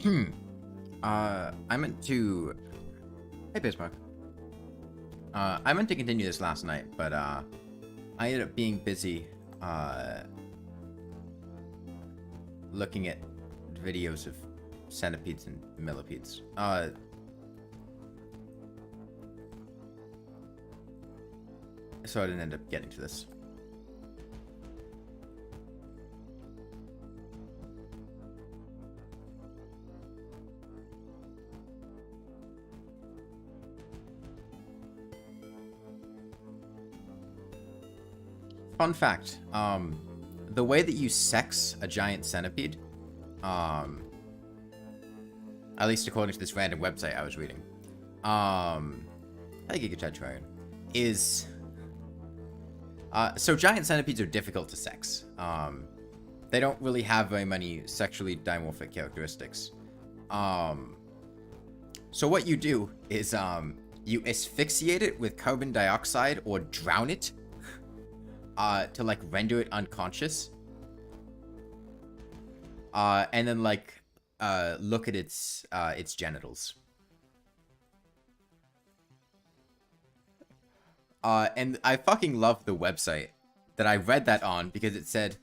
Hmm. I meant to... Hey, Bismarck. I meant to continue this last night, but, I ended up being busy, looking at videos of centipedes and millipedes. So I didn't end up getting to this. Fun fact, the way that you sex a giant centipede, at least according to this random website I was reading, I think you could try it, is, so giant centipedes are difficult to sex. They don't really have very many sexually dimorphic characteristics. So what you do is, you asphyxiate it with carbon dioxide or drown it, to like render it unconscious, and then like look at its genitals, and I fucking love the website that I read that on, because it said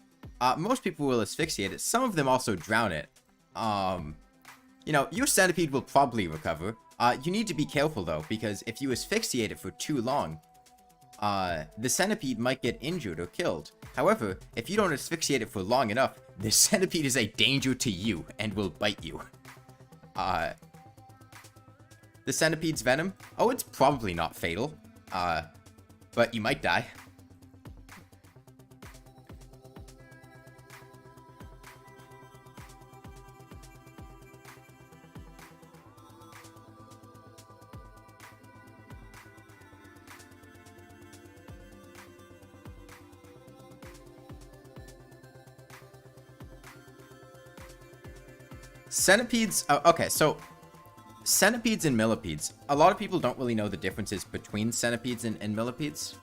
most people will asphyxiate it, some of them also drown it. You know, your centipede will probably recover. You need to be careful though, because if you asphyxiate it for too long, the centipede might get injured or killed. However, if you don't asphyxiate it for long enough, the centipede is a danger to you and will bite you. The centipede's venom? Oh, it's probably not fatal. But you might die. Centipedes, okay, so centipedes and millipedes. A lot of people don't really know the differences between centipedes and millipedes.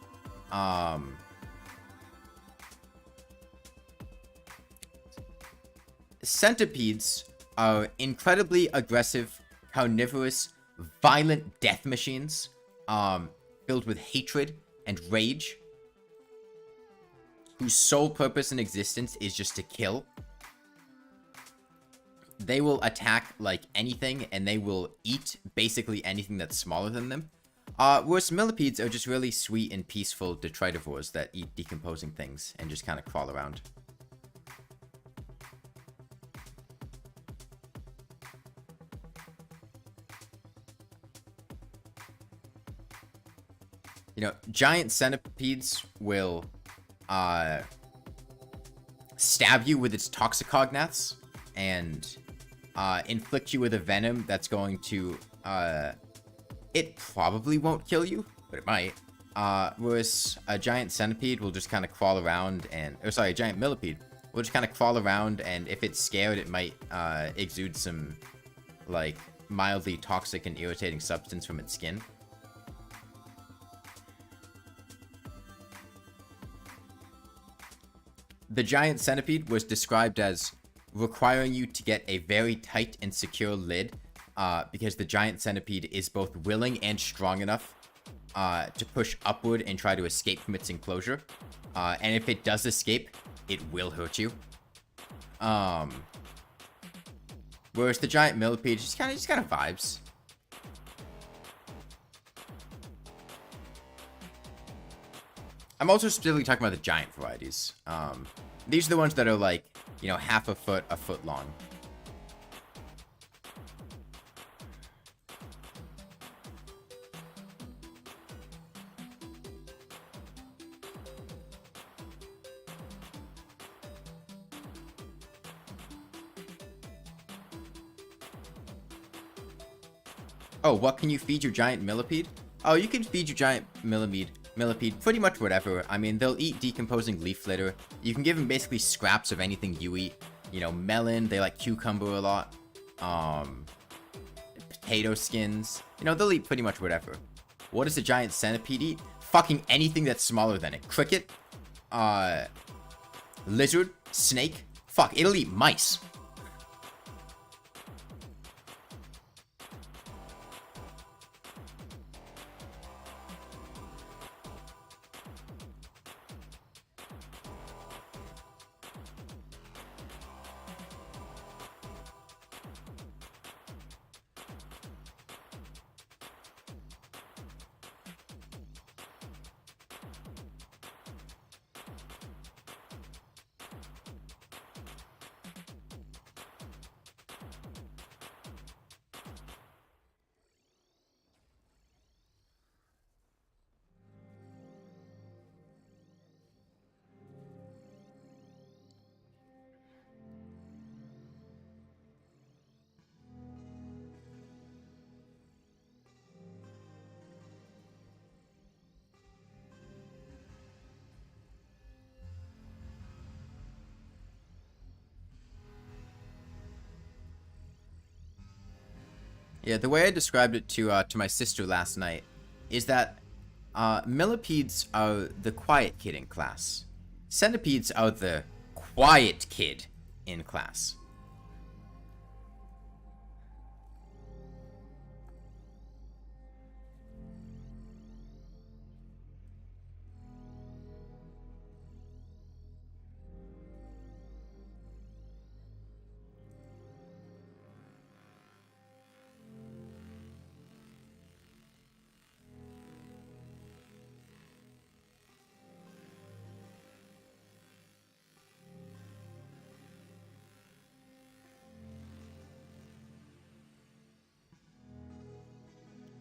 Centipedes are incredibly aggressive, carnivorous, violent death machines, filled with hatred and rage, whose sole purpose in existence is just to kill. They will attack like anything, and they will eat basically anything that's smaller than them. Whereas millipedes are just really sweet and peaceful detritivores that eat decomposing things and just kind of crawl around. You know, giant centipedes will stab you with its toxicognaths and inflict you with a venom that's going to, it probably won't kill you, but it might. Whereas a giant centipede will just kind of crawl around and, or sorry, a giant millipede will just kind of crawl around, and if it's scared, it might exude some, like, mildly toxic and irritating substance from its skin. The giant centipede was described as requiring you to get a very tight and secure lid, because the giant centipede is both willing and strong enough to push upward and try to escape from its enclosure. And if it does escape, it will hurt you. Whereas the giant millipede just kind of vibes. I'm also specifically talking about the giant varieties. These are the ones that are like, you know, half a foot long. Oh, what can you feed your giant millipede? Oh, you can feed your giant millipede pretty much whatever. I mean, they'll eat decomposing leaf litter. You can give them basically scraps of anything you eat. You know, melon, they like cucumber a lot. Potato skins. You know, they'll eat pretty much whatever. What does a giant centipede eat? Fucking anything that's smaller than it. Cricket. Lizard. Snake. Fuck, it'll eat mice. Yeah, the way I described it to my sister last night is that millipedes are the quiet kid in class. Centipedes are the quiet kid in class.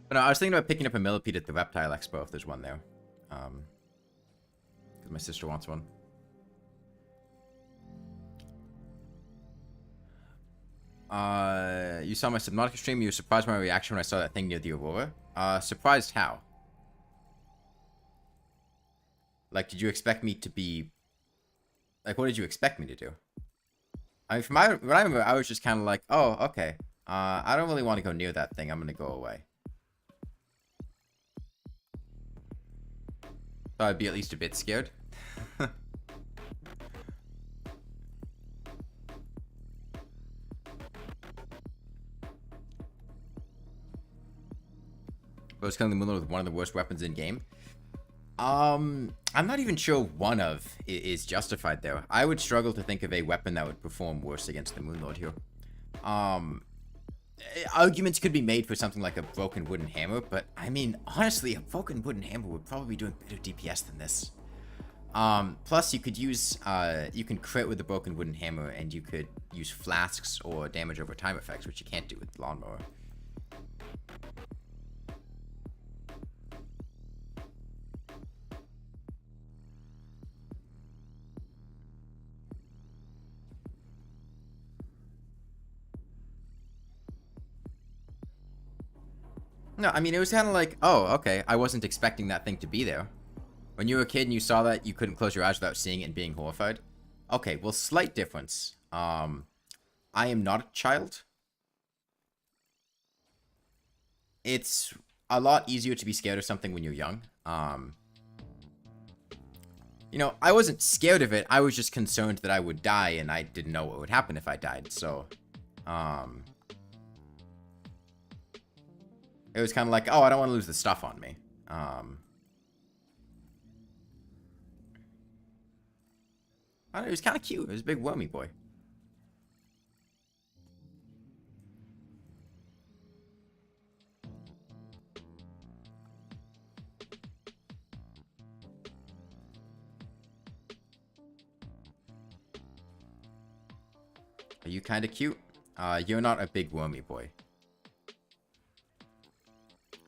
But no, I was thinking about picking up a millipede at the Reptile Expo if there's one there. Because my sister wants one. You saw my Subnautica stream. You were surprised by my reaction when I saw that thing near the Aurora. Surprised how? Like, did you expect me to be... Like, what did you expect me to do? I mean, from what I remember, I was just kind of like, oh, okay. I don't really want to go near that thing. I'm going to go away. Thought I'd be at least a bit scared. But was killing the Moonlord with one of the worst weapons in game. I'm not even sure one of is justified there. I would struggle to think of a weapon that would perform worse against the Moonlord here. Arguments could be made for something like a broken wooden hammer, but I mean, honestly, a broken wooden hammer would probably be doing better DPS than this. Plus, you could use, you can crit with the broken wooden hammer, and you could use flasks or damage over time effects, which you can't do with the Lawnmower. No, I mean, it was kind of like, oh, okay, I wasn't expecting that thing to be there. When you were a kid and you saw that, you couldn't close your eyes without seeing it and being horrified. Okay, well, slight difference. I am not a child. It's a lot easier to be scared of something when you're young. You know, I wasn't scared of it. I was just concerned that I would die, and I didn't know what would happen if I died. So, it was kind of like, oh, I don't want to lose the stuff on me. I don't know, it was kind of cute. It was a big wormy boy. Are you kind of cute? You're not a big wormy boy.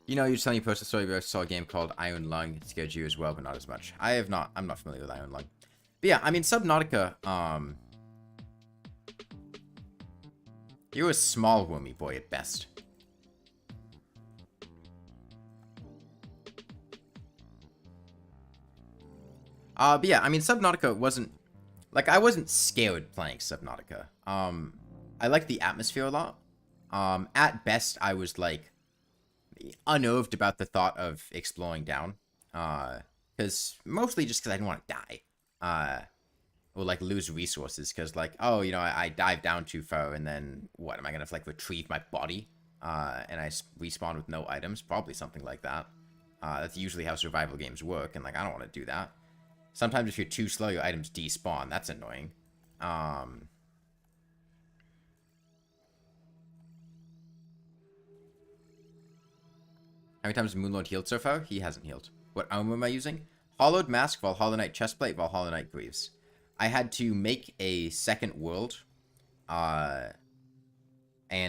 You know, you're telling me posted story, but I saw a game called Iron Lung. It scared you as well, but not as much. I'm not familiar with Iron Lung. But yeah, I mean, Subnautica, you're a small wormy boy at best. But yeah, I mean, Subnautica wasn't... Like, I wasn't scared playing Subnautica. I liked the atmosphere a lot. At best, I was, like, unnerved about the thought of exploring down. Mostly just because I didn't want to die. Or, like, lose resources. Because, like, oh, you know, I dive down too far, and then, what, am I going to, like, retrieve my body? And I respawn with no items? Probably something like that. That's usually how survival games work, and, like, I don't want to do that. Sometimes if you're too slow, your items despawn. That's annoying. How many times has Moonlord healed so far? He hasn't healed. What armor am I using? Hollowed Mask, Valhalla Knight Chestplate, Valhalla Knight Greaves. I had to make a second world, and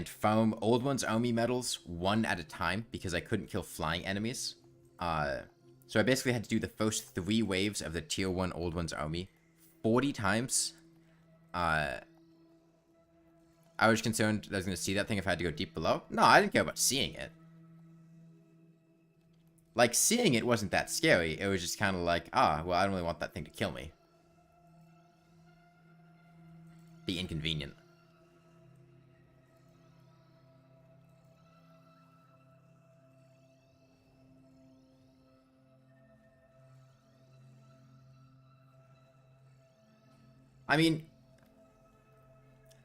farm Old One's army medals one at a time because I couldn't kill flying enemies. So I basically had to do the first 3 waves of the Tier 1 Old One's army 40 times. I was concerned that I was going to see that thing if I had to go deep below. No, I didn't care about seeing it. Like, seeing it wasn't that scary. It was just kind of like, well, I don't really want that thing to kill me. Be inconvenient. I mean,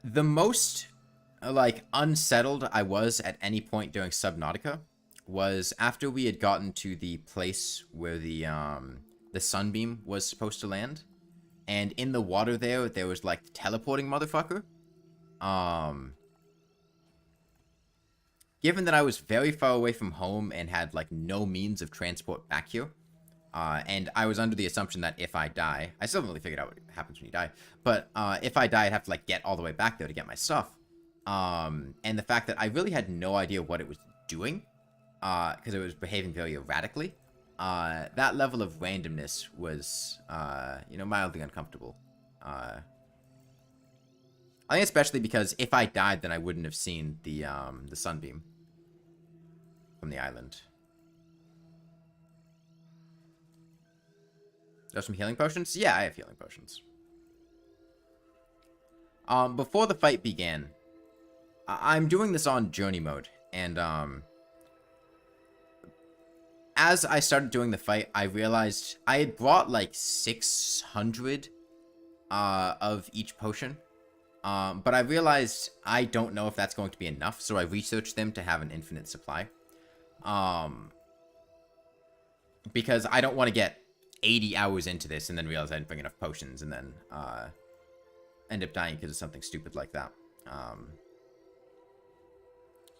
the most, like, unsettled I was at any point during Subnautica was after we had gotten to the place where the sunbeam was supposed to land. And in the water there was, like, the teleporting motherfucker. Given that I was very far away from home and had, like, no means of transport back here, and I was under the assumption that if I die, I still haven't really figured out what happens when you die, but if I die, I'd have to, like, get all the way back there to get my stuff. And the fact that I really had no idea what it was doing, because it was behaving very erratically, that level of randomness was, you know, mildly uncomfortable. I think especially because if I died, then I wouldn't have seen the sunbeam from the island. There's some healing potions? Yeah, I have healing potions. Before the fight began, I'm doing this on journey mode, and as I started doing the fight, I realized I had brought like 600 of each potion. But I realized I don't know if that's going to be enough, so I researched them to have an infinite supply. Because I don't want to get 80 hours into this and then realize I didn't bring enough potions and then end up dying because of something stupid like that.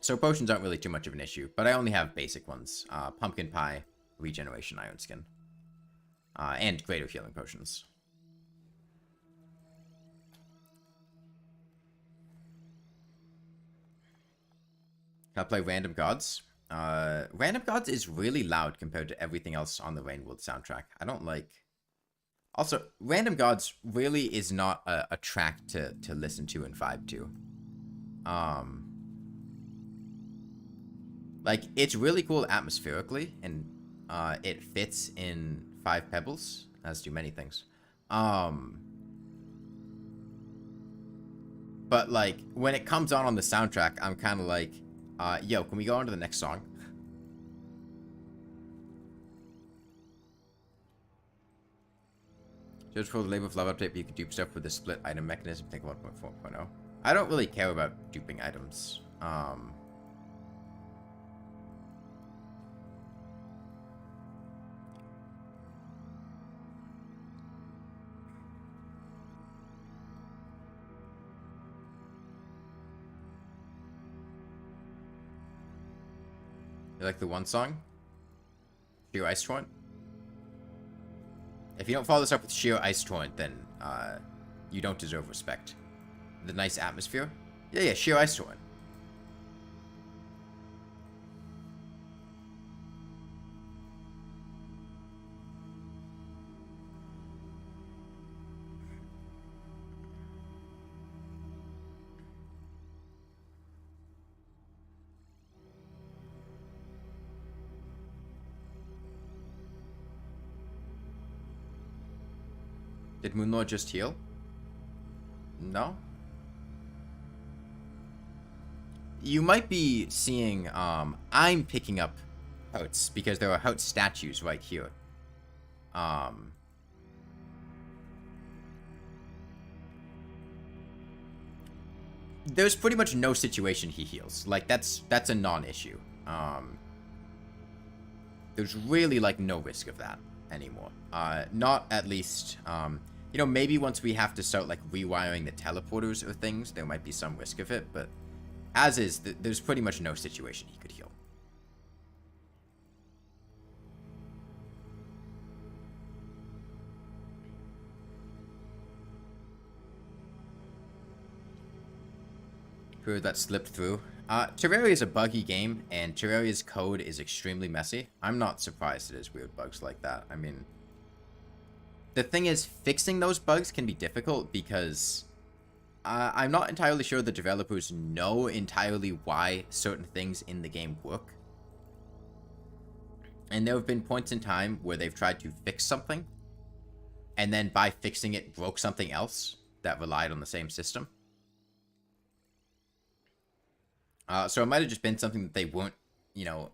So potions aren't really too much of an issue, but I only have basic ones. Pumpkin Pie, Regeneration, Iron Skin, and Greater Healing Potions. Can I play Random Gods? Random Gods is really loud compared to everything else on the Rain World soundtrack. I don't like... Also, Random Gods really is not a track to listen to and vibe to. Like, it's really cool atmospherically, and it fits in 5 Pebbles, as do many things. But, like, when it comes on the soundtrack, I'm kind of like... yo, can we go on to the next song? Just for the Labor of Love update, but you can dupe stuff with the split item mechanism. Think about 1.4.0. I don't really care about duping items. You like the one song? Sheer Ice Torrent? If you don't follow this up with Sheer Ice Torrent, then you don't deserve respect. The nice atmosphere? Yeah, Sheer Ice Torrent. Did Moonlord just heal? No? You might be seeing, I'm picking up Houts, because there are Hout statues right here. There's pretty much no situation he heals. Like, that's a non-issue. There's really, like, no risk of that anymore. Not at least, you know, maybe once we have to start, like, rewiring the teleporters or things, there might be some risk of it, but as is, there's pretty much no situation he could heal. Who that slipped through? Terraria is a buggy game, and Terraria's code is extremely messy. I'm not surprised it has weird bugs like that. I mean... The thing is, fixing those bugs can be difficult because I'm not entirely sure the developers know entirely why certain things in the game work. And there have been points in time where they've tried to fix something, and then by fixing it, broke something else that relied on the same system. So it might have just been something that they weren't, you know,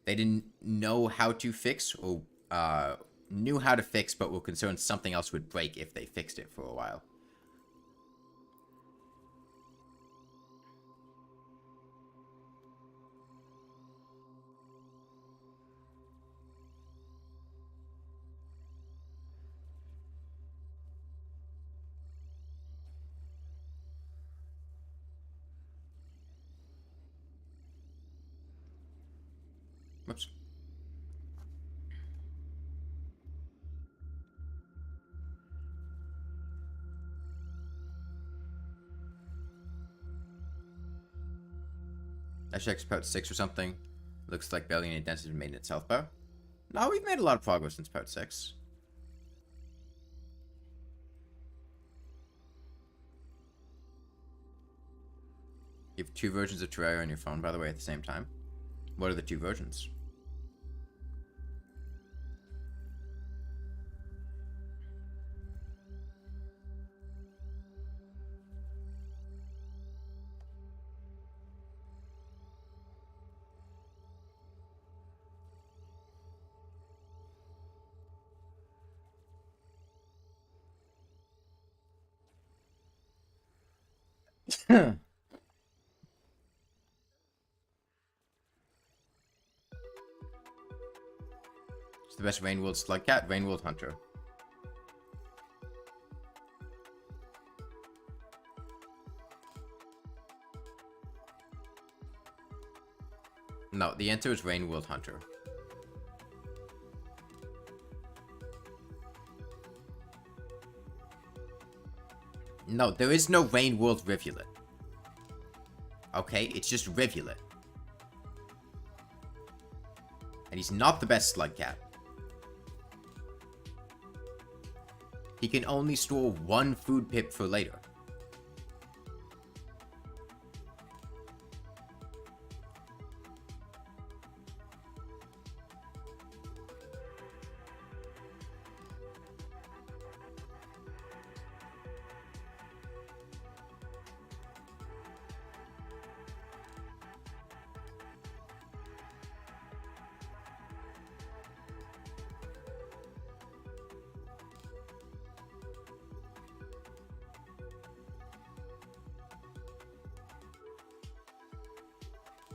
they didn't know how to fix or knew how to fix, but were concerned something else would break if they fixed it for a while. Whoops. I checked part 6 or something. Looks like barely any dents have been made in itself, though. No, we've made a lot of progress since part 6. You have 2 versions of Terraria on your phone, by the way, at the same time. What are the 2 versions? It's the best Rainworld slug cat, Rainworld Hunter. No, the answer is Rainworld Hunter. No, there is no Rainworld Rivulet. Okay, it's just Rivulet. And he's not the best slug cat. He can only store 1 food pip for later.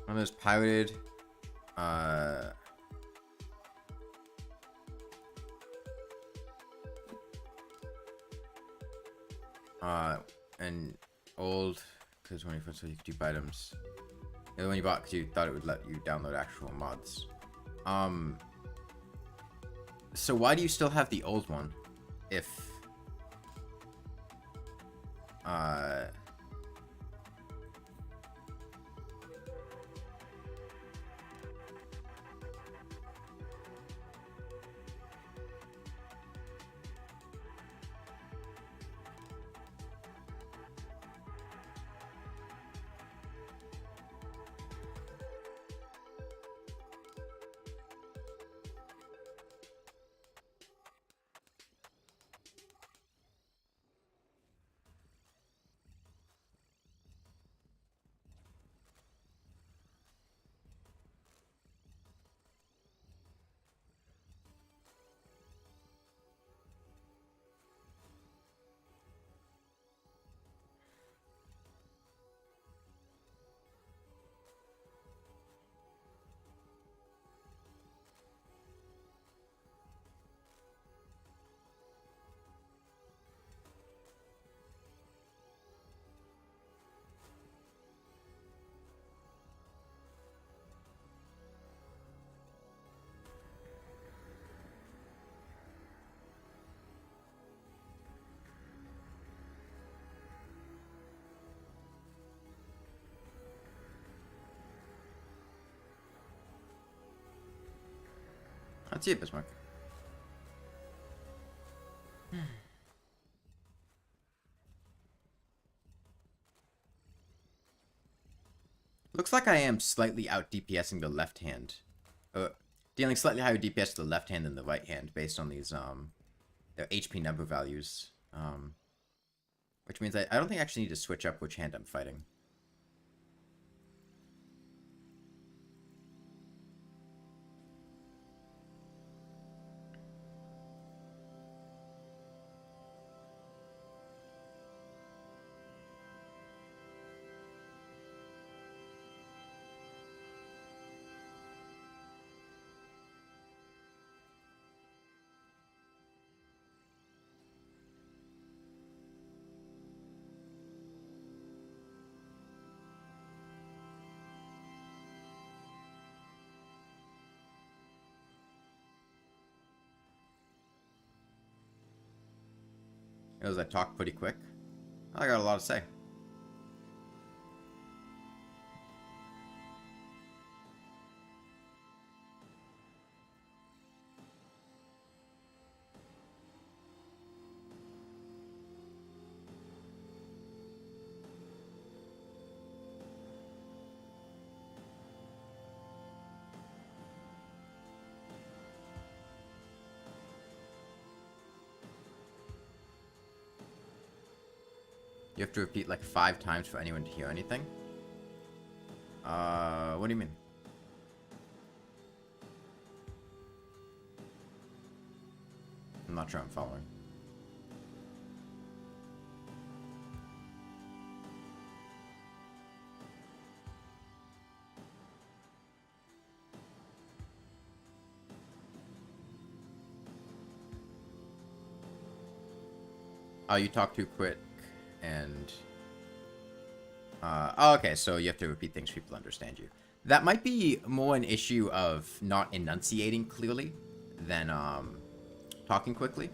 One of those pirated, and old, because when you first saw you could dupe items. The other one you bought because you thought it would let you download actual mods. So why do you still have the old one? If, let's see it, Bismarck. Looks like I am slightly out DPSing the left hand. Dealing slightly higher DPS to the left hand than the right hand based on these, their HP number values. Which means I don't think I actually need to switch up which hand I'm fighting. It was I talk pretty quick. I got a lot to say. You have to repeat like 5 times for anyone to hear anything? What do you mean? I'm not sure I'm following. Oh, you talk too quick. And oh, okay, so you have to repeat things so people understand you. That might be more an issue of not enunciating clearly than talking quickly.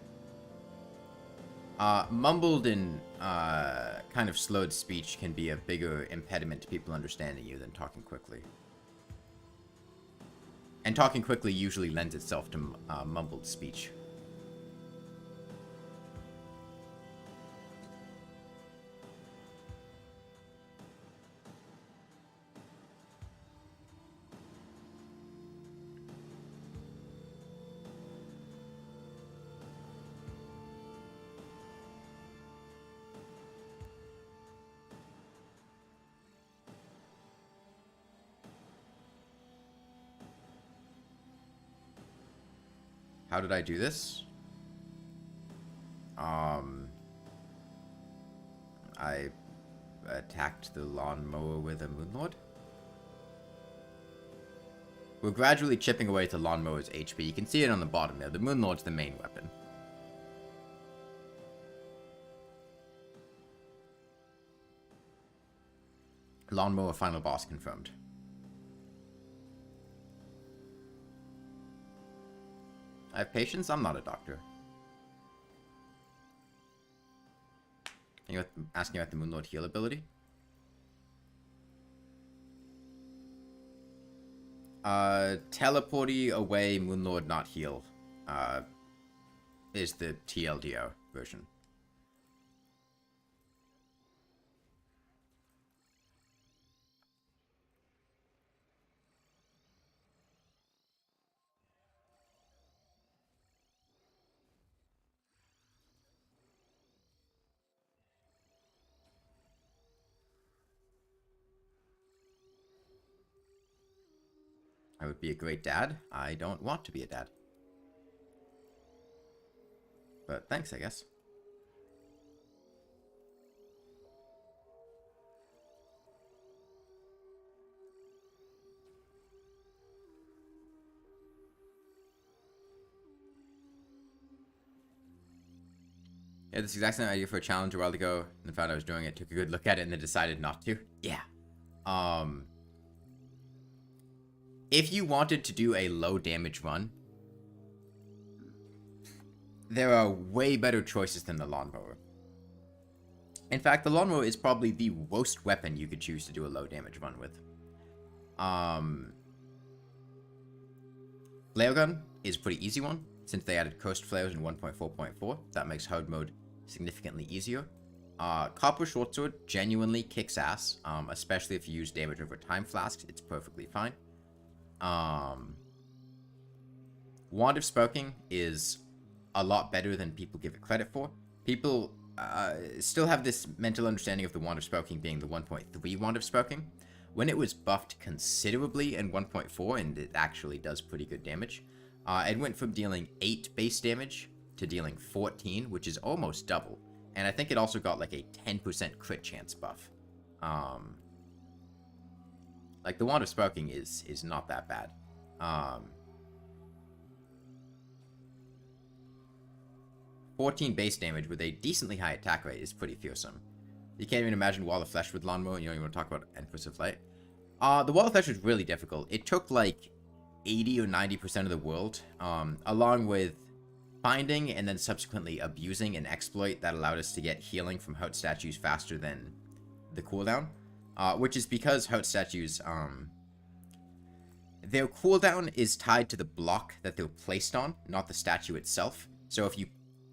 Mumbled and kind of slowed speech can be a bigger impediment to people understanding you than talking quickly. And talking quickly usually lends itself to mumbled speech. How did I do this? I attacked the lawnmower with a Moonlord. We're gradually chipping away at the lawnmower's HP. You can see it on the bottom there. The Moonlord's the main weapon. Lawnmower final boss confirmed. I have patience? I'm not a doctor. Are you asking about the Moonlord heal ability? Teleporting away, Moonlord not heal. Is the TLDO version. I would be a great dad. I don't want to be a dad. But thanks, I guess. Yeah, this exact same idea for a challenge a while ago, and found I was doing it, took a good look at it, and then decided not to. Yeah. If you wanted to do a low damage run, there are way better choices than the lawnmower. In fact, the lawnmower is probably the worst weapon you could choose to do a low damage run with. Flare gun is a pretty easy one, since they added cursed flares in 1.4.4. That makes hard mode significantly easier. Copper short sword genuinely kicks ass, especially if you use damage over time flasks. It's perfectly fine. Wand of Spoking is a lot better than people give it credit for. People still have this mental understanding of the Wand of Spoking being the 1.3 Wand of Spoking, when it was buffed considerably in 1.4, and it actually does pretty good damage. It went from dealing 8 base damage to dealing 14, which is almost double. And I think it also got like a 10% crit chance buff. Like, the Wand of Spoking is not that bad. 14 base damage with a decently high attack rate is pretty fearsome. You can't even imagine Wall of Flesh with Lawnmower, and you don't even want to talk about Empress of Light. The Wall of Flesh was really difficult. It took like 80 or 90% of the world, along with finding and then subsequently abusing an exploit that allowed us to get healing from hurt statues faster than the cooldown, which is because hurt statues, their cooldown is tied to the block that they're placed on, not the statue itself. So if you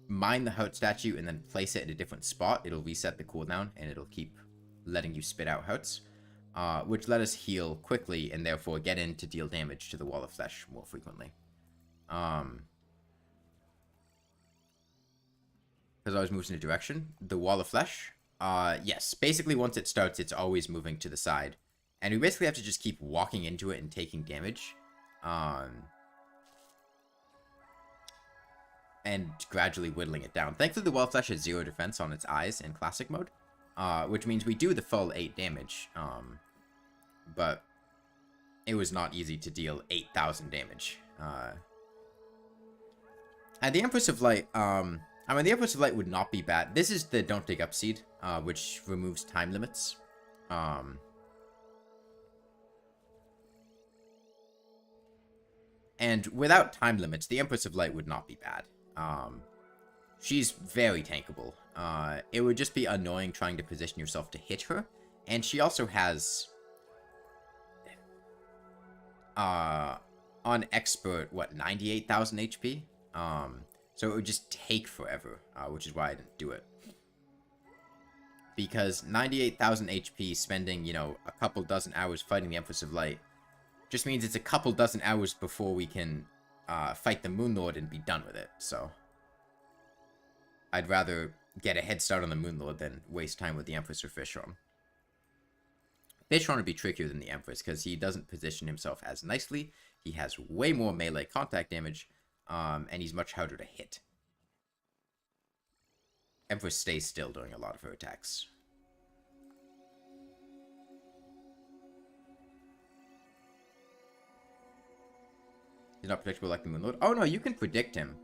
mine the hurt statue and then place it in a different spot, it'll reset the cooldown and it'll keep letting you spit out hurts, which let us heal quickly and therefore get in to deal damage to the wall of flesh more frequently. Because I was moving in a direction. The wall of flesh, yes, basically once it starts, it's always moving to the side. And we basically have to just keep walking into it and taking damage. And gradually whittling it down. Thankfully, the wall of flesh has 0 defense on its eyes in classic mode. Which means we do the full 8 damage. But it was not easy to deal 8,000 damage. And the Empress of Light, I mean, the Empress of Light would not be bad. This is the Don't Dig Up seed, which removes time limits. And without time limits, the Empress of Light would not be bad. She's very tankable. It would just be annoying trying to position yourself to hit her. And she also has... on Expert, what, 98,000 HP? So it would just take forever, which is why I didn't do it. Because 98,000 HP spending, you know, a couple dozen hours fighting the Empress of Light just means it's a couple dozen hours before we can fight the Moonlord and be done with it, so... I'd rather get a head start on the Moonlord than waste time with the Empress or Fishron. Fishron would be trickier than the Empress, because he doesn't position himself as nicely, he has way more melee contact damage, and he's much harder to hit. Empress stays still during a lot of her attacks. He's not predictable like the Moonlord. Oh no, you can predict him.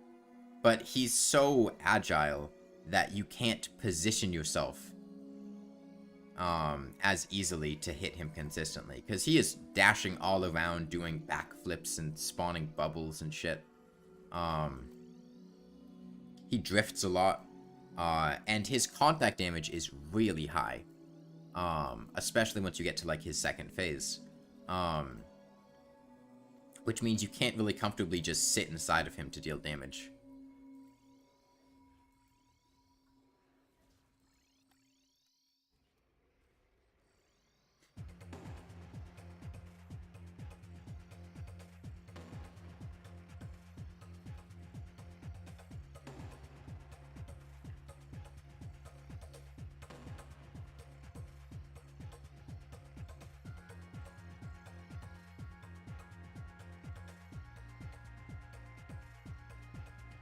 But he's so agile that you can't position yourself as easily to hit him consistently. Because he is dashing all around, doing backflips and spawning bubbles and shit. He drifts a lot. And his contact damage is really high. Especially once you get to, like, his second phase. Which means you can't really comfortably just sit inside of him to deal damage.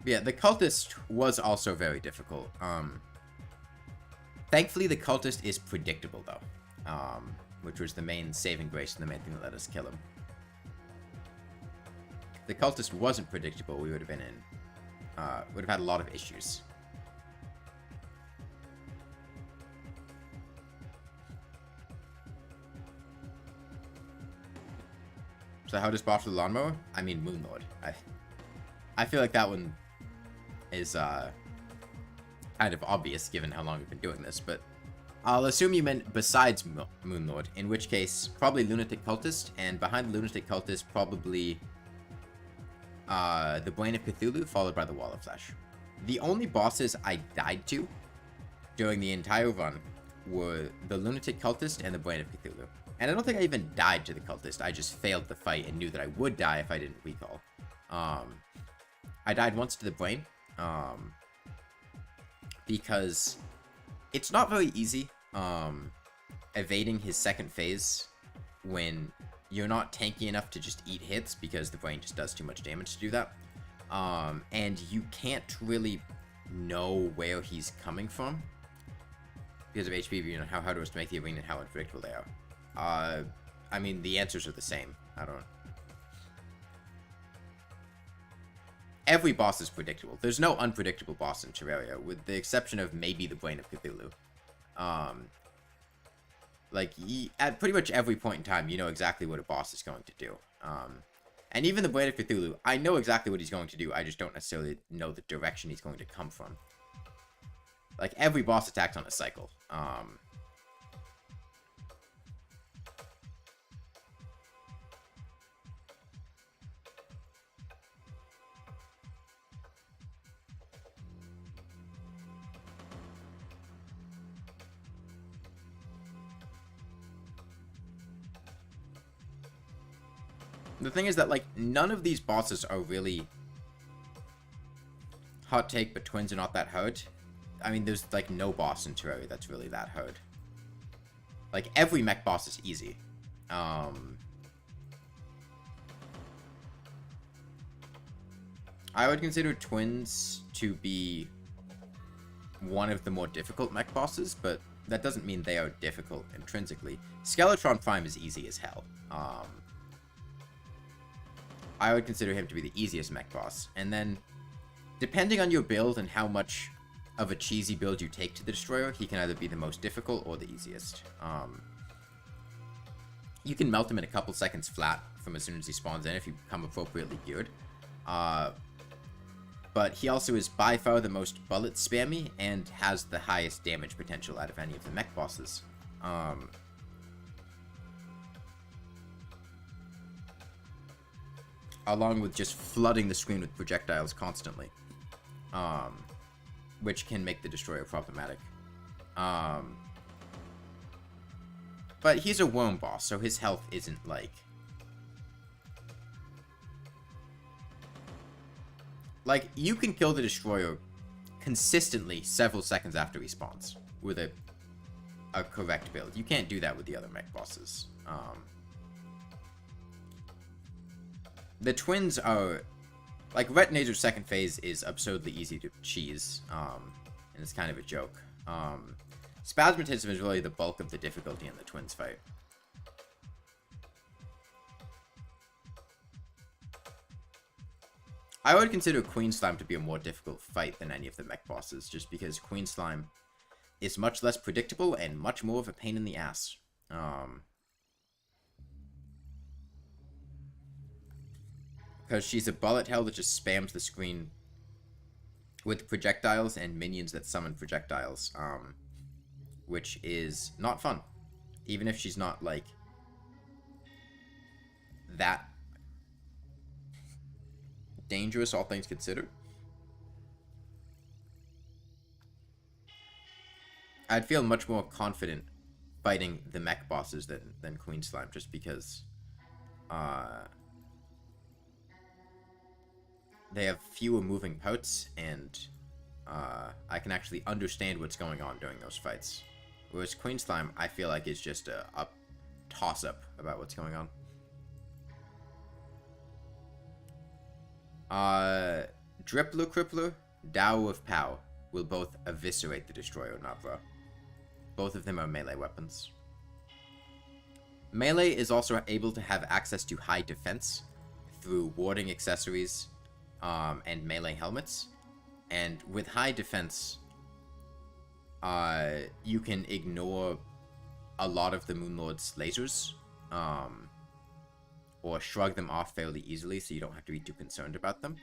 Yeah, the Cultist was also very difficult. Thankfully, the Cultist is predictable, though. Which was the main saving grace and the main thing that let us kill him. If the Cultist wasn't predictable, we would have been in... would have had a lot of issues. So how does boss the Lawnmower? I mean, Moonlord. I feel like that one is kind of obvious given how long we've been doing this, but I'll assume you meant besides Moonlord, in which case probably Lunatic Cultist, and behind the Lunatic Cultist probably the Brain of Cthulhu, followed by the Wall of Flesh. The only bosses I died to during the entire run were the Lunatic Cultist and the Brain of Cthulhu. And I don't think I even died to the Cultist, I just failed the fight and knew that I would die if I didn't recall. I died once to the Brain, because it's not very easy, evading his second phase when you're not tanky enough to just eat hits, because the Brain just does too much damage to do that. And you can't really know where he's coming from because of HP, you know, how hard it was to make the arena and how unpredictable they are. I mean, the answers are the same. Every boss is predictable. There's no unpredictable boss in Terraria, with the exception of maybe the Brain of Cthulhu. Like, at pretty much every point in time, you know exactly what a boss is going to do. And even the Blade of Cthulhu, I know exactly what he's going to do, I just don't necessarily know the direction he's going to come from. Like, every boss attacks on a cycle. The thing is that, like, none of these bosses are really... Hot take, but twins are not that hard. I mean, there's, like, no boss in Terraria that's really that hard. Like, every mech boss is easy. I would consider twins to be one of the more difficult mech bosses, but that doesn't mean they are difficult intrinsically. Skeletron Prime is easy as hell. I would consider him to be the easiest mech boss. And then, depending on your build and how much of a cheesy build you take to the Destroyer, he can either be the most difficult or the easiest. You can melt him in a couple seconds flat from as soon as he spawns in if you become appropriately geared. But he also is by far the most bullet spammy and has the highest damage potential out of any of the mech bosses. Along with just flooding the screen with projectiles constantly. Which can make the Destroyer problematic. But he's a worm boss, so his health isn't like... Like, you can kill the Destroyer consistently several seconds after he spawns with a correct build. You can't do that with the other mech bosses. The twins are... Like, Retinazer's second phase is absurdly easy to cheese, and it's kind of a joke. Spasmatism is really the bulk of the difficulty in the twins fight. I would consider Queen Slime to be a more difficult fight than any of the mech bosses, just because Queen Slime is much less predictable and much more of a pain in the ass. Because she's a bullet hell that just spams the screen with projectiles and minions that summon projectiles, which is not fun. Even if she's not, like, that dangerous, all things considered. I'd feel much more confident fighting the mech bosses than Queen Slime, just because they have fewer moving parts, and I can actually understand what's going on during those fights. Whereas Queen Slime, I feel like, is just a toss-up about what's going on. Drippler Crippler, Dow of Pow will both eviscerate the Destroyer Nabra. Both of them are melee weapons. Melee is also able to have access to high defense through warding accessories and melee helmets. And with high defense, you can ignore a lot of the Moonlord's lasers, or shrug them off fairly easily, so you don't have to be too concerned about them.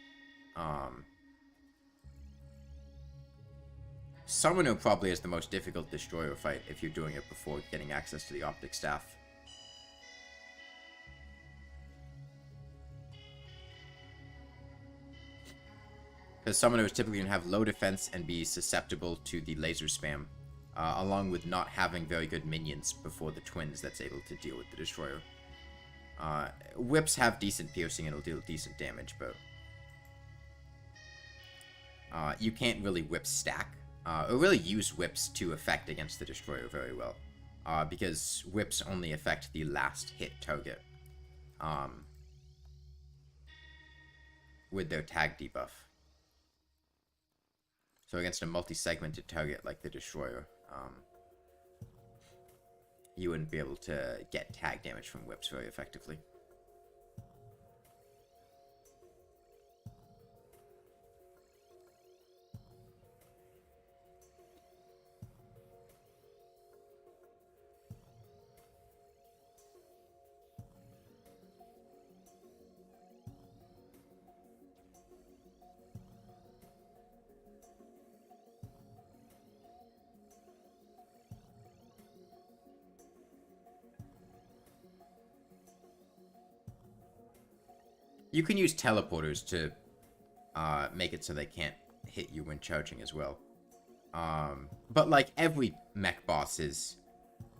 Summoner probably is the most difficult Destroyer fight if you're doing it before getting access to the Optic Staff. Because Summoners typically can have low defense and be susceptible to the laser spam, along with not having very good minions before the twins that's able to deal with the Destroyer. Whips have decent piercing and will deal decent damage, but you can't really whip stack, or really use whips to effect against the Destroyer very well, because whips only affect the last hit target with their tag debuff. So against a multi-segmented target like the Destroyer, you wouldn't be able to get tag damage from whips very effectively. You can use teleporters to make it so they can't hit you when charging as well. But like every mech boss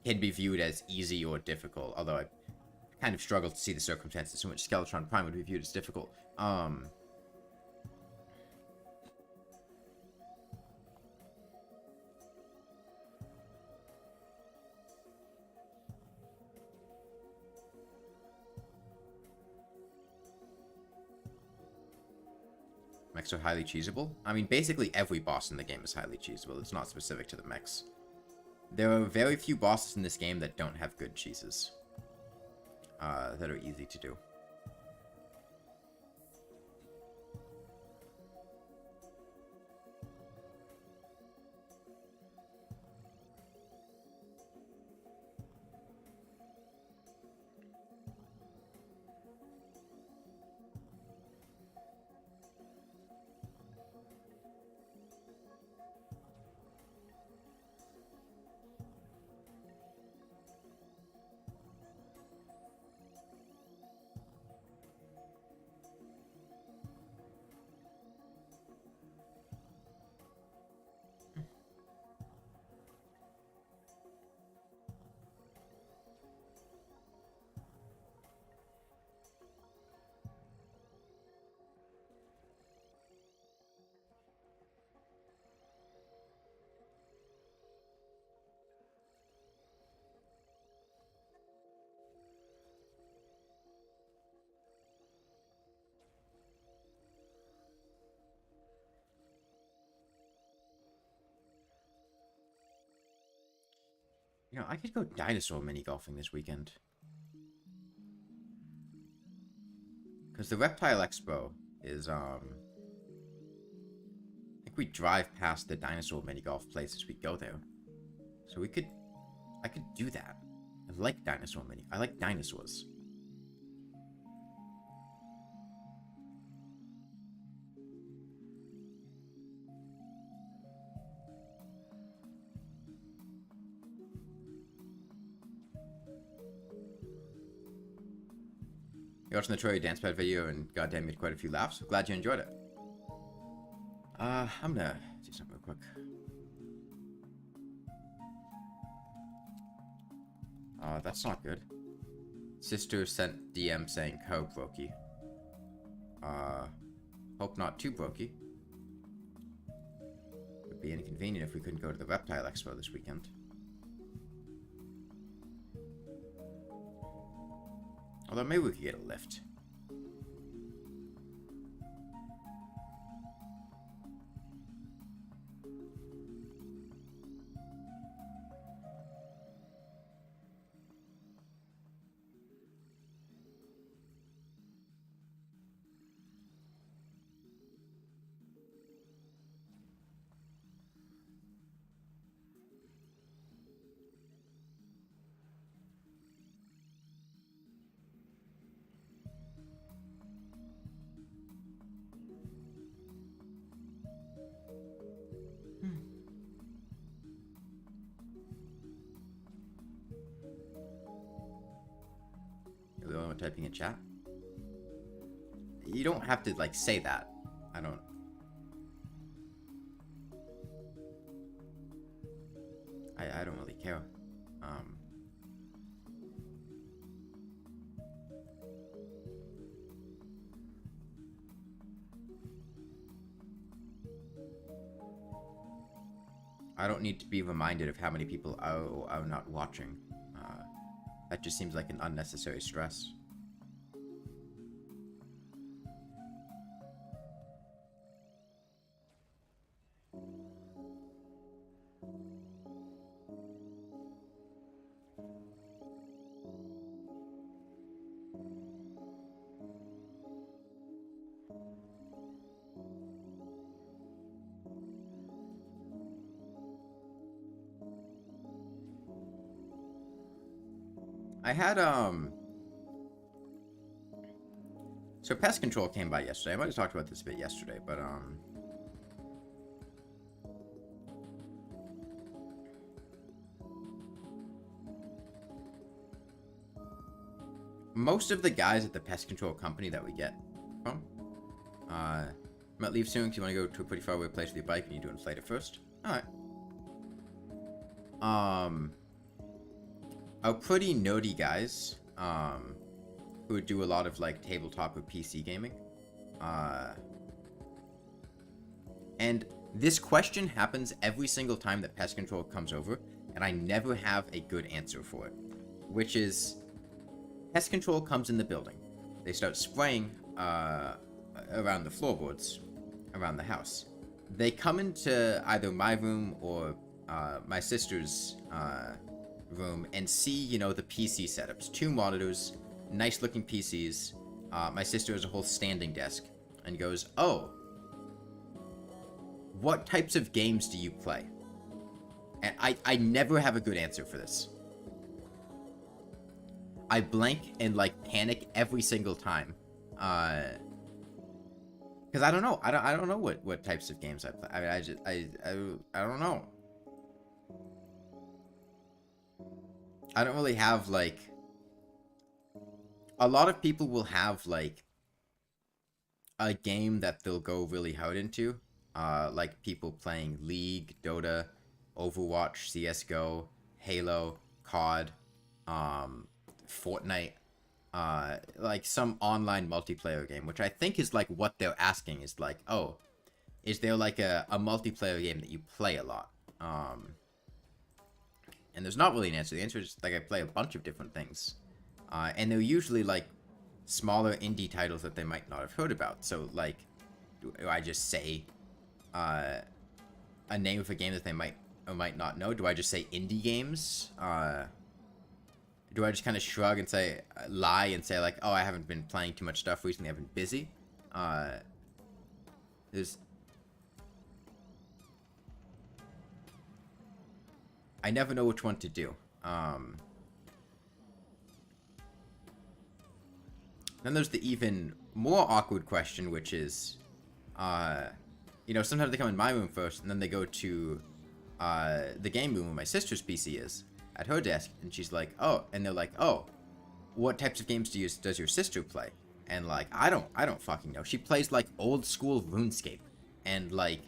can be viewed as easy or difficult, although I kind of struggle to see the circumstances in which Skeletron Prime would be viewed as difficult. Mechs are highly cheesable. I mean, basically every boss in the game is highly cheesable. It's not specific to the mechs. There are very few bosses in this game that don't have good cheeses. That are easy to do. You know, I could go dinosaur mini-golfing this weekend. Because the Reptile Expo is, I think we drive past the dinosaur mini-golf place as we go there. So I could do that. I like I like dinosaurs. You're watching the Troy dance pad video and goddamn made quite a few laughs. Glad you enjoyed it. I'm gonna do something real quick. That's not good. Sister sent DM saying "Ho brokey." Hope not too brokey. Would be inconvenient if we couldn't go to the Reptile Expo this weekend. Although maybe we could get a lift. You're the only one typing in chat? You don't have to, like, say that. I don't really care. I don't need to be reminded of how many people are not watching. That just seems like an unnecessary stress. I had, so pest control came by yesterday. I might have talked about this a bit yesterday, but, most of the guys at the pest control company that we get I might leave soon. Do you want to go to a pretty far away place with your bike and you do inflate it first? Alright. Are pretty nerdy guys, who do a lot of, like, tabletop or PC gaming. And this question happens every single time that pest control comes over, and I never have a good answer for it. Which is, pest control comes in the building. They start spraying, around the floorboards, around the house. They come into either my room or, my sister's, room and see, you know, the PC setups. 2 monitors, nice looking PCs. My sister has a whole standing desk and goes, "Oh, what types of games do you play?" And I never have a good answer for this. I blank and, like, panic every single time. Because I don't know. I don't know what types of games I play. I mean, I don't know. I don't really have, like... A lot of people will have, like, a game that they'll go really hard into. Like people playing League, Dota, Overwatch, CSGO, Halo, COD, Fortnite. Like some online multiplayer game, which I think is, like, what they're asking is, like, oh, is there, like, a multiplayer game that you play a lot? And there's not really an answer. The answer is, like, I play a bunch of different things. And they're usually, like, smaller indie titles that they might not have heard about. So, like, do I just say a name of a game that they might or might not know? Do I just say indie games? Do I just kind of shrug and say, lie and say, like, oh, I haven't been playing too much stuff recently, I've been busy? I never know which one to do. Then there's the even more awkward question, which is, you know, sometimes they come in my room first, and then they go to the game room where my sister's PC is, at her desk, and she's like, oh, and they're like, oh, what types of games does your sister play? And, like, I don't fucking know. She plays, like, old school RuneScape, and, like,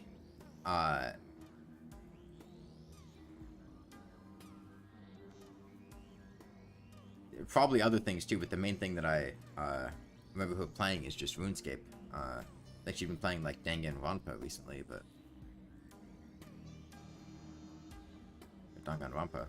probably other things too, but the main thing that I remember her playing is just RuneScape. Like she's been playing, like, Danganronpa recently, but Danganronpa.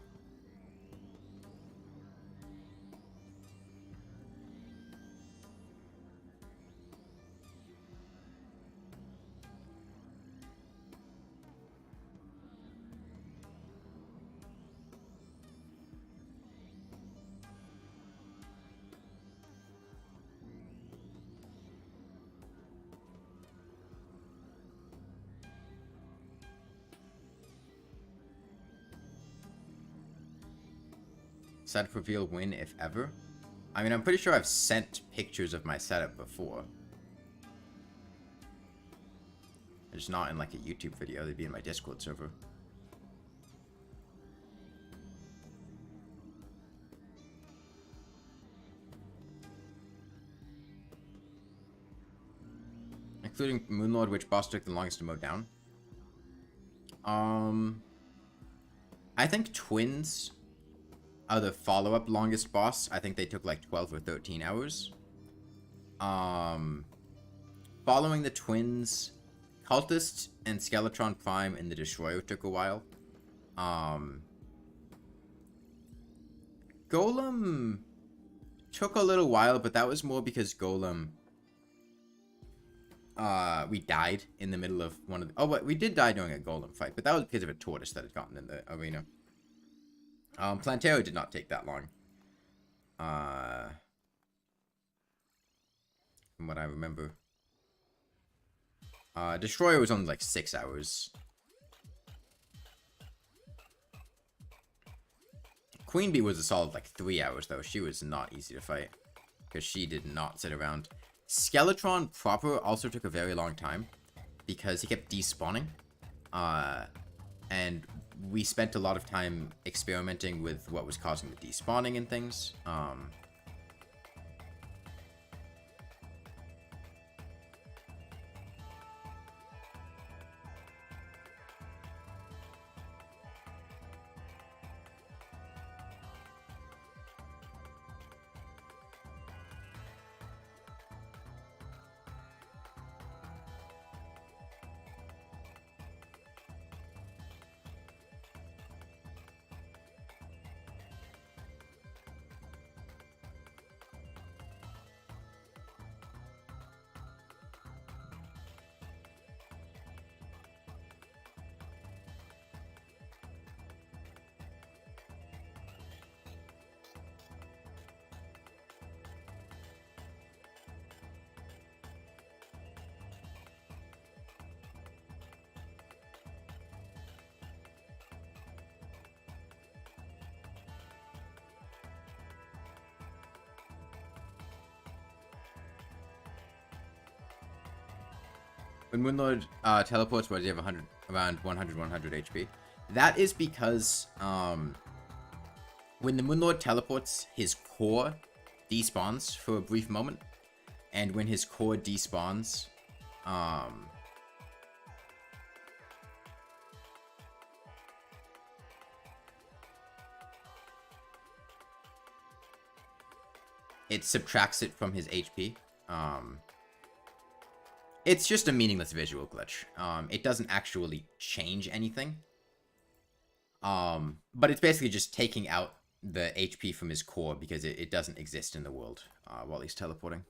Setup reveal win, if ever. I mean, I'm pretty sure I've sent pictures of my setup before. It's not in, like, a YouTube video. They'd be in my Discord server. Including Moonlord, which boss took the longest to mow down. I think Twins are the follow-up longest boss. I think they took, like, 12 or 13 hours. Following the Twins, Cultist and Skeletron Prime and the Destroyer took a while. Golem took a little while, but that was more because Golem... we died in the middle of one of the... Oh, but we did die during a Golem fight, but that was because of a tortoise that had gotten in the arena. Plantero did not take that long. From what I remember. Destroyer was only, like, 6 hours. Queen Bee was a solid, like, 3 hours, though. She was not easy to fight. Because she did not sit around. Skeletron proper also took a very long time. Because he kept despawning. And we spent a lot of time experimenting with what was causing the despawning and things. When Moonlord teleports, what does he have? Around 100 HP. That is because when the Moonlord teleports, his core despawns for a brief moment, and when his core despawns, it subtracts it from his HP. It's just a meaningless visual glitch. It doesn't actually change anything. But it's basically just taking out the HP from his core because it doesn't exist in the world while he's teleporting.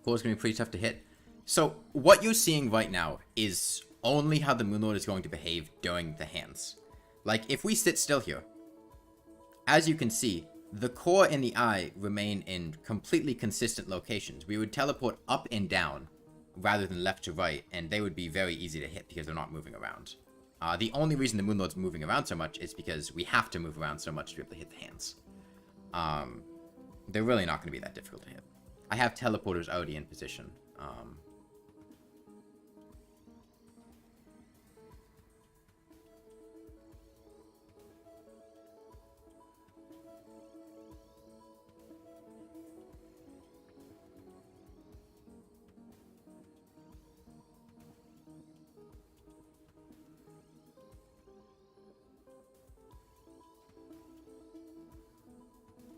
Core is going to be pretty tough to hit. So what you're seeing right now is only how the Moonlord is going to behave during the hands. Like, if we sit still here, as you can see, the core and the eye remain in completely consistent locations. We would teleport up and down rather than left to right, and they would be very easy to hit because they're not moving around. The only reason the Moonlord's moving around so much is because we have to move around so much to be able to hit the hands. They're really not going to be that difficult to hit. I have teleporters already in position.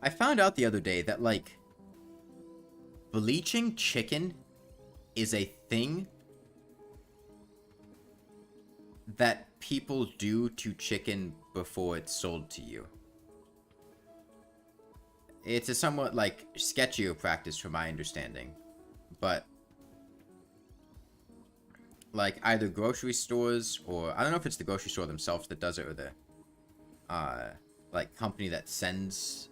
I found out the other day that, like, bleaching chicken is a thing that people do to chicken before it's sold to you. It's a somewhat, like, sketchier practice from my understanding. But, like, either grocery stores or... I don't know if it's the grocery store themselves that does it or the, like, company that sends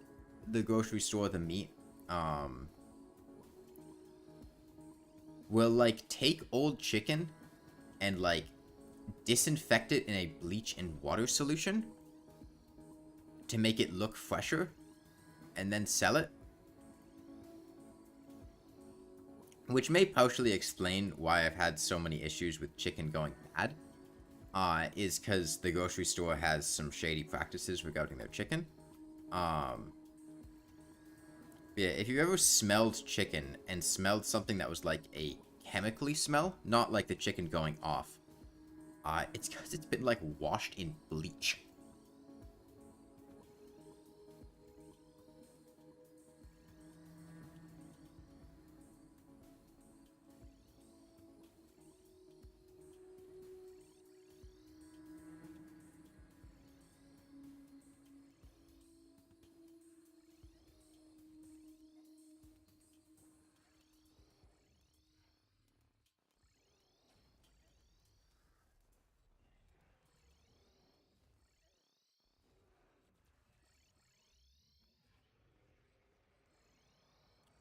the grocery store the meat, will, like, take old chicken and, like, disinfect it in a bleach and water solution to make it look fresher and then sell it. Which may partially explain why I've had so many issues with chicken going bad, is because the grocery store has some shady practices regarding their chicken. Yeah, if you ever smelled chicken and smelled something that was like a chemically smell, not like the chicken going off, it's because it's been like washed in bleach.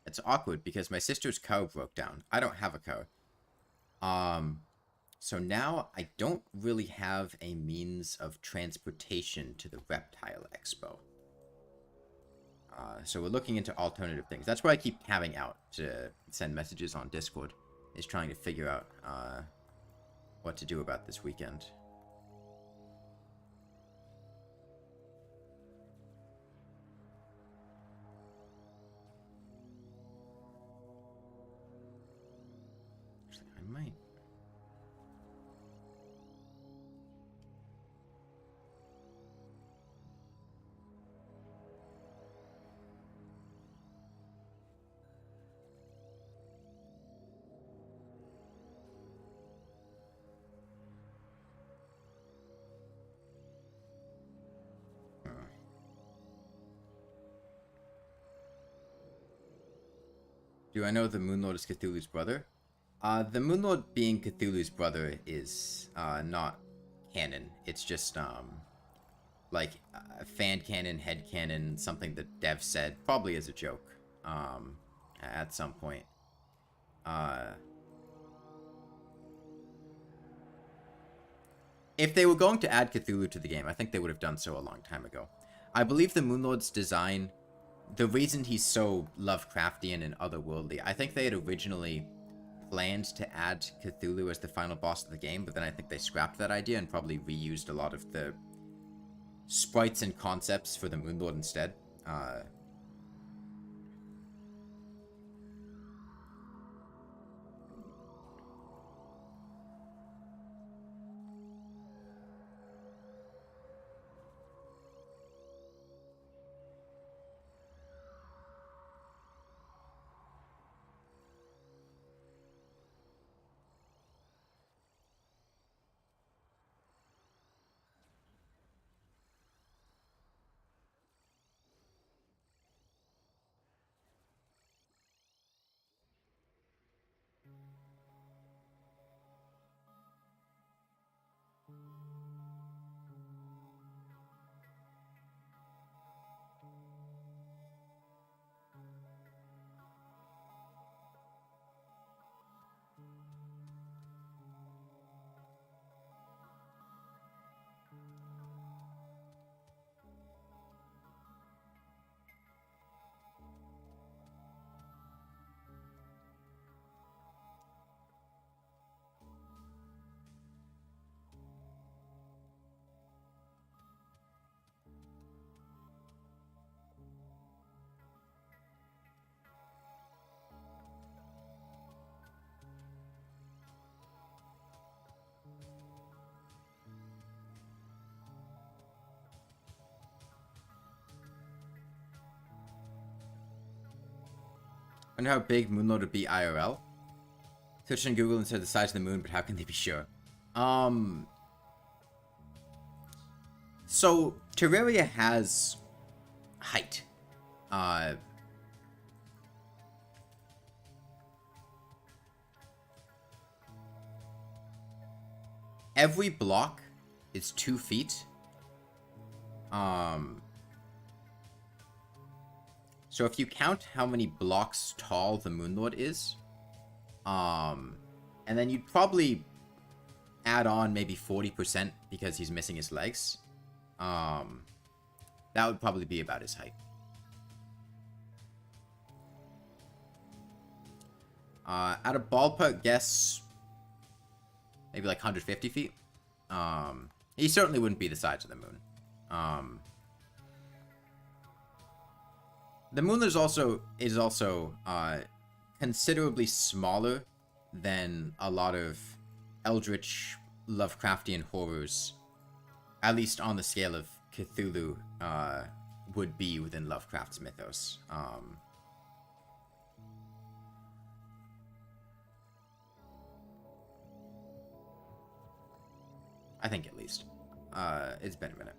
It's awkward because my sister's cow broke down. I don't have a cow. So now I don't really have a means of transportation to the Reptile Expo. So we're looking into alternative things. That's why I keep tabbing out to send messages on Discord, is trying to figure out what to do about this weekend. Actually, I might. Do I know the Moonlord is Cthulhu's brother? The Moonlord being Cthulhu's brother is not canon. It's just like fan canon, head canon, something that Dev said, probably as a joke, at some point. If they were going to add Cthulhu to the game, I think they would have done so a long time ago. I believe the Moonlord's design, the reason he's so Lovecraftian and otherworldly, I think they had originally planned to add Cthulhu as the final boss of the game, but then I think they scrapped that idea and probably reused a lot of the sprites and concepts for the Moonlord instead. I wonder how big Moonlord would be IRL. Search on Google and said the size of the moon, but how can they be sure? So Terraria has height. Every block is 2 feet. So if you count how many blocks tall the Moonlord is, and then you'd probably add on maybe 40% because he's missing his legs, that would probably be about his height. At a ballpark guess, maybe like 150 feet. He certainly wouldn't be the size of the moon. The moon is also considerably smaller than a lot of eldritch Lovecraftian horrors, at least on the scale of Cthulhu, would be within Lovecraft's mythos. I think at least. It's been a minute.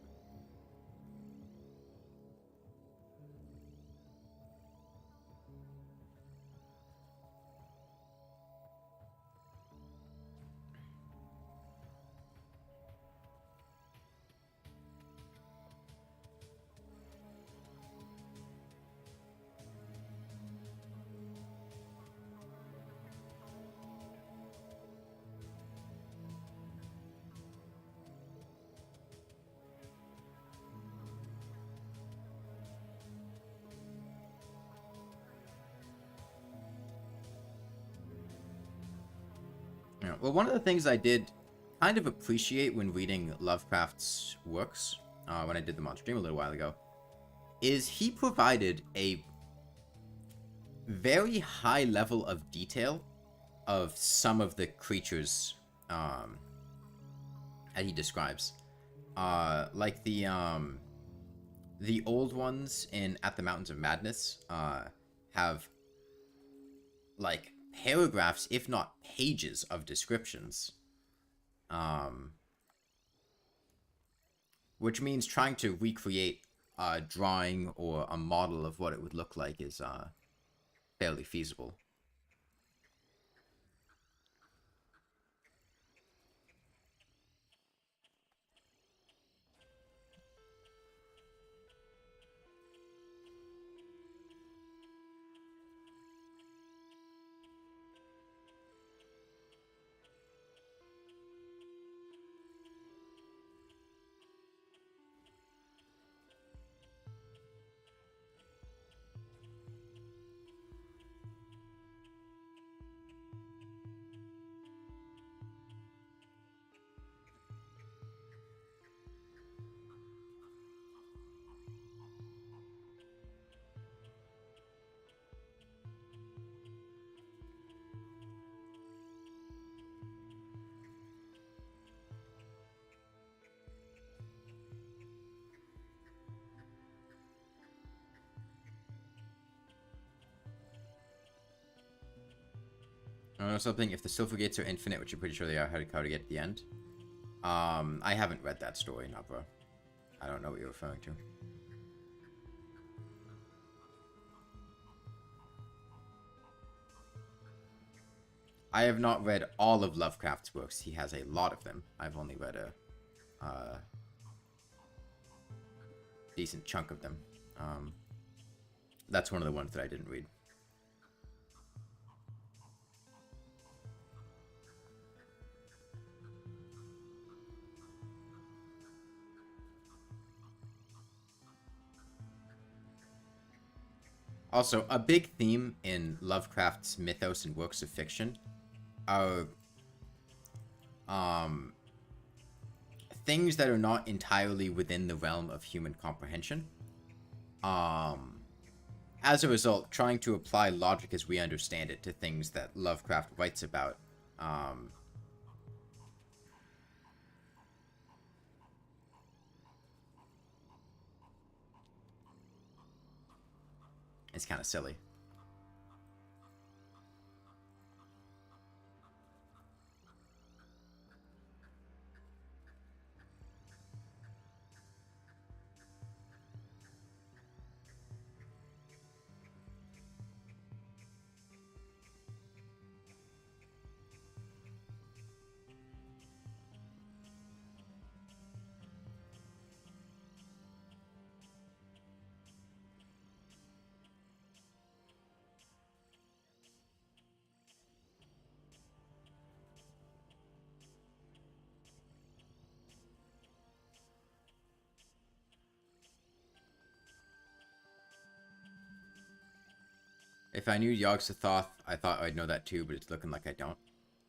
Yeah, well, one of the things I did kind of appreciate when reading Lovecraft's works, when I did them on stream a little while ago, is he provided a very high level of detail of some of the creatures that he describes. Like the old ones in At the Mountains of Madness have like paragraphs, if not pages, of descriptions. Which means trying to recreate a drawing or a model of what it would look like is fairly feasible. I don't know something. If the Silver Gates are infinite, which I'm pretty sure they are, how to get to the end. I haven't read that story, Nabra. I don't know what you're referring to. I have not read all of Lovecraft's works. He has a lot of them. I've only read a decent chunk of them. That's one of the ones that I didn't read. Also, a big theme in Lovecraft's mythos and works of fiction are things that are not entirely within the realm of human comprehension. As a result, trying to apply logic as we understand it to things that Lovecraft writes about is kind of silly. If I knew Yogg-Sothoth, I thought I'd know that too, but it's looking like I don't.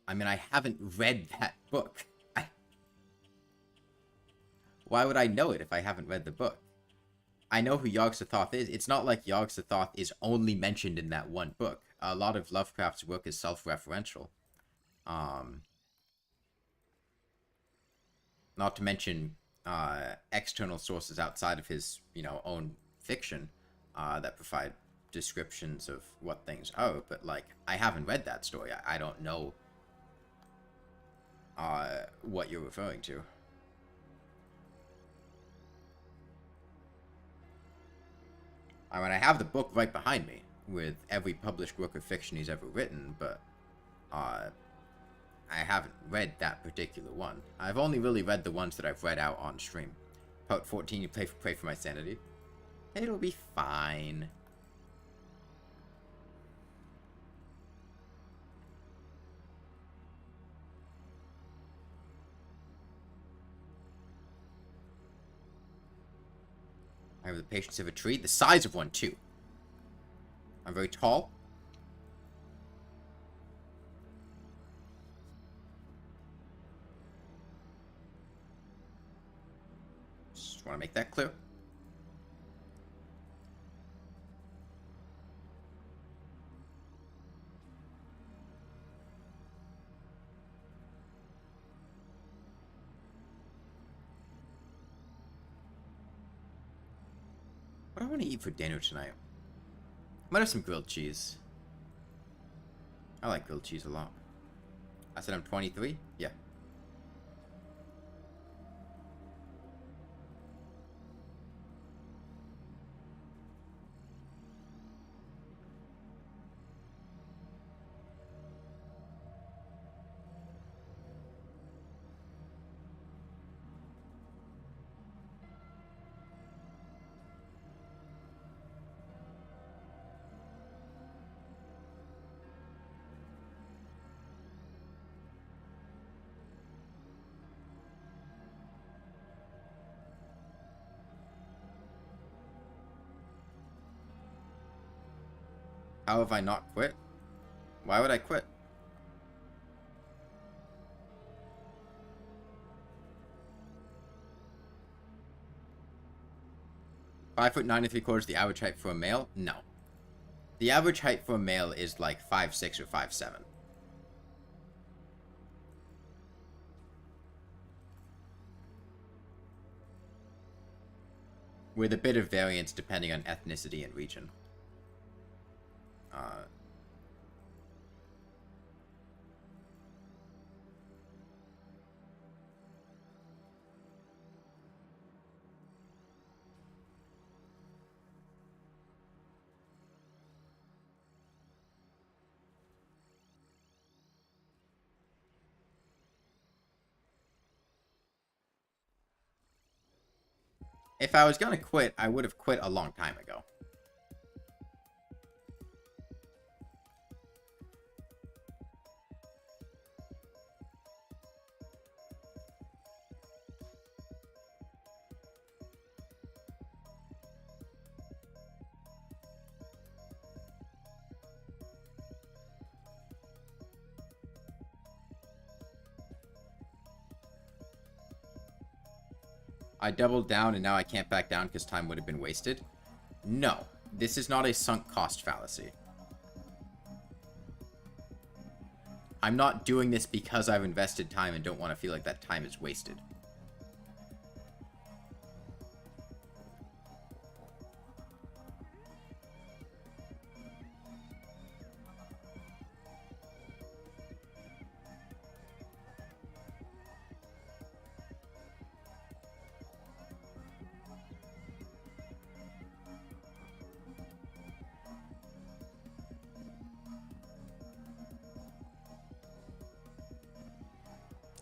I mean, I haven't read that book. Why would I know it if I haven't read the book? I know who Yogg-Sothoth is. It's not like Yogg-Sothoth is only mentioned in that one book. A lot of Lovecraft's work is self-referential. Not to mention external sources outside of his, own fiction that provide descriptions of what things are. But, like, I haven't read that story. I don't know what you're referring to. I mean, I have the book right behind me with every published work of fiction he's ever written, but I haven't read that particular one. I've only really read the ones that I've read out on stream. Part 14, you pray for my sanity. It'll be fine. I have the patience of a tree, the size of one too. I'm very tall. want to make that clear. What do I want to eat for dinner tonight? Might have some grilled cheese. I like grilled cheese a lot. I said I'm 23? Yeah. How have I not quit? Why would I quit? "5'9¾" the average height for a male? No. The average height for a male is like 5'6" or 5'7". With a bit of variance depending on ethnicity and region. If I was gonna quit, I would have quit a long time ago. I doubled down and now I can't back down because time would have been wasted. No, this is not a sunk cost fallacy. I'm not doing this because I've invested time and don't want to feel like that time is wasted.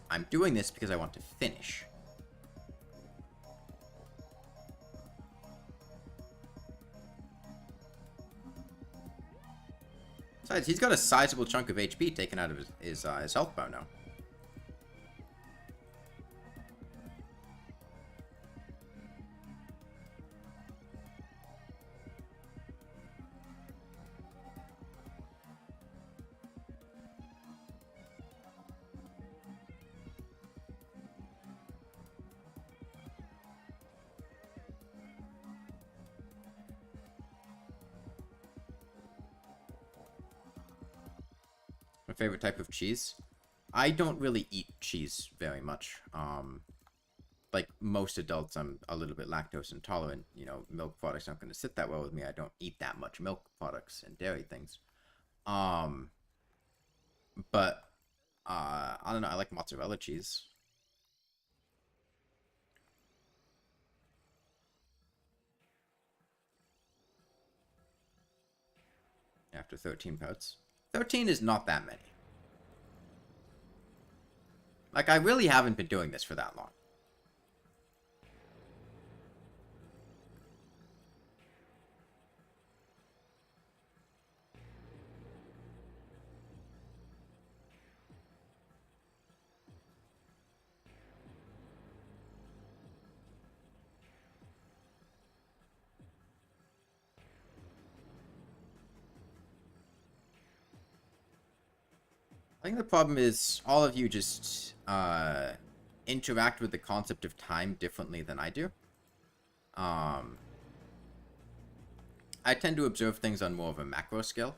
I'm doing this because I want to finish. Besides, he's got a sizable chunk of HP taken out of his health bar now. My favorite type of cheese? I don't really eat cheese very much. Like most adults, I'm a little bit lactose intolerant. You know, milk products aren't going to sit that well with me. I don't eat that much milk products and dairy things. But I don't know. I like mozzarella cheese. After 13 pouts. 13 is not that many. Like, I really haven't been doing this for that long. I think the problem is all of you just interact with the concept of time differently than I do. Um, I tend to observe things on more of a macro scale.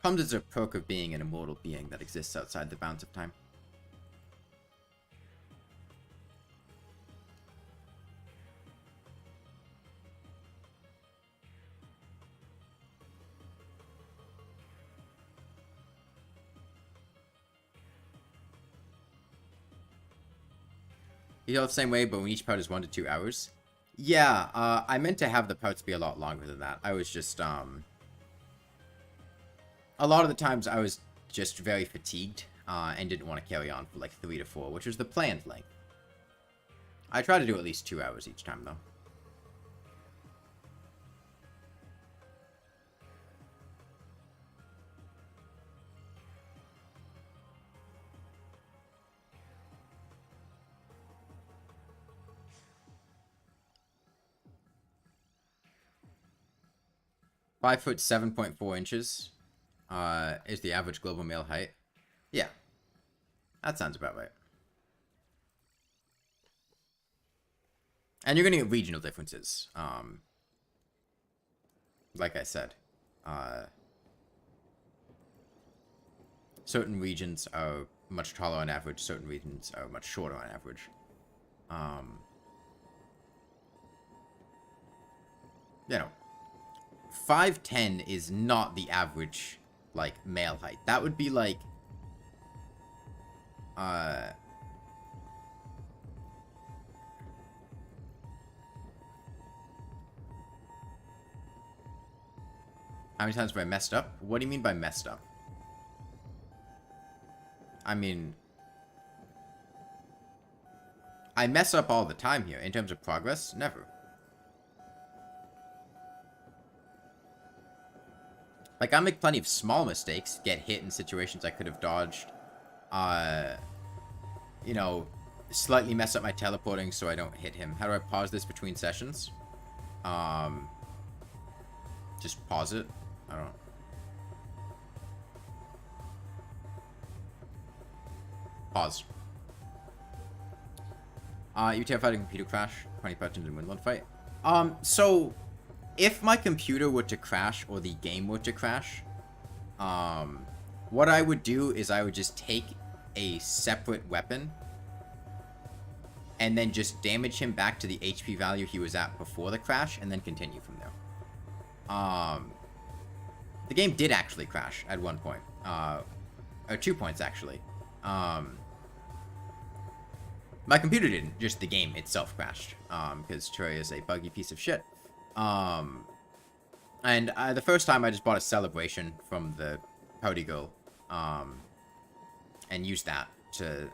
Comes as a perk of being an immortal being that exists outside the bounds of time. You feel the same way, but when each part is 1 to 2 hours. Yeah, I meant to have the parts be a lot longer than that. I was just, a lot of the times I was just very fatigued, and didn't want to carry on for like 3 to 4, which was the planned length. I try to do at least 2 hours each time, though. Five foot 7.4 inches is the average global male height. Yeah, that sounds about right. And you're going to get regional differences. Like I said, certain regions are much taller on average. Certain regions are much shorter on average. You know, 5'10" is not the average, like, male height. That would be like, how many times have I messed up? What do you mean by messed up? I mean, I mess up all the time here. In terms of progress, never. Like, I make plenty of small mistakes, get hit in situations I could have dodged. You know, slightly mess up my teleporting so I don't hit him. How do I pause this between sessions? Just pause it. I don't know. Pause. You terrified of a computer crash. 20 questions in Moonlord fight. So, if my computer were to crash, or the game were to crash, what I would do is I would just take a separate weapon, and then just damage him back to the HP value he was at before the crash, and then continue from there. The game did actually crash at one point. Or 2 points, actually. My computer didn't, just the game itself crashed. Because Terraria is a buggy piece of shit. And the first time I just bought a celebration from the Pouty Girl. And used that to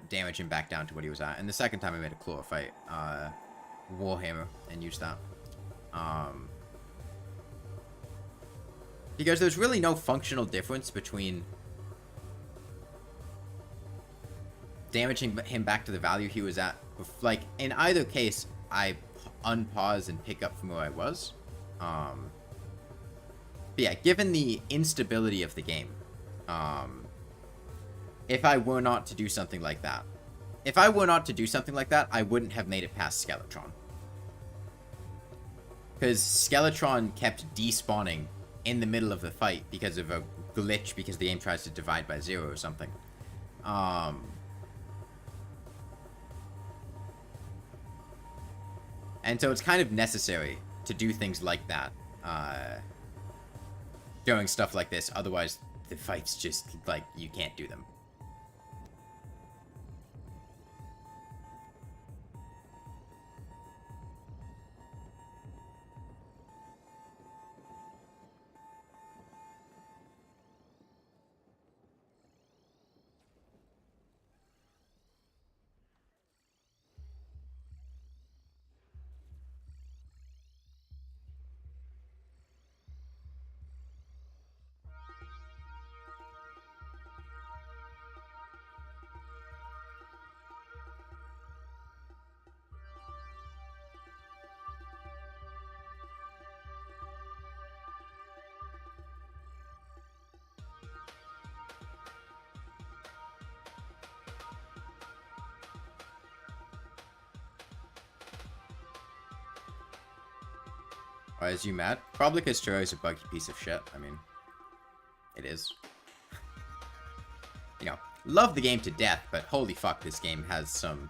damage him back down to what he was at. And the second time I made a Chlorophyte Warhammer and used that. Because there's really no functional difference between damaging him back to the value he was at. Like, in either case, I unpause and pick up from where I was. But yeah, given the instability of the game, if I were not to do something like that, I wouldn't have made it past Skeletron. Because Skeletron kept despawning in the middle of the fight because of a glitch, because the game tries to divide by 0 or something. And so it's kind of necessary to do things like that during stuff like this. Otherwise, the fights just, like, you can't do them. Why is you mad? Probably because Terraria's a buggy piece of shit. I mean, it is. You know, love the game to death, but holy fuck, this game has some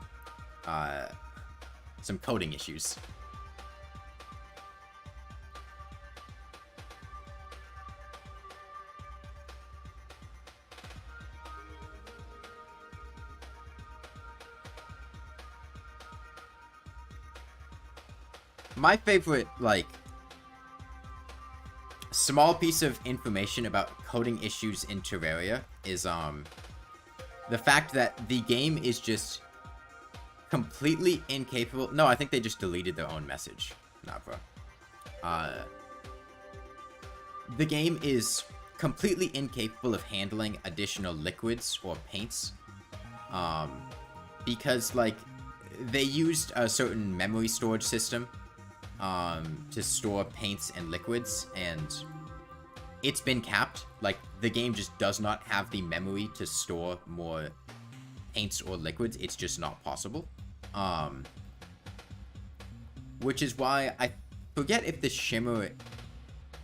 coding issues. My favorite, like, small piece of information about coding issues in Terraria is, the fact that the game is just completely incapable. No, I think they just deleted their own message. Nah, bro. The game is completely incapable of handling additional liquids or paints. Because, like, they used a certain memory storage system to store paints and liquids, and it's been capped. Like, the game just does not have the memory to store more paints or liquids. It's just not possible. Which is why I forget if the shimmer,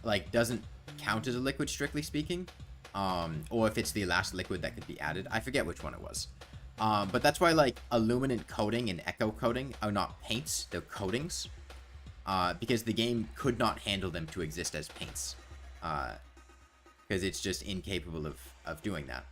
like, doesn't count as a liquid, strictly speaking, or if it's the last liquid that could be added. I forget which one it was. But that's why, like, illuminant coating and echo coating are not paints, they're coatings. Because the game could not handle them to exist as paints. Because it's just incapable of doing that.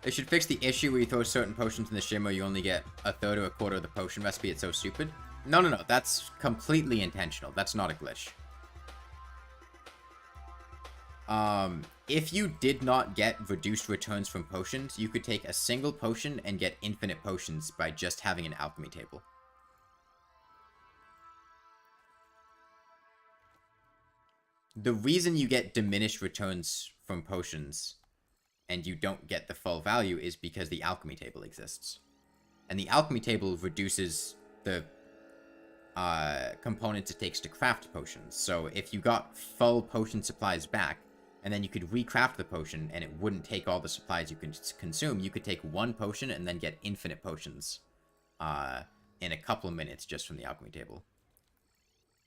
They should fix the issue where you throw certain potions in the shimmer, you only get a third or a quarter of the potion recipe. It's so stupid. No, no, no. That's completely intentional. That's not a glitch. If you did not get reduced returns from potions, you could take a single potion and get infinite potions by just having an alchemy table. The reason you get diminished returns from potions and you don't get the full value is because the alchemy table exists. And the alchemy table reduces the components it takes to craft potions. So if you got full potion supplies back, and then you could recraft the potion, and it wouldn't take all the supplies you can consume, you could take one potion and then get infinite potions in a couple of minutes just from the alchemy table.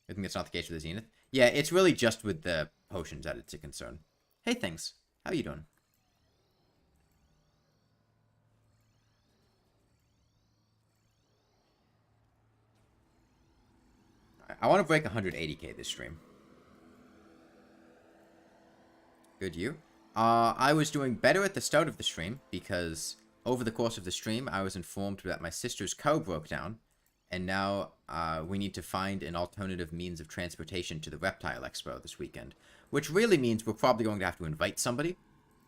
I think that's not the case with the Zenith. Yeah, it's really just with the potions that it's a concern. Hey, things. How you doing? I want to break 180k this stream. Good, you? I was doing better at the start of the stream, because over the course of the stream, I was informed that my sister's car broke down, and now we need to find an alternative means of transportation to the Reptile Expo this weekend. Which really means we're probably going to have to invite somebody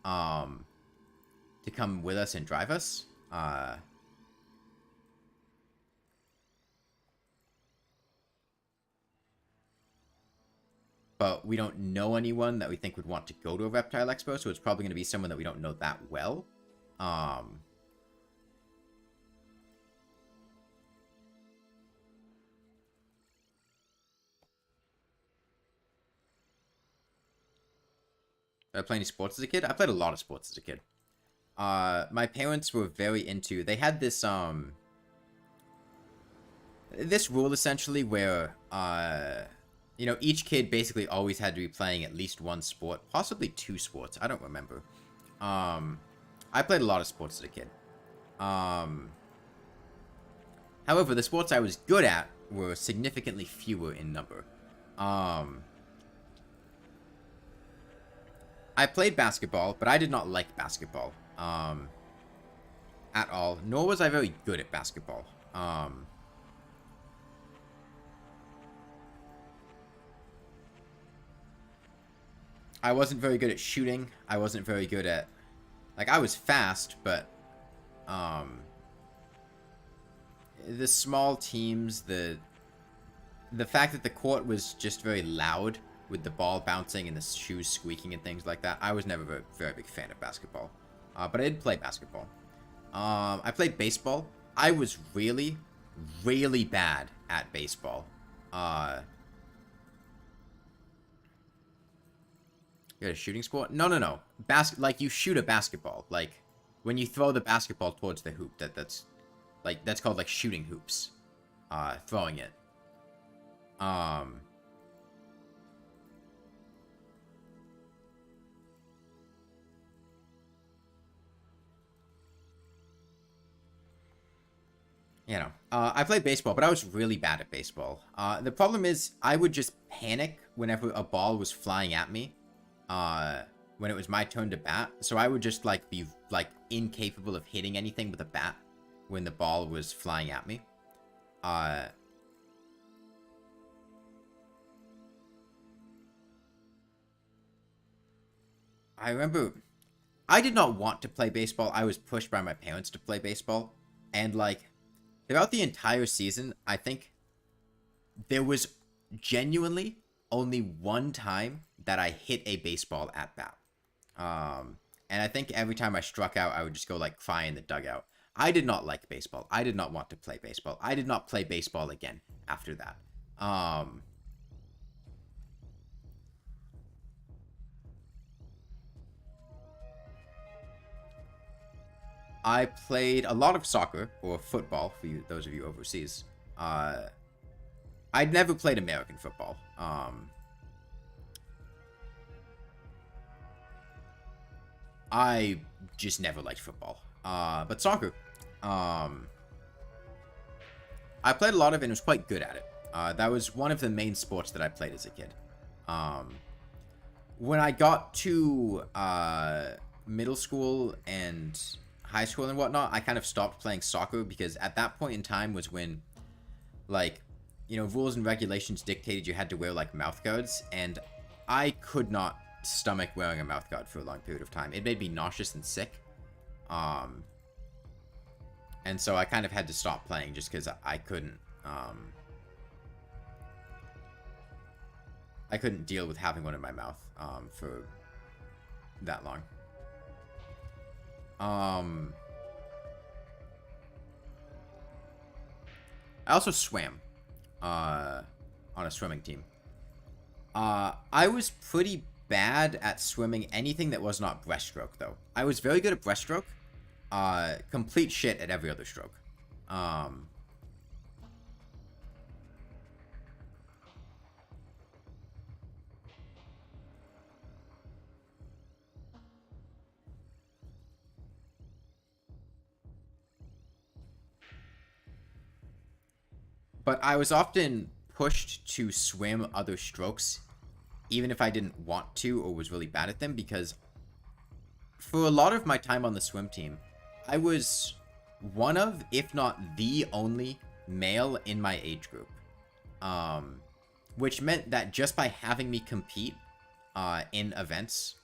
to come with us and drive us. But we don't know anyone that we think would want to go to a Reptile Expo, so it's probably going to be someone that we don't know that well. Did I play any sports as a kid? I played a lot of sports as a kid. My parents were very into... They had this, this rule, essentially, where, you know, each kid basically always had to be playing at least one sport. Possibly two sports. I don't remember. I played a lot of sports as a kid. However, the sports I was good at were significantly fewer in number. I played basketball, but I did not like basketball. At all. Nor was I very good at basketball. I wasn't very good at shooting. I wasn't very good at... Like, I was fast, but The small teams, the fact that the court was just very loud with the ball bouncing and the shoes squeaking and things like that. I was never a very big fan of basketball. But I did play basketball. I played baseball. I was really, really bad at baseball. You got a shooting sport? No. Like, you shoot a basketball. Like, when you throw the basketball towards the hoop. That's called, like, shooting hoops. Throwing it. You know, I played baseball, but I was really bad at baseball. The problem is, I would just panic whenever a ball was flying at me. When it was my turn to bat. So I would just, like, be, like, incapable of hitting anything with a bat when the ball was flying at me. I remember, I did not want to play baseball. I was pushed by my parents to play baseball. And, like, throughout the entire season, I think there was genuinely only one time that I hit a baseball at bat. And I think every time I struck out, I would just go, like, cry in the dugout. I did not like baseball. I did not want to play baseball. I did not play baseball again after that. I played a lot of soccer, or football, for you, those of you overseas. I'd never played American football. I just never liked football. But soccer. I played a lot of it and was quite good at it. That was one of the main sports that I played as a kid. When I got to middle school and high school and whatnot, I kind of stopped playing soccer because at that point in time was when, like, you know, rules and regulations dictated you had to wear, like, mouth guards, and I could not stomach wearing a mouth guard for a long period of time. It made me nauseous and sick. And so I kind of had to stop playing just because I couldn't, I couldn't deal with having one in my mouth, for that long. I also swam, on a swimming team. I was pretty bad at swimming anything that was not breaststroke, though. I was very good at breaststroke. Complete shit at every other stroke. But I was often pushed to swim other strokes, even if I didn't want to or was really bad at them, because for a lot of my time on the swim team, I was one of, if not the only, male in my age group. Which meant that just by having me compete in events,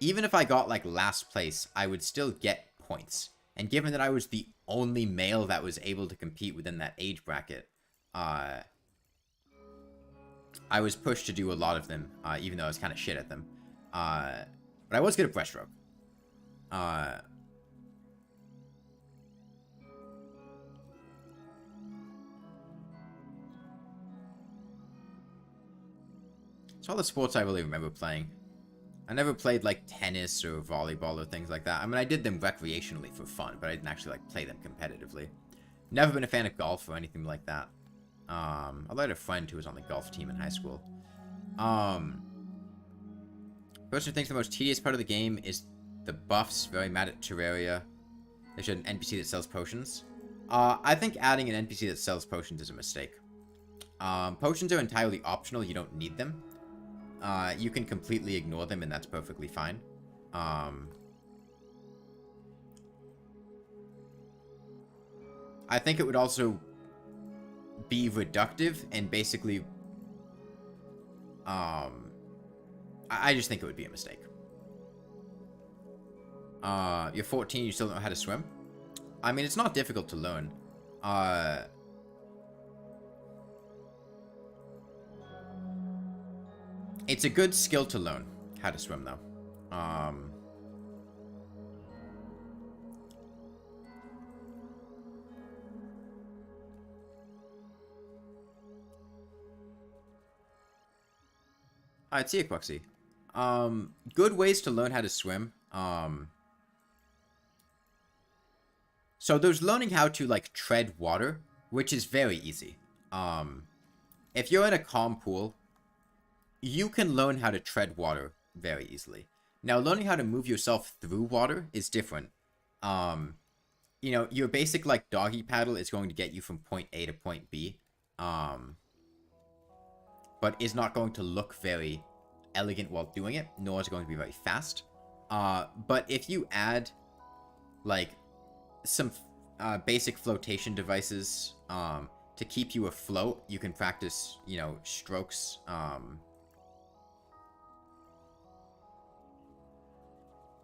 even if I got, like, last place, I would still get points. And given that I was the only male that was able to compete within that age bracket, I was pushed to do a lot of them, even though I was kind of shit at them. But I was good at breaststroke. It's all the sports I really remember playing. I never played, like, tennis or volleyball or things like that. I mean, I did them recreationally for fun, but I didn't actually, like, play them competitively. Never been a fan of golf or anything like that. Although I had a friend who was on the golf team in high school. Person thinks the most tedious part of the game is the buffs. Very mad at Terraria. They should have an NPC that sells potions. I think adding an NPC that sells potions is a mistake. Potions are entirely optional. You don't need them. You can completely ignore them, and that's perfectly fine. I think it would also be reductive and basically, I just think it would be a mistake. You're 14, you still don't know how to swim? I mean, it's not difficult to learn. It's a good skill to learn how to swim, though. Alright, see you, Quuxy. Good ways to learn how to swim. So there's learning how to, like, tread water, which is very easy. If you're in a calm pool, you can learn how to tread water very easily. Now, learning how to move yourself through water is different. You know, your basic, like, doggy paddle is going to get you from point A to point B. But is not going to look very elegant while doing it, nor is it going to be very fast. But if you add, like, some basic flotation devices to keep you afloat, you can practice, you know, strokes.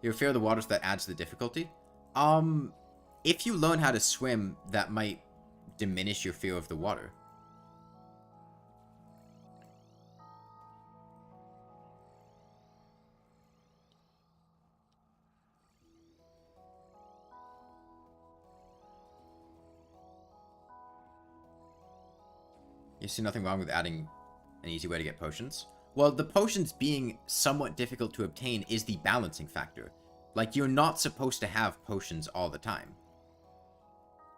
Your fear of the water, so that adds to the difficulty. If you learn how to swim, that might diminish your fear of the water. You see nothing wrong with adding an easy way to get potions? Well, the potions being somewhat difficult to obtain is the balancing factor. Like, you're not supposed to have potions all the time.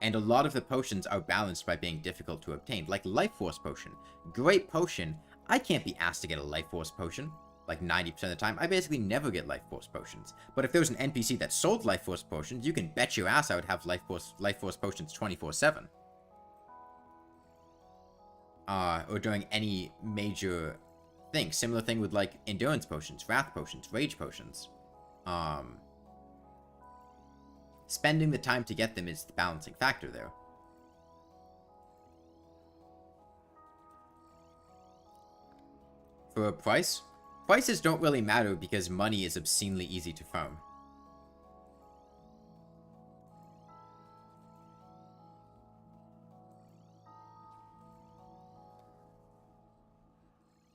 And a lot of the potions are balanced by being difficult to obtain. Like Life Force Potion. Great potion. I can't be asked to get a Life Force Potion. Like 90% of the time. I basically never get Life Force Potions. But if there was an NPC that sold Life Force Potions, you can bet your ass I would have Life Force Potions 24/7. Or during any major thing. Similar thing with, like, endurance potions, wrath potions, rage potions. Spending the time to get them is the balancing factor there. For a price? Prices don't really matter because money is obscenely easy to farm.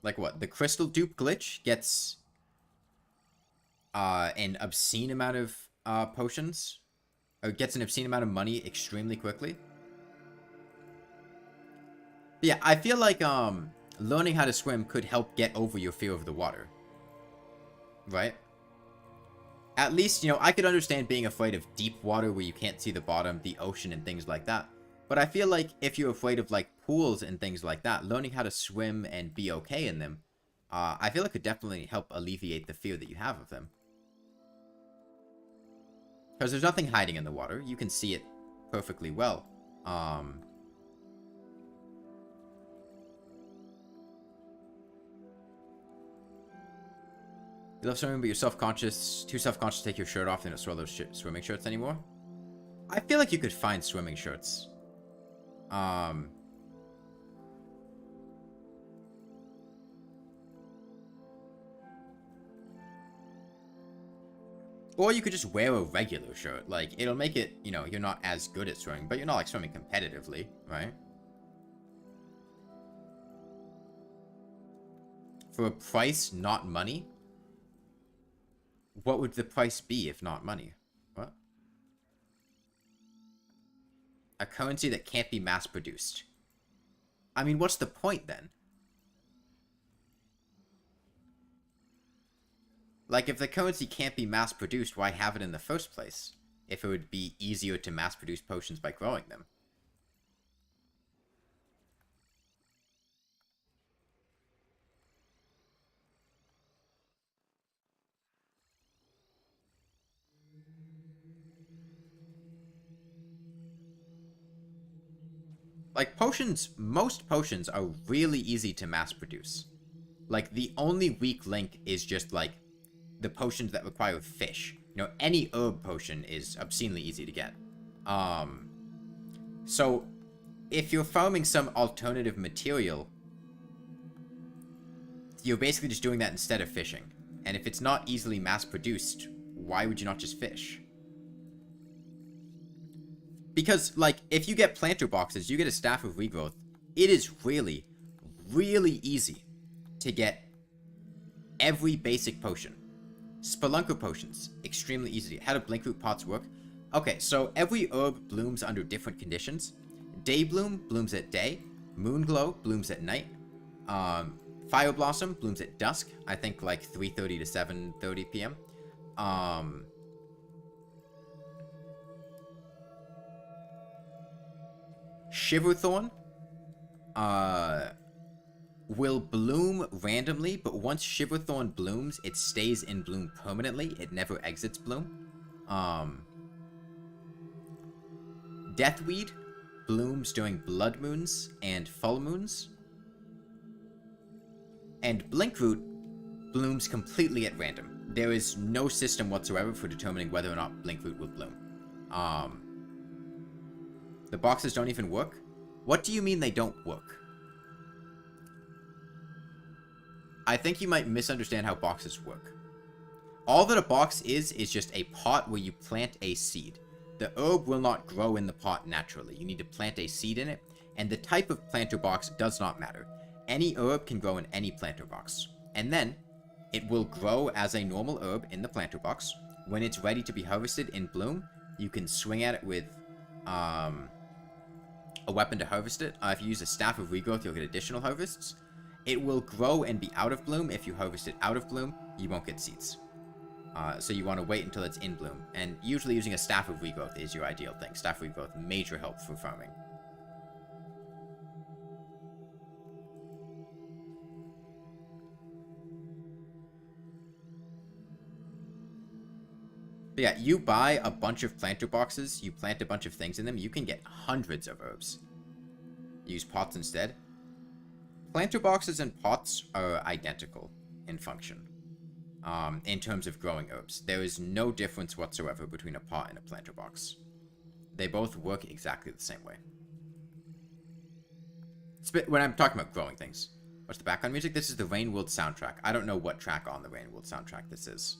Like what? The crystal dupe glitch gets an obscene amount of potions. Or gets an obscene amount of money extremely quickly. But yeah, I feel like learning how to swim could help get over your fear of the water. Right? At least, you know, I could understand being afraid of deep water where you can't see the bottom, the ocean, and things like that. But I feel like if you're afraid of, like, pools and things like that, learning how to swim and be okay in them, I feel it could definitely help alleviate the fear that you have of them. Because there's nothing hiding in the water. You can see it perfectly well. You love swimming, but you're self-conscious. Too self-conscious to take your shirt off and don't wear those swimming shirts anymore? I feel like you could find swimming shirts. Or you could just wear a regular shirt. Like, it'll make it, you know, you're not as good at swimming, but you're not, like, swimming competitively, right? For a price, not money? What would the price be if not money? What? A currency that can't be mass-produced. I mean, what's the point, then? Like, if the currency can't be mass-produced, why have it in the first place? If it would be easier to mass-produce potions by growing them. Like, potions, most potions are really easy to mass-produce. Like, the only weak link is just, like, the potions that require fish. You know, any herb potion is obscenely easy to get. So, if you're farming some alternative material, you're basically just doing that instead of fishing. And if it's not easily mass-produced, why would you not just fish? Because, like, if you get planter boxes, you get a staff of regrowth, it is really, really easy to get every basic potion. Spelunker potions, extremely easy. How do blinkroot pots work? Okay, so every herb blooms under different conditions. Day bloom blooms at day. Moonglow blooms at night. Fire blossom blooms at dusk. I think like 3:30 to 7:30 p.m. Shiverthorn will bloom randomly, but once Shiverthorn blooms, it stays in bloom permanently. It never exits bloom. Deathweed blooms during blood moons and full moons. And Blinkroot blooms completely at random. There is no system whatsoever for determining whether or not Blinkroot will bloom. The boxes don't even work? What do you mean they don't work? I think you might misunderstand how boxes work. All that a box is just a pot where you plant a seed. The herb will not grow in the pot naturally. You need to plant a seed in it, and the type of planter box does not matter. Any herb can grow in any planter box. And then, it will grow as a normal herb in the planter box. When it's ready to be harvested in bloom, you can swing at it with a weapon to harvest it. If you use a Staff of Regrowth, you'll get additional harvests. It will grow and be out of bloom. If you harvest it out of bloom, you won't get seeds. So you want to wait until it's in bloom. And usually using a Staff of Regrowth is your ideal thing. Staff of Regrowth, major help for farming. But yeah, you buy a bunch of planter boxes, you plant a bunch of things in them, you can get hundreds of herbs. Use pots instead. Planter boxes and pots are identical in function. In terms of growing herbs. There is no difference whatsoever between a pot and a planter box. They both work exactly the same way. When I'm talking about growing things. What's the background music? This is the Rain World soundtrack. I don't know what track on the Rain World soundtrack this is.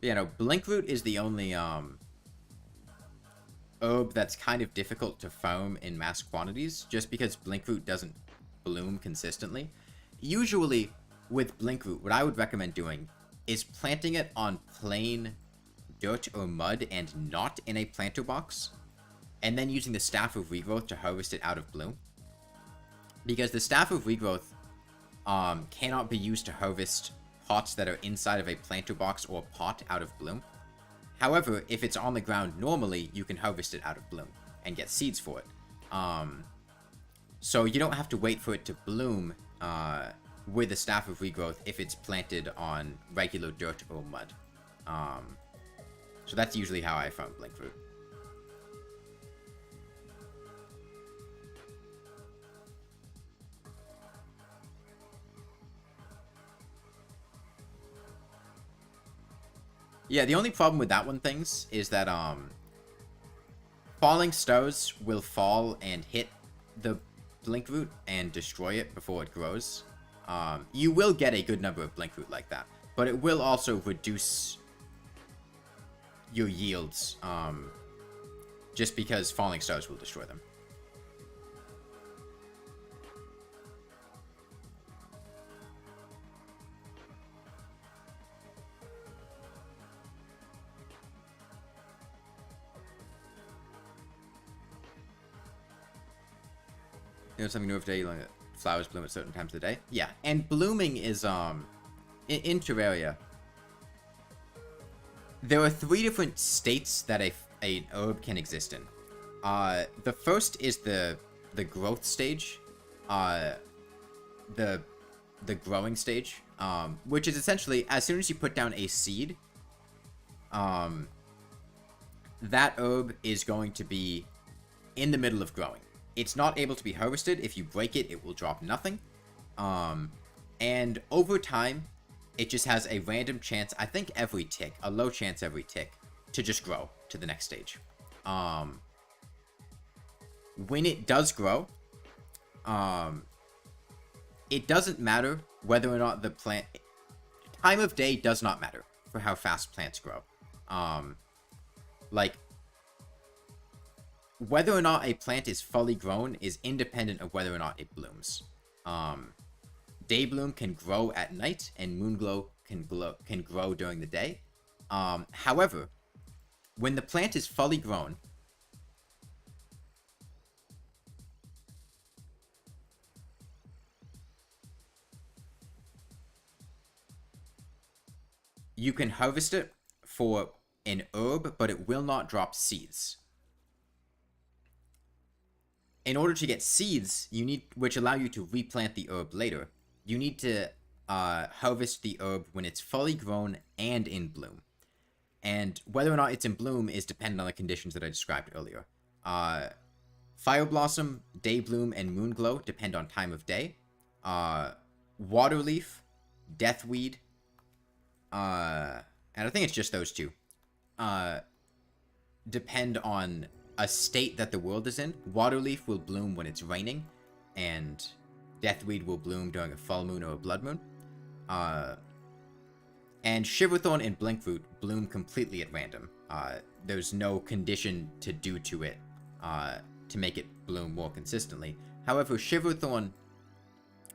You know, Blinkroot is the only herb that's kind of difficult to farm in mass quantities, just because Blinkroot doesn't bloom consistently. Usually, with Blinkroot, what I would recommend doing is planting it on plain dirt or mud and not in a planter box, and then using the Staff of Regrowth to harvest it out of bloom. Because the Staff of Regrowth cannot be used to harvest pots that are inside of a planter box or pot out of bloom. However, if it's on the ground normally, you can harvest it out of bloom and get seeds for it. So you don't have to wait for it to bloom with a Staff of Regrowth if it's planted on regular dirt or mud. So that's usually how I found Blinkroot. Yeah, the only problem with that one, things, is that, falling stars will fall and hit the Blinkroot and destroy it before it grows. You will get a good number of Blinkroot like that, but it will also reduce your yields, just because falling stars will destroy them. You know, something new every day, like flowers bloom at certain times of the day. Yeah, and blooming is, in Terraria, there are 3 different states that an herb can exist in. The first is the growth stage, the growing stage, which is essentially, as soon as you put down a seed, that herb is going to be in the middle of growing. It's not able to be harvested. If you break it, it will drop nothing. And over time, it just has a random chance, I think every tick, a low chance every tick, to just grow to the next stage. When it does grow, it doesn't matter whether or not the plant... Time of day does not matter for how fast plants grow. Like, whether or not a plant is fully grown is independent of whether or not it blooms. Day bloom can grow at night, and moon glow can grow during the day. However, when the plant is fully grown, you can harvest it for an herb, but it will not drop seeds. In order to get seeds, which allow you to replant the herb later, you need to harvest the herb when it's fully grown and in bloom. And whether or not it's in bloom is dependent on the conditions that I described earlier. Fire blossom, day bloom, and moon glow depend on time of day. Waterleaf, deathweed, and I think it's just those two, depend on a state that the world is in. Waterleaf will bloom when it's raining, and deathweed will bloom during a full moon or a blood moon. And shiverthorn and blinkroot bloom completely at random. There's no condition to do to it to make it bloom more consistently. However, shiverthorn,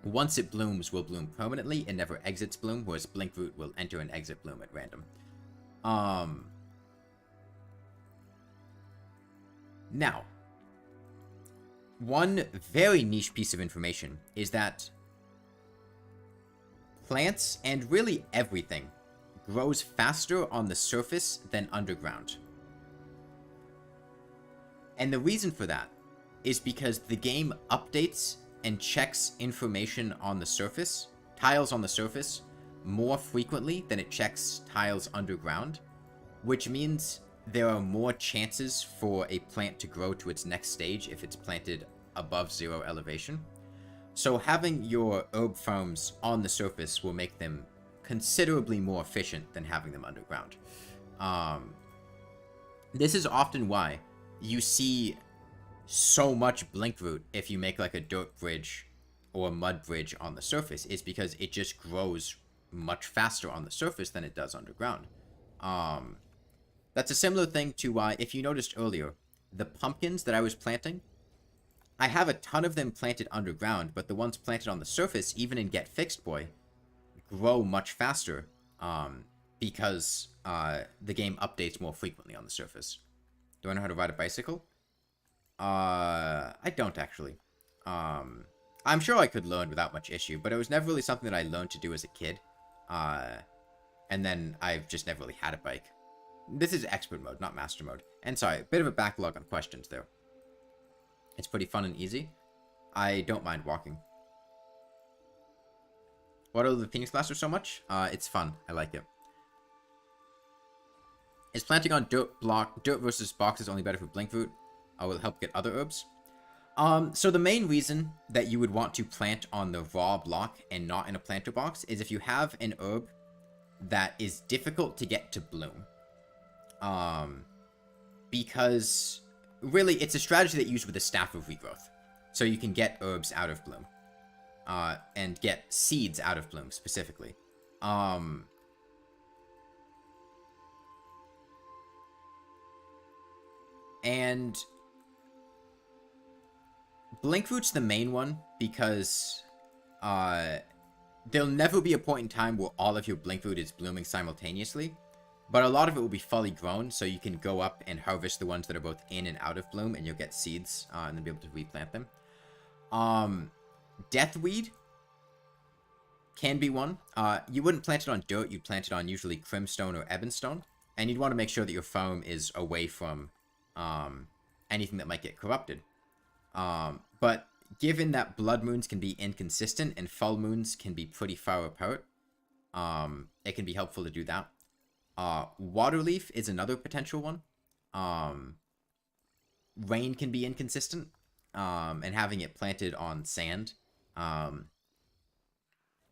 once it blooms, will bloom permanently and never exits bloom, whereas blinkroot will enter and exit bloom at random. Now, one very niche piece of information is that plants, and really everything, grows faster on the surface than underground. And the reason for that is because the game updates and checks information on the surface, tiles on the surface, more frequently than it checks tiles underground, which means there are more chances for a plant to grow to its next stage if it's planted above 0 elevation. So having your herb farms on the surface will make them considerably more efficient than having them underground. This is often why you see so much blinkroot if you make like a dirt bridge or a mud bridge on the surface, is because it just grows much faster on the surface than it does underground. That's a similar thing to why, if you noticed earlier, the pumpkins that I was planting, I have a ton of them planted underground, but the ones planted on the surface, even in Get Fixed Boy, grow much faster because the game updates more frequently on the surface. Do I know how to ride a bicycle? I don't actually. I'm sure I could learn without much issue, but it was never really something that I learned to do as a kid. And then I've just never really had a bike. This is expert mode, not master mode. And sorry, a bit of a backlog on questions there. It's pretty fun and easy. I don't mind walking. What are the Phoenix Blaster so much? It's fun. I like it. Is planting on dirt versus boxes only better for blinkroot? Will it help get other herbs? So the main reason that you would want to plant on the raw block and not in a planter box is if you have an herb that is difficult to get to bloom. Because really it's a strategy that you use with the Staff of Regrowth. So you can get herbs out of bloom. And get seeds out of bloom, specifically. And blinkroot's the main one, because there'll never be a point in time where all of your blinkroot is blooming simultaneously. But a lot of it will be fully grown, so you can go up and harvest the ones that are both in and out of bloom, and you'll get seeds, and then be able to replant them. Deathweed can be one. You wouldn't plant it on dirt, you'd plant it on usually crimstone or ebonstone. And you'd want to make sure that your farm is away from anything that might get corrupted. But given that blood moons can be inconsistent and full moons can be pretty far apart, it can be helpful to do that. Waterleaf is another potential one. Rain can be inconsistent, and having it planted on sand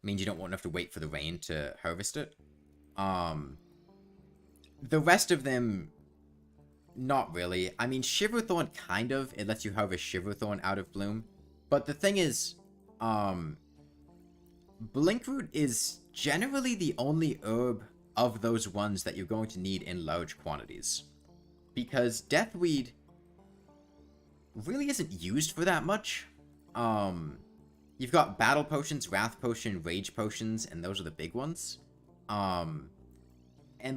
means you don't want enough to wait for the rain to harvest it. The rest of them Not really. I mean, Shiverthorn kind of. It lets you harvest Shiverthorn out of bloom. But the thing is, um, Blinkroot is generally the only herb of those ones that you're going to need in large quantities. Because Deathweed really isn't used for that much. You've got Battle Potions, Wrath Potion, Rage Potions, and those are the big ones. And,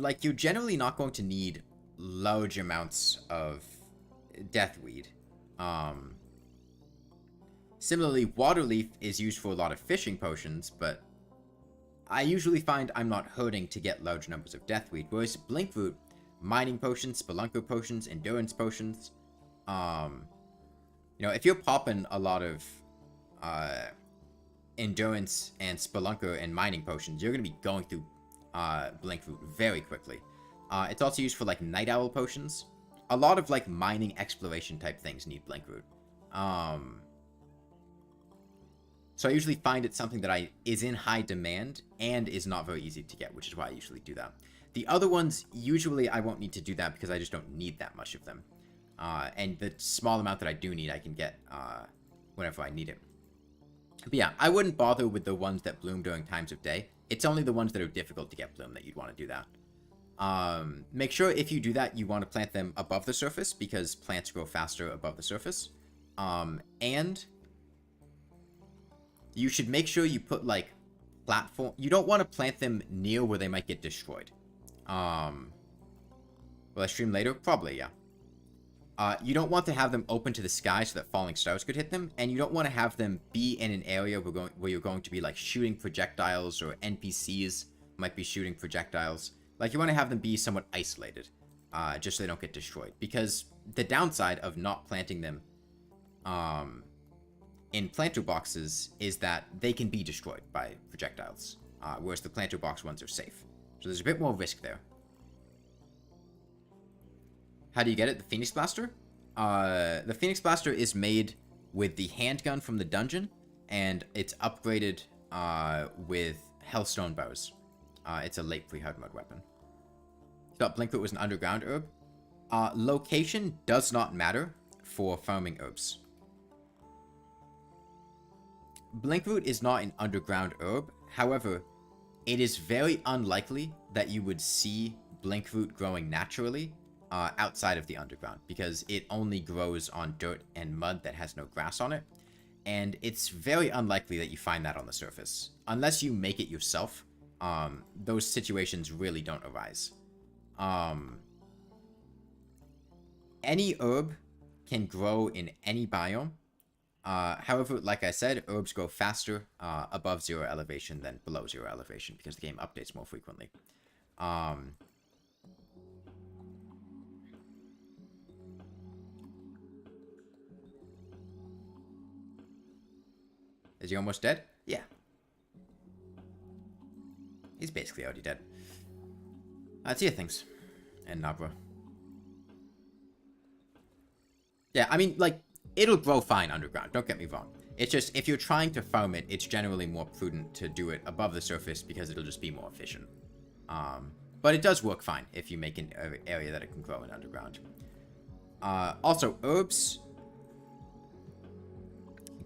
like, you're generally not going to need large amounts of Deathweed. Similarly, Waterleaf is used for a lot of fishing potions, but I usually find I'm not hurting to get large numbers of Deathweed, whereas Blinkroot, mining potions, Spelunker potions, endurance potions, you know, if you're popping a lot of endurance and Spelunker and mining potions, you're going to be going through Blinkroot very quickly. It's also used for, like, Night Owl potions. A lot of, like, mining exploration type things need Blinkroot. So I usually find it something that is in high demand and is not very easy to get, which is why I usually do that. The other ones, usually I won't need to do that because I just don't need that much of them. And the small amount that I do need, I can get whenever I need it. But yeah, I wouldn't bother with the ones that bloom during times of day. It's only the ones that are difficult to get bloom that you'd want to do that. Make sure if you do that, you want to plant them above the surface because plants grow faster above the surface. And you should make sure you put, like, platform. You don't want to plant them near where they might get destroyed. Will I stream later? Probably, yeah. You don't want to have them open to the sky so that falling stars could hit them, and you don't want to have them be in an area where you're going to be, like, shooting projectiles, or NPCs might be shooting projectiles. Like, you want to have them be somewhat isolated, just so they don't get destroyed. Because the downside of not planting them, in planter boxes is that they can be destroyed by projectiles, whereas the planter box ones are safe. So there's a bit more risk there. How do you get it? The Phoenix Blaster? The Phoenix Blaster is made with the handgun from the dungeon, and it's upgraded with Hellstone bows. It's a late pre-hard mode weapon. Thought Blinkroot was an underground herb. Location does not matter for farming herbs. Blinkroot is not an underground herb. However, it is very unlikely that you would see Blinkroot growing naturally outside of the underground, because it only grows on dirt and mud that has no grass on it, and it's very unlikely that you find that on the surface. Unless you make it yourself, those situations really don't arise. Any herb can grow in any biome. However, like I said, herbs grow faster above 0 elevation than below 0 elevation because the game updates more frequently. Is he almost dead? Yeah. He's basically already dead. See ya, things. And Nabra. Yeah, I mean, like, it'll grow fine underground, don't get me wrong. It's just, if you're trying to farm it, it's generally more prudent to do it above the surface because it'll just be more efficient. But it does work fine if you make an area that it can grow in underground. Also, herbs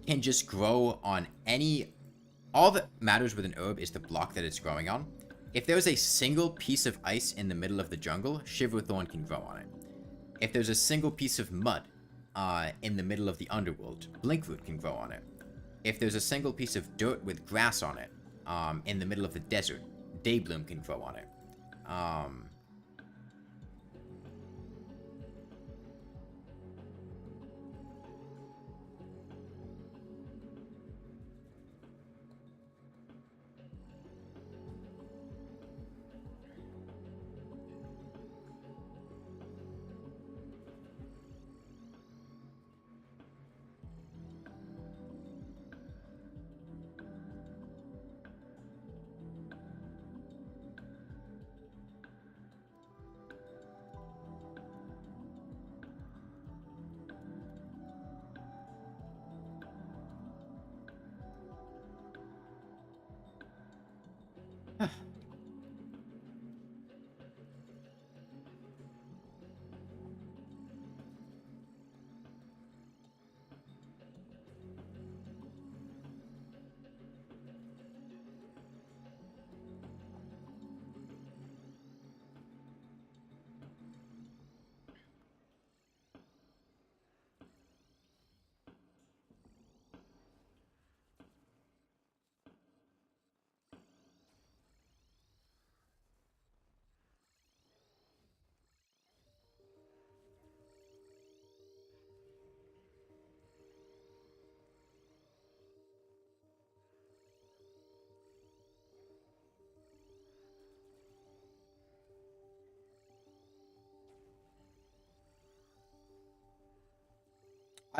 can just grow on any... All that matters with an herb is the block that it's growing on. If there's a single piece of ice in the middle of the jungle, Shiverthorn can grow on it. If there's a single piece of mud in the middle of the underworld, Blinkroot can grow on it. If there's a single piece of dirt with grass on it in the middle of the desert, Daybloom can grow on it.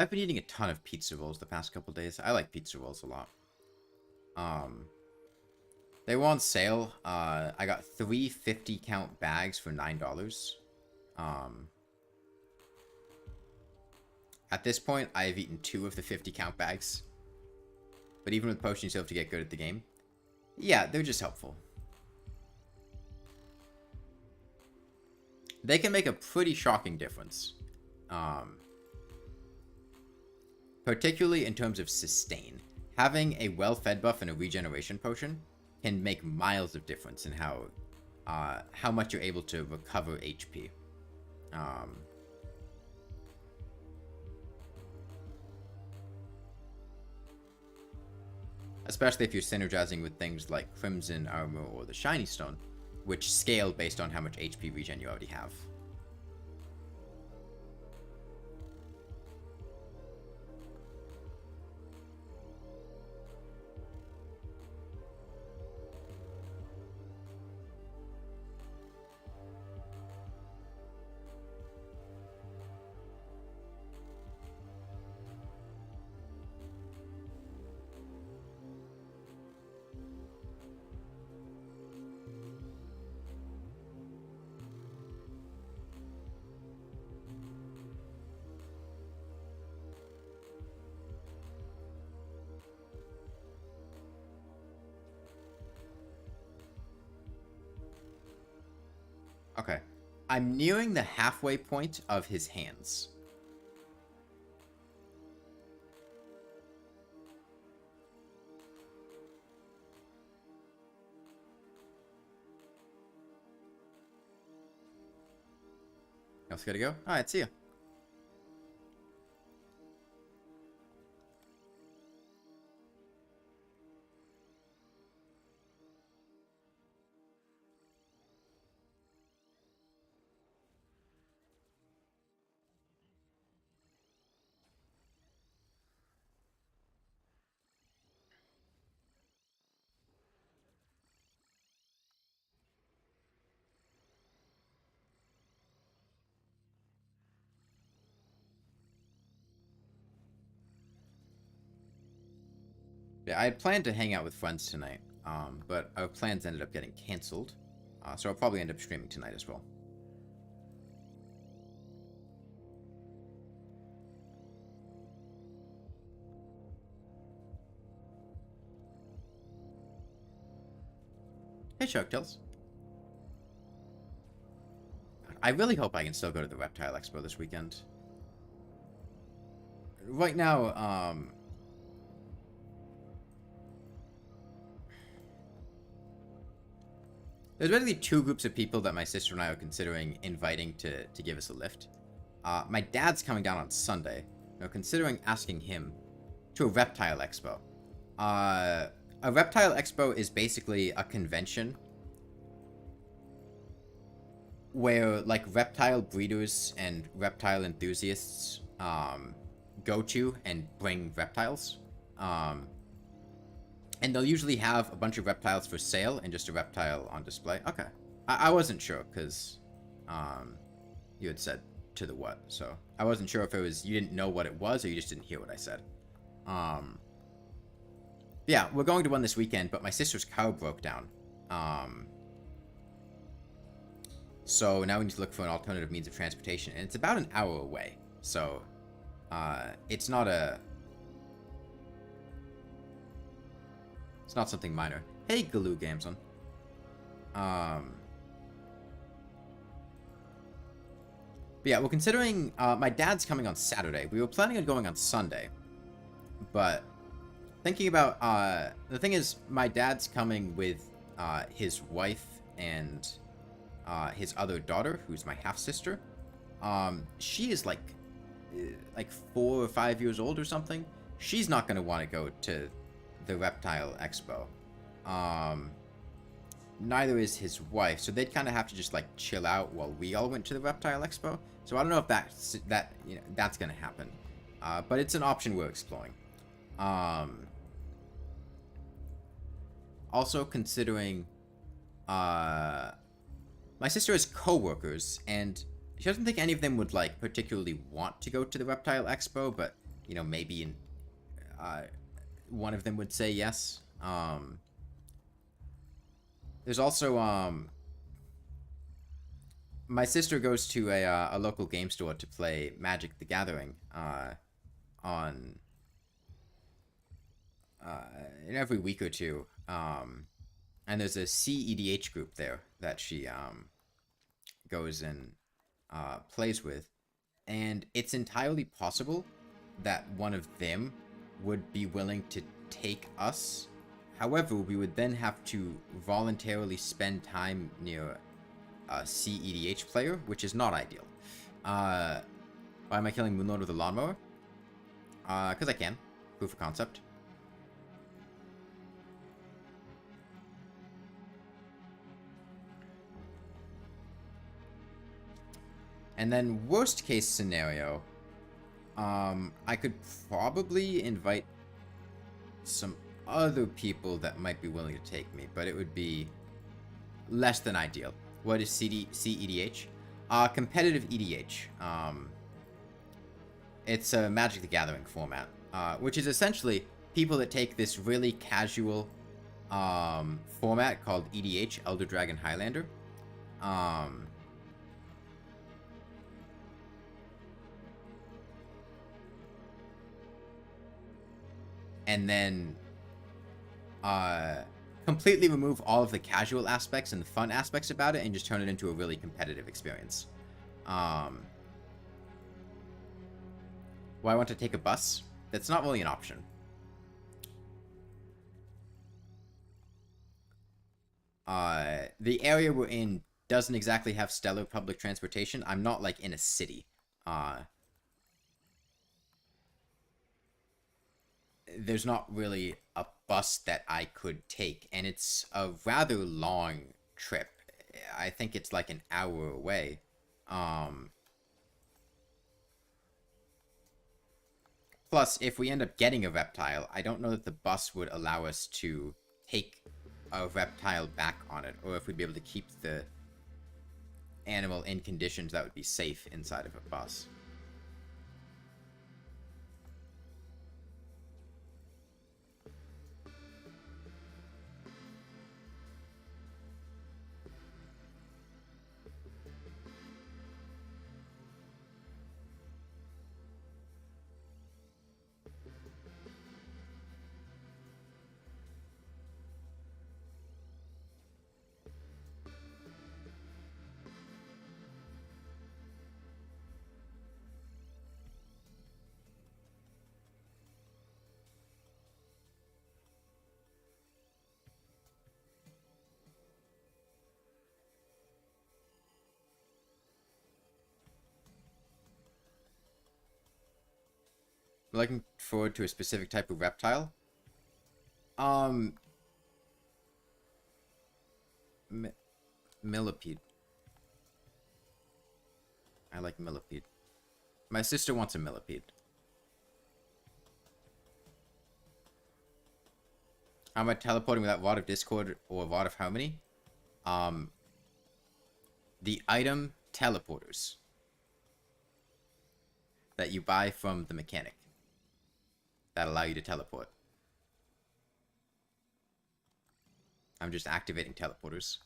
I've been eating a ton of pizza rolls the past couple days. I like pizza rolls a lot. They were on sale. I got 3 50-count bags for $9. At this point, I've eaten 2 of the 50-count bags. But even with potions, you still have to get good at the game. Yeah, they're just helpful. They can make a pretty shocking difference. Particularly in terms of sustain. Having a well-fed buff and a regeneration potion can make miles of difference in how much you're able to recover HP. Especially if you're synergizing with things like Crimson Armor or the Shiny Stone, which scale based on how much HP regen you already have. Okay. I'm nearing the halfway point of his hands. Else gotta go? Alright, see ya. Yeah, I had planned to hang out with friends tonight, but our plans ended up getting canceled. So I'll probably end up streaming tonight as well. Hey, Sharktails. I really hope I can still go to the Reptile Expo this weekend. Right now, there's basically 2 groups of people that my sister and I are considering inviting to give us a lift. My dad's coming down on Sunday. We're considering asking him to a Reptile Expo. A Reptile Expo is basically a convention where, like, reptile breeders and reptile enthusiasts go to and bring reptiles. And they'll usually have a bunch of reptiles for sale and just a reptile on display. Okay. I wasn't sure, because you had said to the what, so I wasn't sure if it was you didn't know what it was or you just didn't hear what I said. Yeah, we're going to one this weekend, but my sister's car broke down. So now we need to look for an alternative means of transportation, and it's about an hour away. So it's not something minor. Hey, Galoo Gamson. But yeah, we're considering... my dad's coming on Saturday. We were planning on going on Sunday. But thinking about... the thing is, my dad's coming with his wife and his other daughter, who's my half-sister. She is like 4 or 5 years old or something. She's not going to want to go to the Reptile Expo. Neither is his wife, so they'd kind of have to just like chill out while we all went to the Reptile Expo. So I don't know if that's gonna happen, but it's an option we're exploring. Also considering, my sister has co-workers, and she doesn't think any of them would like particularly want to go to the Reptile Expo, but you know, maybe one of them would say yes. There's also my sister goes to a local game store to play Magic the Gathering on in every week or two. And there's a CEDH group there that she goes and plays with, and it's entirely possible that one of them would be willing to take us. However, we would then have to voluntarily spend time near a CEDH player, which is not ideal. Why am I killing Moonlord with a lawnmower? Because I can. Proof of concept. And then worst case scenario, I could probably invite some other people that might be willing to take me, but it would be less than ideal. What is CEDH? Competitive EDH. It's a Magic the Gathering format, which is essentially people that take this really casual format called EDH, Elder Dragon Highlander. And then completely remove all of the casual aspects and the fun aspects about it and just turn it into a really competitive experience. Why I want to take a bus? That's not really an option. The area we're in doesn't exactly have stellar public transportation. I'm not, like, in a city. There's not really a bus that I could take, and it's a rather long trip. I think it's like an hour away. Plus, if we end up getting a reptile, I don't know that the bus would allow us to take a reptile back on it, or if we'd be able to keep the animal in conditions that would be safe inside of a bus. Looking forward to a specific type of reptile. Millipede. I like millipede. My sister wants a millipede. How am I teleporting without Rod of Discord or Rod of Harmony? The item teleporters that you buy from the mechanic that allow you to teleport. I'm just activating teleporters.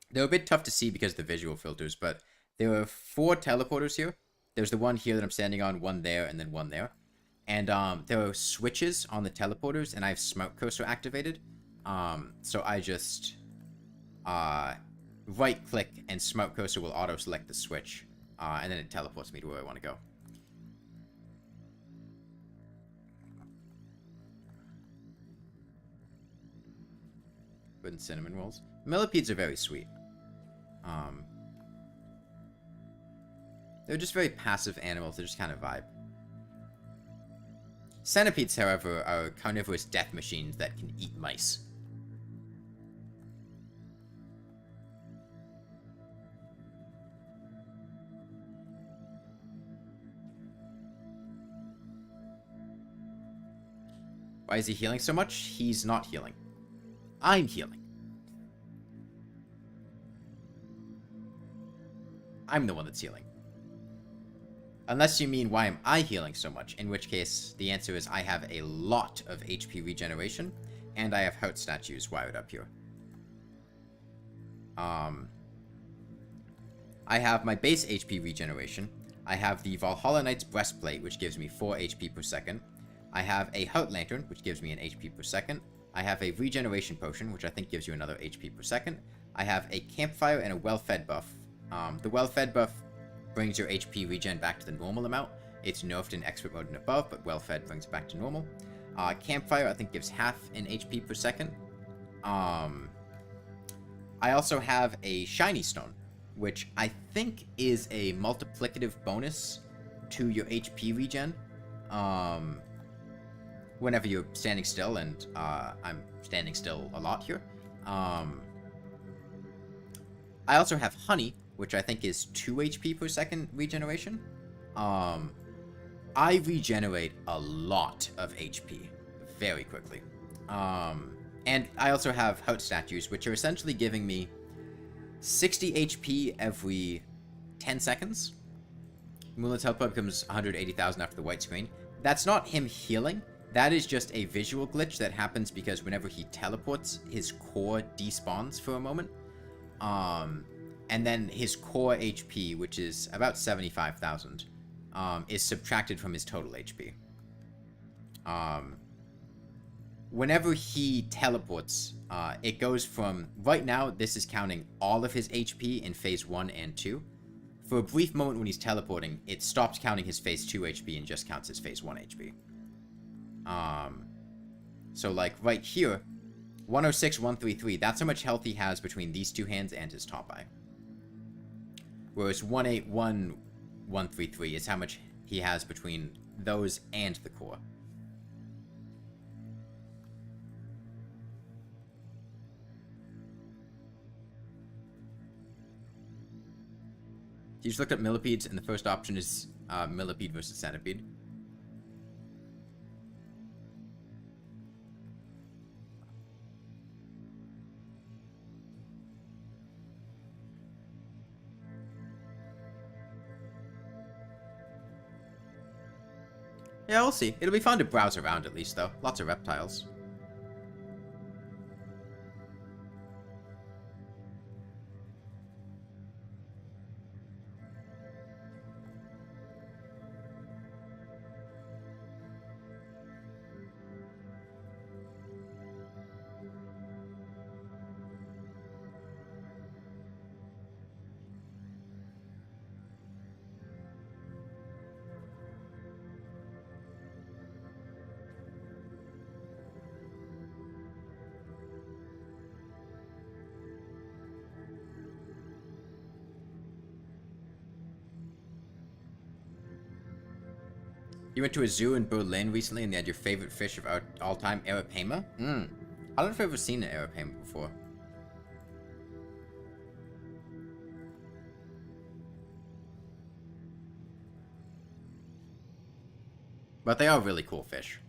They're a bit tough to see because of the visual filters, but there are 4 teleporters here. There's the one here that I'm standing on, one there, and then one there. And there are switches on the teleporters, and I have Smoke Cursor activated. So I just right-click, and Smoke Cursor will auto-select the switch. And then it teleports me to where I want to go. Good cinnamon rolls. Millipedes are very sweet. They're just very passive animals. They just kind of vibe. Centipedes, however, are carnivorous death machines that can eat mice. Why is he healing so much? He's not healing. I'm healing. I'm the one that's healing. Unless you mean why am I healing so much, in which case the answer is I have a lot of HP regeneration, and I have heart statues wired up here. I have my base HP regeneration. I have the Valhalla Knight's Breastplate, which gives me 4 HP per second. I have a Heart Lantern, which gives me an HP per second. I have a Regeneration Potion, which I think gives you another HP per second. I have a Campfire and a Well-Fed buff. The Well-Fed buff brings your HP regen back to the normal amount. It's nerfed in Expert Mode and above, but Well-Fed brings it back to normal. Campfire, I think, gives half an HP per second. I also have a Shiny Stone, which I think is a multiplicative bonus to your HP regen. Whenever you're standing still, and I'm standing still a lot here. I also have Honey, which I think is 2 HP per second regeneration. I regenerate a lot of HP very quickly. And I also have Heart Statues, which are essentially giving me 60 HP every 10 seconds. Moonlord's health bar becomes 180,000 after the white screen. That's not him healing. That is just a visual glitch that happens because whenever he teleports, his core despawns for a moment. And then his core HP, which is about 75,000, is subtracted from his total HP. Whenever he teleports, it goes from... Right now, this is counting all of his HP in Phase 1 and 2. For a brief moment when he's teleporting, it stops counting his Phase 2 HP and just counts his Phase 1 HP. So, like, right here, 106, 133, that's how much health he has between these two hands and his top eye. Whereas 181, 133 is how much he has between those and the core. You just looked up millipedes, and the first option is millipede versus centipede. Yeah, we'll see. It'll be fun to browse around at least, though. Lots of reptiles. You went to a zoo in Berlin recently and they had your favorite fish of all time, Arapaima? I don't know if I've ever seen an Arapaima before. But they are really cool fish.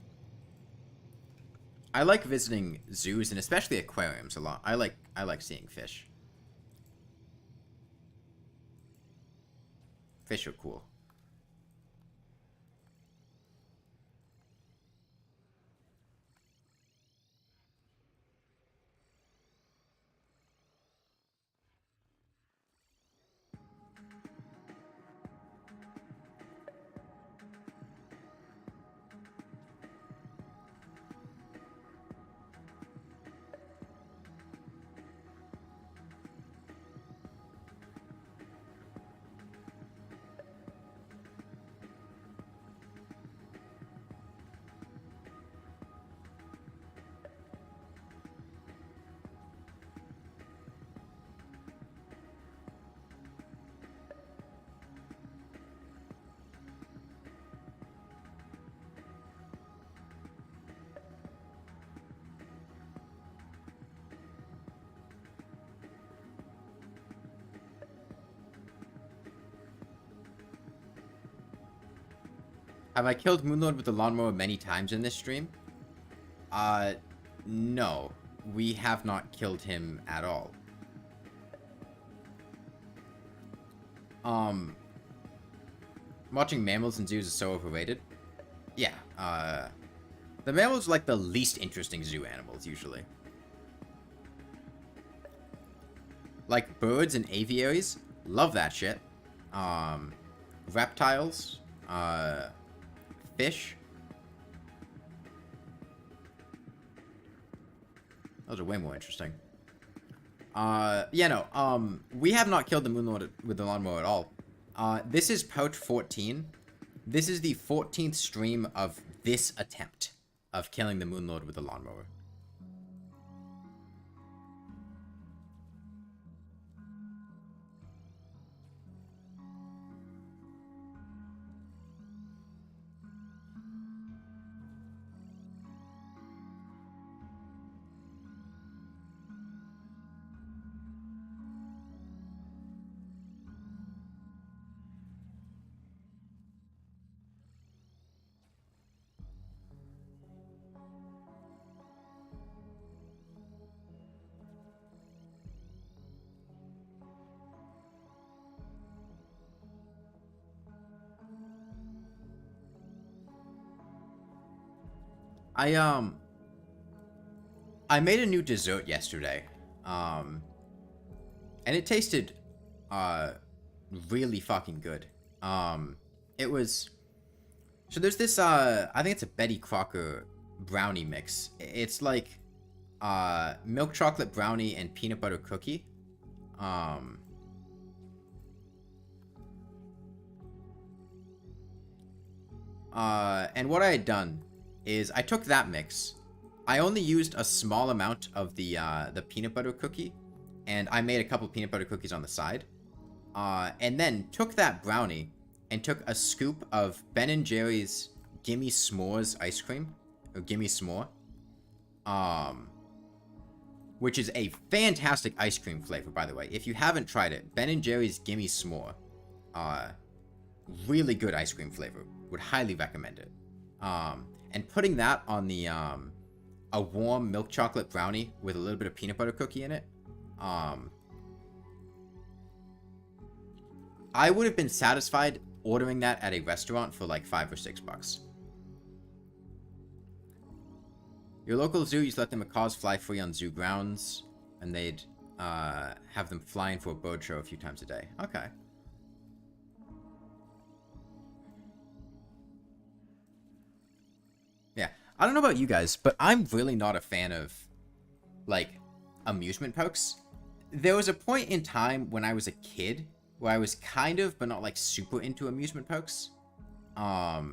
I like visiting zoos and especially aquariums a lot. I like seeing fish. Fish are cool. Have I killed Moonlord with the lawnmower many times in this stream? No. We have not killed him at all. Um, watching mammals in zoos is so overrated. Yeah, the mammals are like the least interesting zoo animals, usually. Like, birds and aviaries, love that shit. Reptiles, fish. Those are way more interesting. Yeah, no, we have not killed the Moonlord with the lawnmower at all. This is pouch 14. This is the 14th stream of this attempt of killing the Moonlord with the lawnmower. I made a new dessert yesterday. And it tasted, really fucking good. It was... So there's this, I think it's a Betty Crocker brownie mix. It's like, milk chocolate brownie and peanut butter cookie. And what I had done is I took that mix. I only used a small amount of the peanut butter cookie, and I made a couple peanut butter cookies on the side. And then took that brownie and took a scoop of Ben & Jerry's Gimme S'mores ice cream, or Gimme S'more, which is a fantastic ice cream flavor, by the way. If you haven't tried it, Ben & Jerry's Gimme S'more, really good ice cream flavor. Would highly recommend it. And putting that on the, a warm milk chocolate brownie with a little bit of peanut butter cookie in it, I would have been satisfied ordering that at a restaurant for like $5 or $6. Your local zoo used to let the macaws fly free on zoo grounds, and they'd have them flying for a bird show a few times a day. Okay. Yeah, I don't know about you guys, but I'm really not a fan of, like, amusement parks. There was a point in time when I was a kid where I was kind of, but not, like, super into amusement parks. But,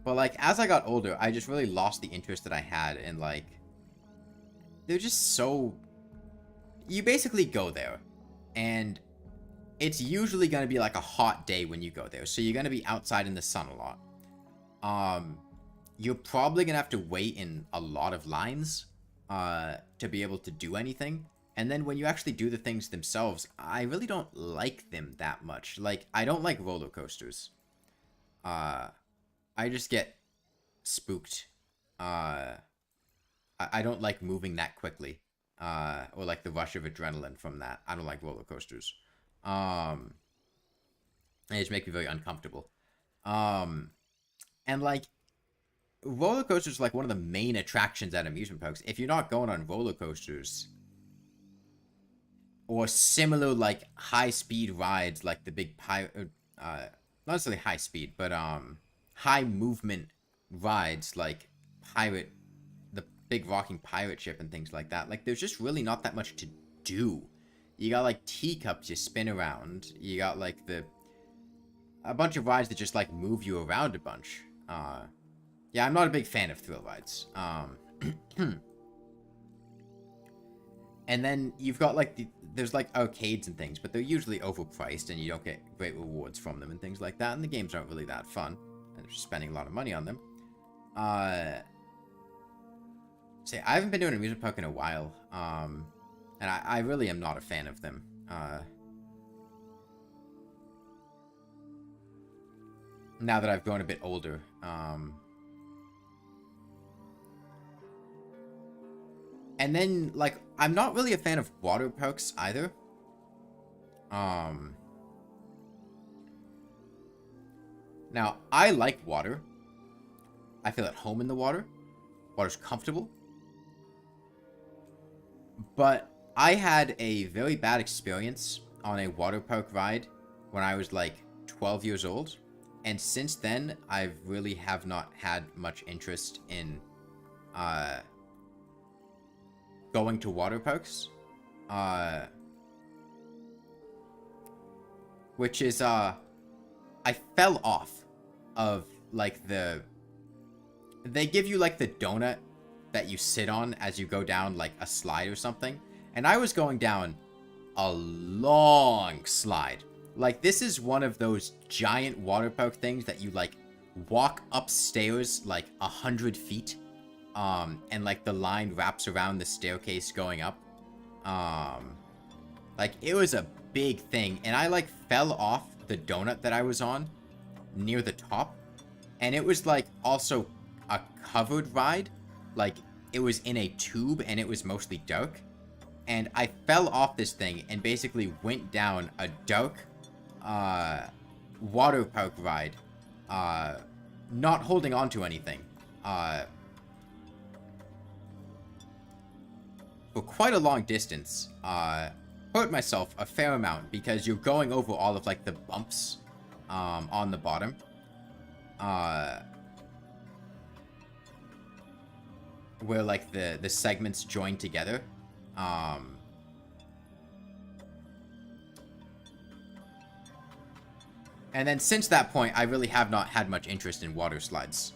like, as I got older, I just really lost the interest that I had in, like... They're just so... You basically go there, and it's usually going to be, like, a hot day when you go there, so you're going to be outside in the sun a lot. You're probably going to have to wait in a lot of lines, to be able to do anything. And then when you actually do the things themselves, I really don't like them that much. Like, I don't like roller coasters. I just get spooked. I don't like moving that quickly. Or like the rush of adrenaline from that. I don't like roller coasters. They just make me very uncomfortable. And like, roller coasters are like one of the main attractions at amusement parks. If you're not going on roller coasters, or similar like high speed rides like the big pirate, not necessarily high speed, but high movement rides like the big rocking pirate ship and things like that, like there's just really not that much to do. You got like teacups you spin around, you got like a bunch of rides that just like move you around a bunch. Yeah, I'm not a big fan of thrill rides. And then you've got like there's like arcades and things, but they're usually overpriced and you don't get great rewards from them and things like that, and the games aren't really that fun, and you're spending a lot of money on them. Say, I haven't been to an amusement park in a while, and I really am not a fan of them. Now that I've grown a bit older, and then, like, I'm not really a fan of water parks either. Um, Now, I like water. I feel at home in the water. Water's comfortable. But I had a very bad experience on a water park ride when I was like 12 years old. And since then, I really have not had much interest in going to water parks. Which is, I fell off of, like, they give you, like, the donut that you sit on as you go down, like, a slide or something. And I was going down a long slide. Like, this is one of those giant water park things that you, like, walk upstairs, like, 100 feet. And, like, the line wraps around the staircase going up. Like, it was a big thing. And I, like, fell off the donut that I was on near the top. And it was, like, also a covered ride. Like, it was in a tube and it was mostly dark. And I fell off this thing and basically went down a dark water park ride, not holding on to anything, for quite a long distance. Hurt myself a fair amount because you're going over all of, like, the bumps on the bottom. Where, like, the segments join together. And then since that point, I really have not had much interest in water slides.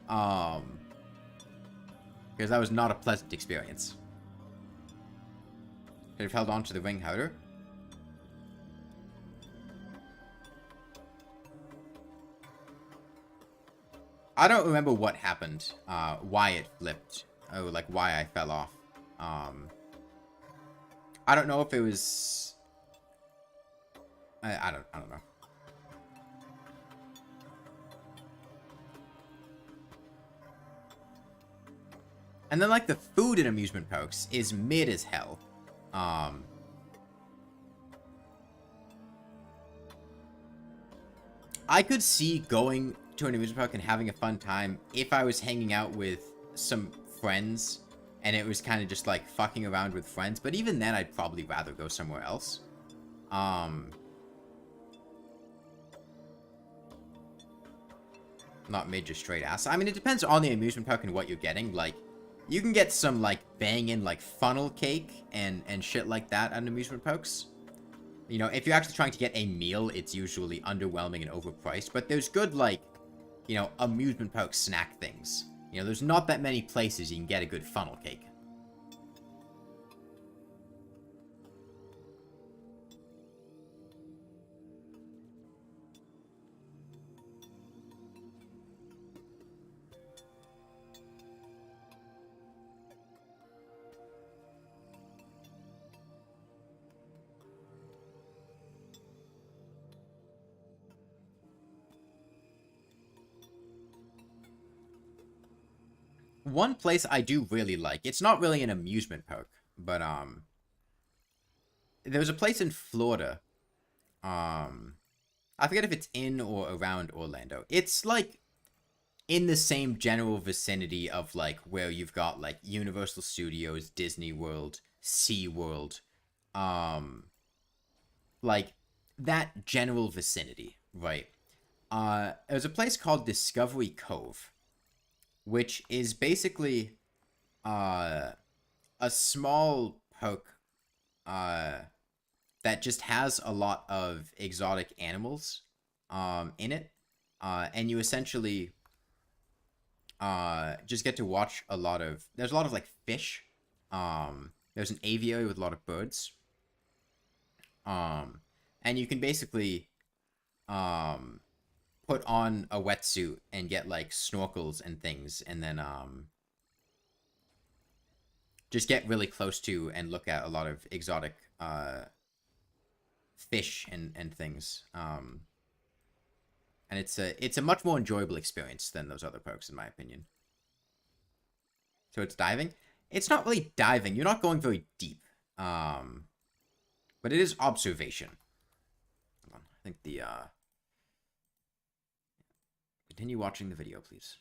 Because that was not a pleasant experience. Could have held on to the ring harder. I don't remember what happened, why it flipped, or, like, why I fell off. I don't know if it was... I don't know. And then, like, the food in amusement parks is mid as hell. I could see going to an amusement park and having a fun time if I was hanging out with some friends and it was kind of just, like, fucking around with friends. But even then, I'd probably rather go somewhere else. Not mid, just straight ass. I mean, it depends on the amusement park and what you're getting. Like, you can get some, like, banging, like, funnel cake and shit like that at amusement parks. You know, if you're actually trying to get a meal, it's usually underwhelming and overpriced. But there's good, like, you know, amusement park snack things. You know, there's not that many places you can get a good funnel cake. One place I do really like, it's not really an amusement park, but, there's a place in Florida, I forget if it's in or around Orlando. It's, like, in the same general vicinity of, like, where you've got, like, Universal Studios, Disney World, SeaWorld, like, that general vicinity, right? There's a place called Discovery Cove, which is basically a small park that just has a lot of exotic animals in it. And you essentially just get to watch a lot of... There's a lot of, like, fish. There's an aviary with a lot of birds. And you can basically put on a wetsuit and get, like, snorkels and things, and then just get really close to and look at a lot of exotic fish and things. And it's a much more enjoyable experience than those other parks, in my opinion. So it's diving. It's not really diving. You're not going very deep. But it is observation. Hold on. I think the, continue watching the video, please.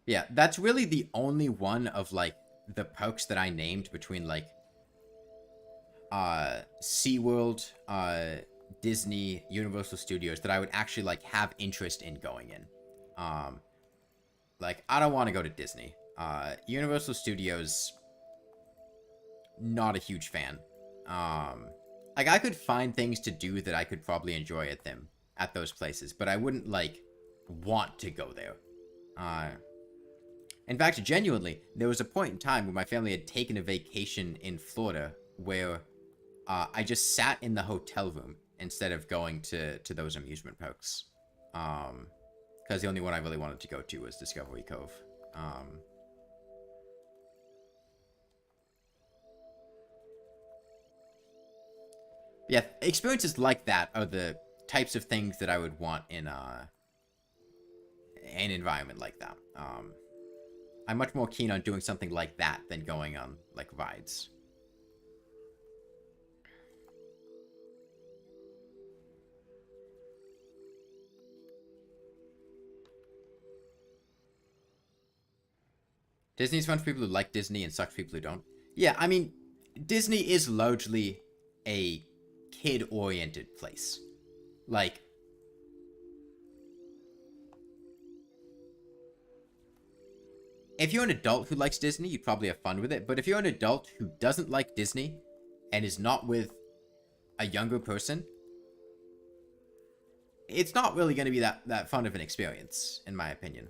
Yeah, that's really the only one of, like, the parks that I named between, like, SeaWorld, Disney, Universal Studios that I would actually, like, have interest in going in. Like, I don't want to go to Disney. Universal Studios, not a huge fan. Like, I could find things to do that I could probably enjoy at those places, but I wouldn't, like, want to go there. In fact, genuinely, there was a point in time where my family had taken a vacation in Florida where I just sat in the hotel room instead of going to those amusement parks. Because the only one I really wanted to go to was Discovery Cove. Yeah, experiences like that are the types of things that I would want in an environment like that. I'm much more keen on doing something like that than going on, like, rides. Disney's fun for people who like Disney and sucks for people who don't. Yeah, I mean, Disney is largely a kid-oriented place. Like, if you're an adult who likes Disney, you'd probably have fun with it. But if you're an adult who doesn't like Disney and is not with a younger person, it's not really going to be that fun of an experience, in my opinion.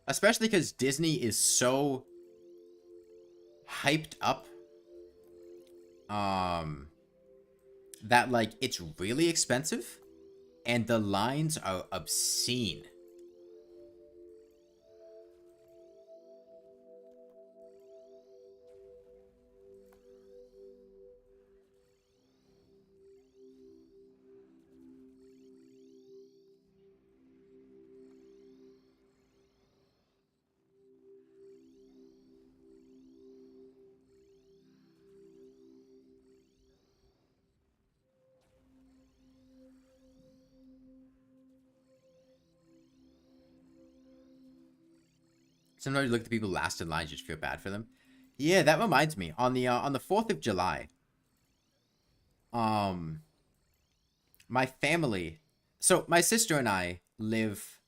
Especially because Disney is so hyped up that, like, it's really expensive and the lines are obscene. Sometimes you look at the people last in line, you just feel bad for them. Yeah, that reminds me. On the 4th of July, my family, so my sister and I live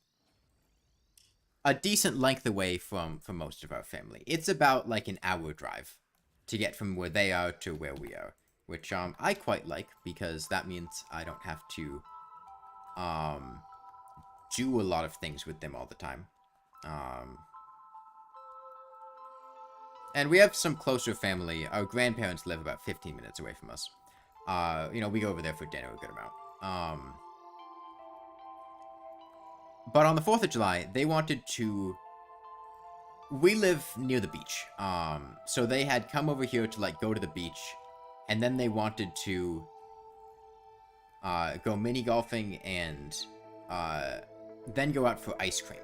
a decent length away from most of our family. It's about like an hour drive to get from where they are to where we are, which I quite like because that means I don't have to do a lot of things with them all the time. And we have some closer family. Our grandparents live about 15 minutes away from us. You know, we go over there for dinner a good amount. But on the 4th of July, they wanted to... We live near the beach. So they had come over here to, like, go to the beach. And then they wanted to go mini golfing and then go out for ice cream.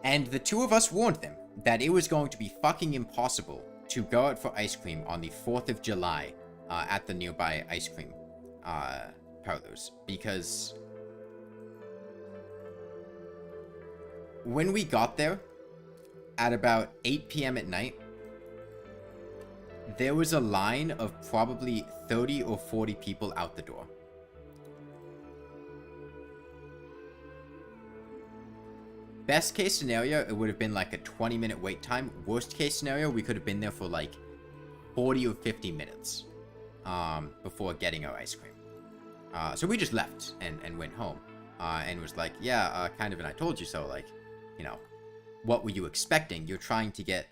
And the two of us warned them that it was going to be fucking impossible to go out for ice cream on the 4th of July at the nearby ice cream parlors. Because when we got there at about 8 p.m. at night, there was a line of probably 30 or 40 people out the door. Best case scenario, it would have been like a 20-minute wait time. Worst case scenario, we could have been there for like 40 or 50 minutes before getting our ice cream. So we just left and went home and was like, yeah, kind of, and I told you so, like, you know, what were you expecting? You're trying to get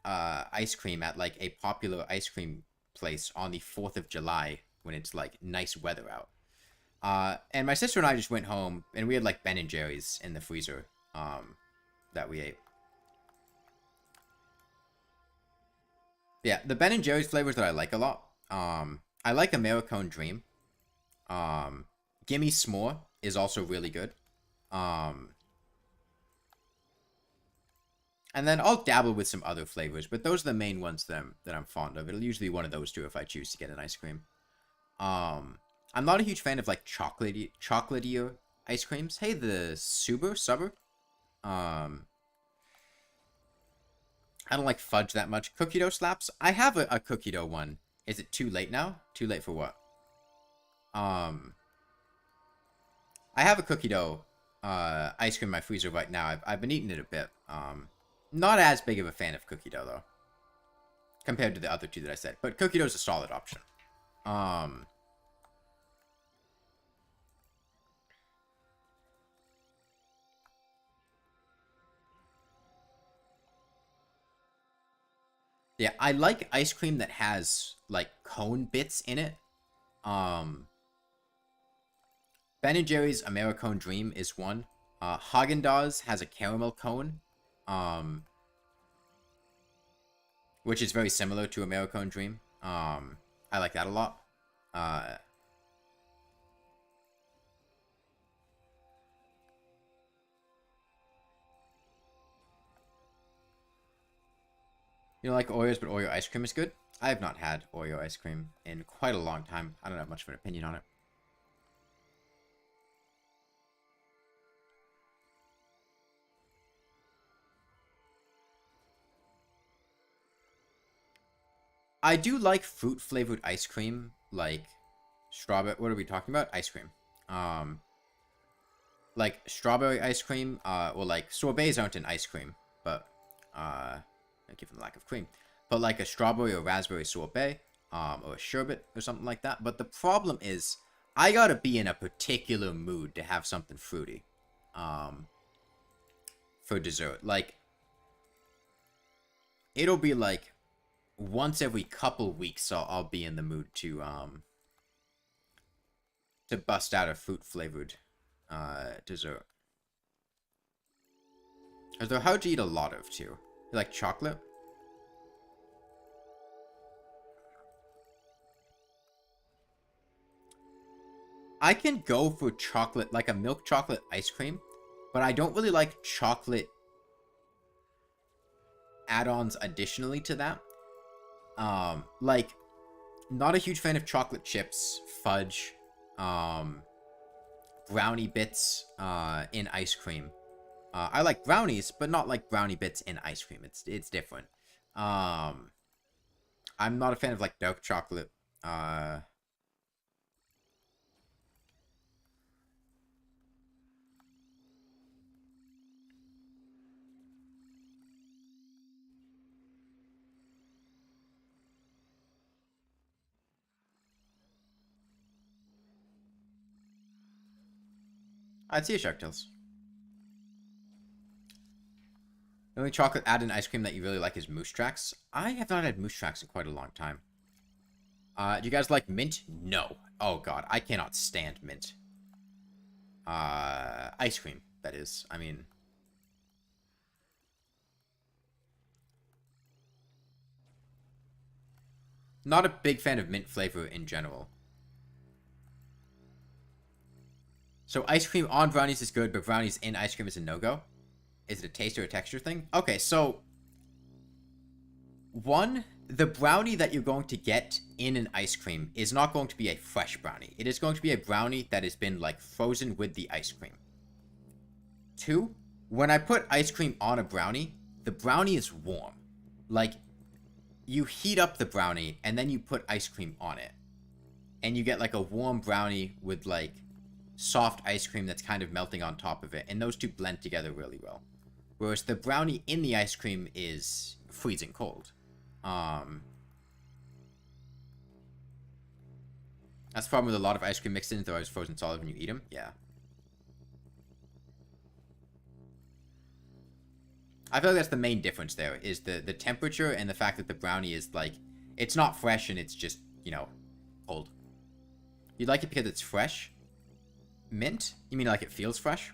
ice cream at like a popular ice cream place on the 4th of July when it's like nice weather out. And my sister and I just went home and we had like Ben and Jerry's in the freezer that we ate. Yeah, the Ben and Jerry's flavors that I like a lot. I like Americone Dream. Gimme S'more is also really good. And then I'll dabble with some other flavors, but those are the main ones that I'm fond of. It'll usually be one of those two if I choose to get an ice cream. I'm not a huge fan of like chocolatier ice creams. Hey, the Subber. I don't like fudge that much. Cookie dough slaps. I have a cookie dough one. Is it too late now? Too late for what? I have a cookie dough ice cream in my freezer right now. I've been eating it a bit. Not as big of a fan of cookie dough, though, compared to the other two that I said. But cookie dough is a solid option. Yeah, I like ice cream that has, like, cone bits in it. Ben & Jerry's Americone Dream is one. Haagen-Dazs has a caramel cone. Which is very similar to Americone Dream. I like that a lot. You don't like Oreos, but Oreo ice cream is good? I have not had Oreo ice cream in quite a long time. I don't have much of an opinion on it. I do like fruit-flavored ice cream, like strawberry... What are we talking about? Ice cream. Like strawberry ice cream, well, like sorbets aren't an ice cream, but, given the lack of cream. But like a strawberry or raspberry sorbet, or a sherbet or something like that. But the problem is, I gotta be in a particular mood to have something fruity, for dessert. Like, it'll be like once every couple weeks I'll be in the mood to bust out a fruit flavored dessert. Although, how'd you eat a lot of too? You like chocolate? I can go for chocolate, like a milk chocolate ice cream, but I don't really like chocolate add-ons additionally to that. Like, not a huge fan of chocolate chips, fudge, brownie bits, in ice cream. I like brownies, but not like brownie bits in ice cream. It's different. I'm not a fan of like dark chocolate. I'd see a Shark Tales. The only chocolate add-in ice cream that you really like is Moose Tracks. I have not had Moose Tracks in quite a long time. Do you guys like mint? No. Oh god, I cannot stand mint. Ice cream, that is. I mean... Not a big fan of mint flavor in general. So ice cream on brownies is good, but brownies in ice cream is a no-go? Is it a taste or a texture thing? Okay, so... One, the brownie that you're going to get in an ice cream is not going to be a fresh brownie. It is going to be a brownie that has been, like, frozen with the ice cream. Two, when I put ice cream on a brownie, the brownie is warm. Like, you heat up the brownie, and then you put ice cream on it. And you get, like, a warm brownie with, like, soft ice cream that's kind of melting on top of it. And those two blend together really well. Whereas the brownie in the ice cream is freezing cold. That's the problem with a lot of ice cream mixed in, they're always frozen solid when you eat them. Yeah. I feel like that's the main difference there, is the temperature and the fact that the brownie is, like, it's not fresh and it's just, you know, cold. You like it because it's fresh? Mint? You mean like it feels fresh?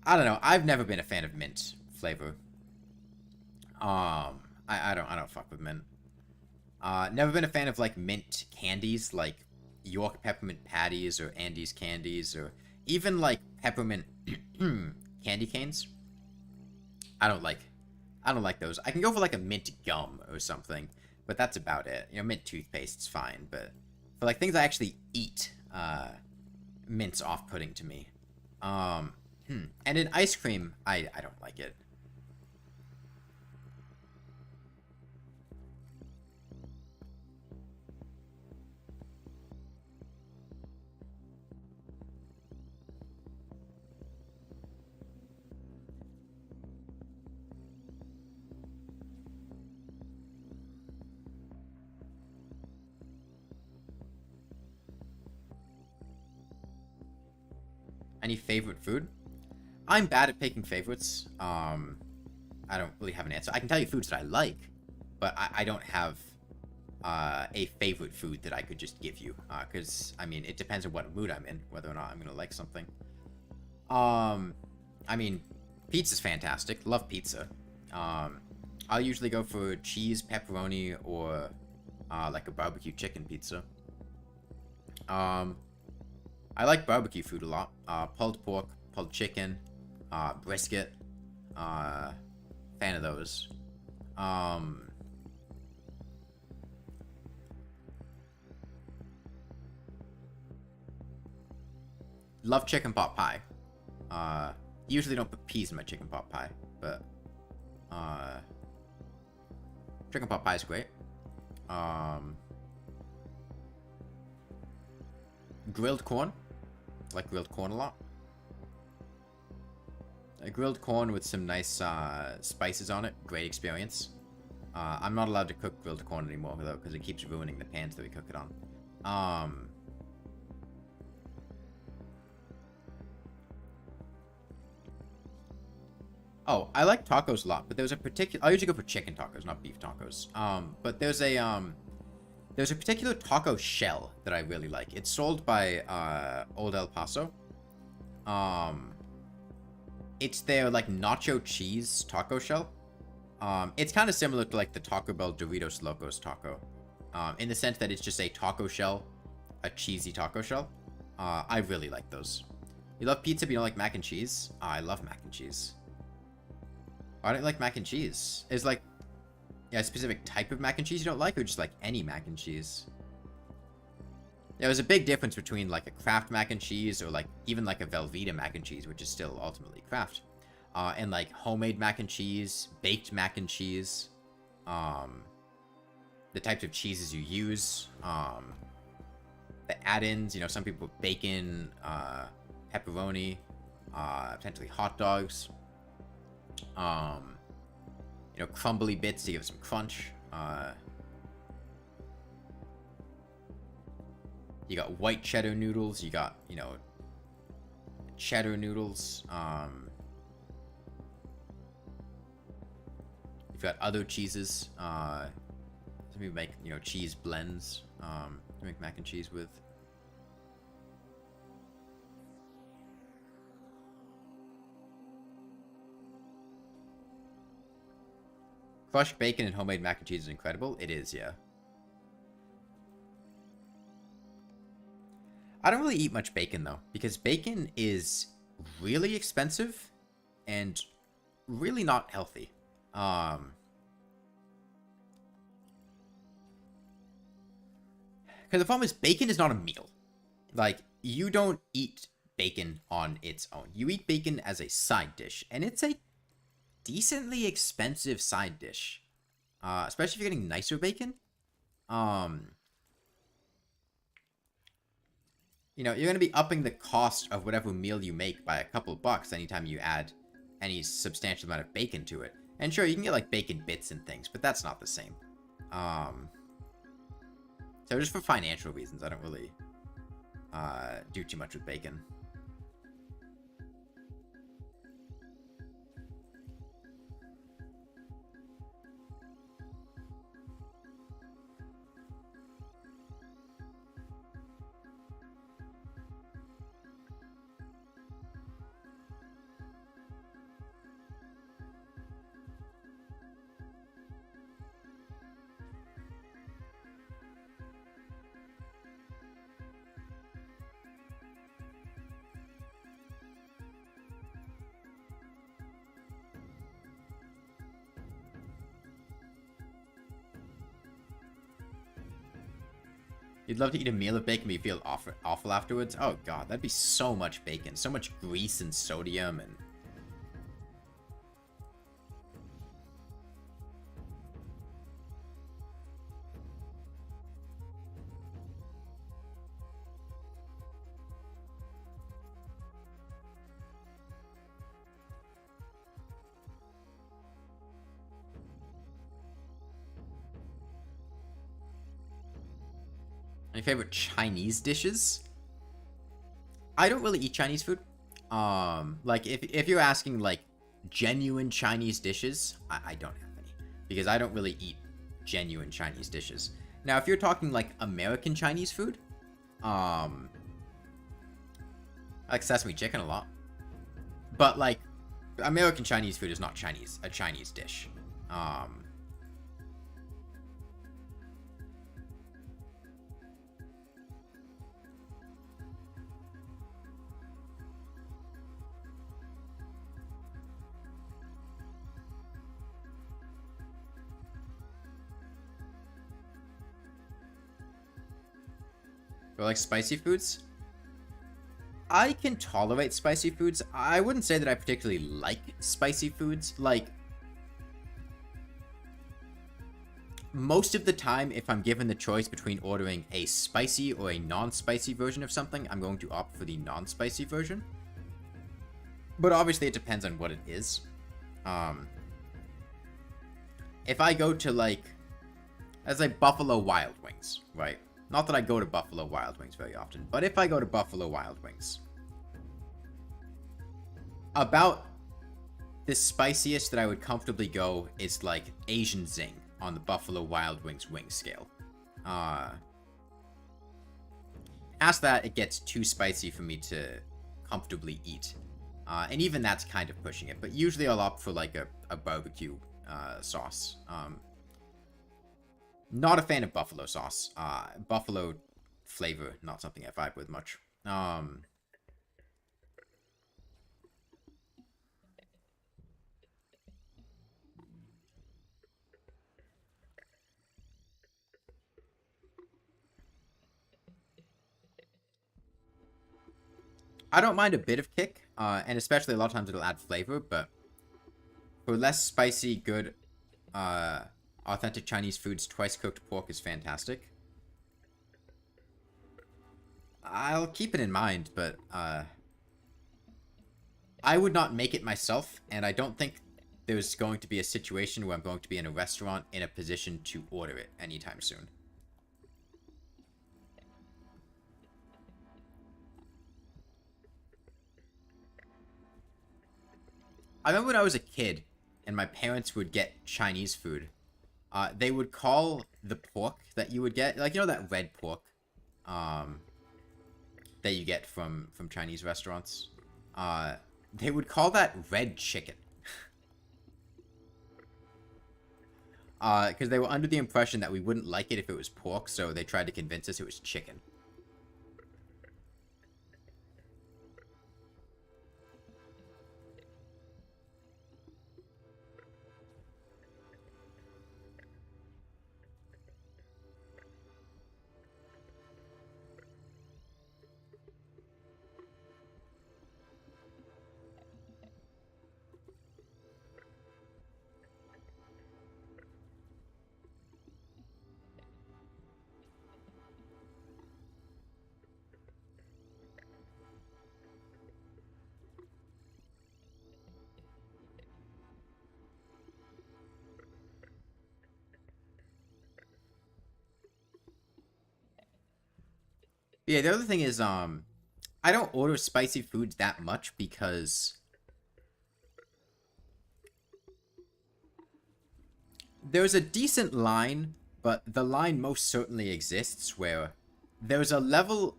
I don't know. I've never been a fan of mint flavor. I don't fuck with mint. Never been a fan of, like, mint candies, like York peppermint patties or Andes candies, or even, like, peppermint candy canes. I don't like those. I can go for, like, a mint gum or something, but that's about it. You know, mint toothpaste's fine, but for, like, things I actually eat, mint's off-putting to me. And in ice cream, I don't like it. Any favorite food? I'm bad at picking favorites. I don't really have an answer. I can tell you foods that I like, but I don't have a favorite food that I could just give you. Because, I mean, it depends on what mood I'm in, whether or not I'm going to like something. I mean, pizza's fantastic. Love pizza. I'll usually go for cheese, pepperoni, or like a barbecue chicken pizza. I like barbecue food a lot. Pulled pork, pulled chicken, brisket. Fan of those. Love chicken pot pie. Usually don't put peas in my chicken pot pie, but chicken pot pie is great. Grilled corn. Like grilled corn a lot. A grilled corn with some nice spices on it. Great experience. I'm not allowed to cook grilled corn anymore, though, because it keeps ruining the pans that we cook it on. Oh, I like tacos a lot, but there's a particular... I usually go for chicken tacos, not beef tacos. But there's a particular taco shell that I really like. It's sold by Old El Paso. It's their, like, nacho cheese taco shell. It's kind of similar to, like, the Taco Bell Doritos Locos taco. In the sense that it's just a taco shell, a cheesy taco shell. I really like those. You love pizza, but you don't like mac and cheese? I love mac and cheese. Why don't you like mac and cheese? Is, like, yeah, a specific type of mac and cheese you don't like, or just, like, any mac and cheese? Yeah, there's a big difference between, like, a Kraft mac and cheese, or, like, even, like, a Velveeta mac and cheese, which is still ultimately Kraft. And, like, homemade mac and cheese, baked mac and cheese, the types of cheeses you use, the add-ins, you know, some people put bacon, pepperoni, potentially hot dogs, you know, crumbly bits to give it some crunch. You got white cheddar noodles. You got, you know, cheddar noodles. You've got other cheeses. Some people make, you know, cheese blends. To make mac and cheese with. Crushed bacon and homemade mac and cheese is incredible. It is, yeah. I don't really eat much bacon, though, because bacon is really expensive and really not healthy. Because the problem is bacon is not a meal. Like, you don't eat bacon on its own. You eat bacon as a side dish, and it's a decently expensive side dish, especially if you're getting nicer bacon. You know, you're gonna be upping the cost of whatever meal you make by a couple bucks anytime you add any substantial amount of bacon to it. And sure, you can get like bacon bits and things, but that's not the same. So just for financial reasons, I don't really do too much with bacon. You'd love to eat a meal of bacon but you feel awful afterwards? Oh god, that'd be so much bacon. So much grease and sodium and... My favorite Chinese dishes? I don't really eat Chinese food. Like, if you're asking, like, genuine Chinese dishes, I don't have any. Because I don't really eat genuine Chinese dishes. Now, if you're talking, like, American Chinese food, I like sesame chicken a lot. But, like, American Chinese food is not a Chinese dish. Or like spicy foods? I can tolerate spicy foods. I wouldn't say that I particularly like spicy foods. Like, most of the time, if I'm given the choice between ordering a spicy or a non-spicy version of something, I'm going to opt for the non-spicy version. But obviously, it depends on what it is. If I go to, like, as like Buffalo Wild Wings, right? Not that I go to Buffalo Wild Wings very often, but if I go to Buffalo Wild Wings, about the spiciest that I would comfortably go is like Asian Zing on the Buffalo Wild Wings wing scale. Past that, it gets too spicy for me to comfortably eat. And even that's kind of pushing it, but usually I'll opt for like a barbecue sauce. Not a fan of buffalo sauce. Buffalo flavor, not something I vibe with much. I don't mind a bit of kick, and especially a lot of times it'll add flavor, but for less spicy, good, authentic Chinese foods, twice cooked pork is fantastic. I'll keep it in mind, but I would not make it myself, and I don't think there's going to be a situation where I'm going to be in a restaurant in a position to order it anytime soon. I remember when I was a kid, and my parents would get Chinese food. They would call the pork that you would get, like, you know, that red pork, that you get from Chinese restaurants. They would call that red chicken. Because they were under the impression that we wouldn't like it if it was pork, so they tried to convince us it was chicken. Yeah, the other thing is, I don't order spicy foods that much because there's a decent line, but the line most certainly exists where there's a level...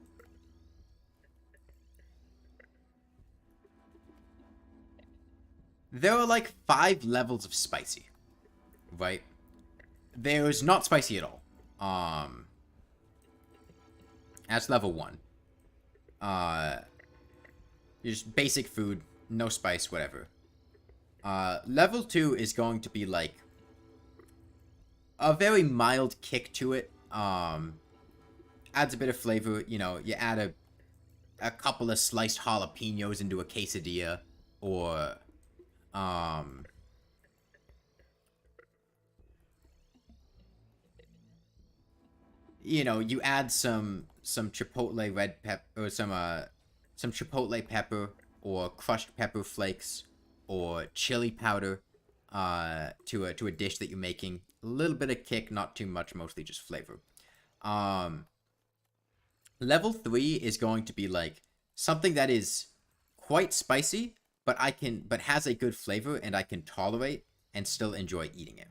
There are like 5 levels of spicy, right? There's not spicy at all. That's level 1. Just basic food, no spice, whatever. Level 2 is going to be like a very mild kick to it. Adds a bit of flavor. You know, you add a couple of sliced jalapenos into a quesadilla, or um, you know, you add some chipotle red pepper, or some chipotle pepper, or crushed pepper flakes, or chili powder, to a dish that you're making. A little bit of kick, not too much, mostly just flavor. Um, Level 3 is going to be like something that is quite spicy, but has a good flavor and I can tolerate and still enjoy eating it.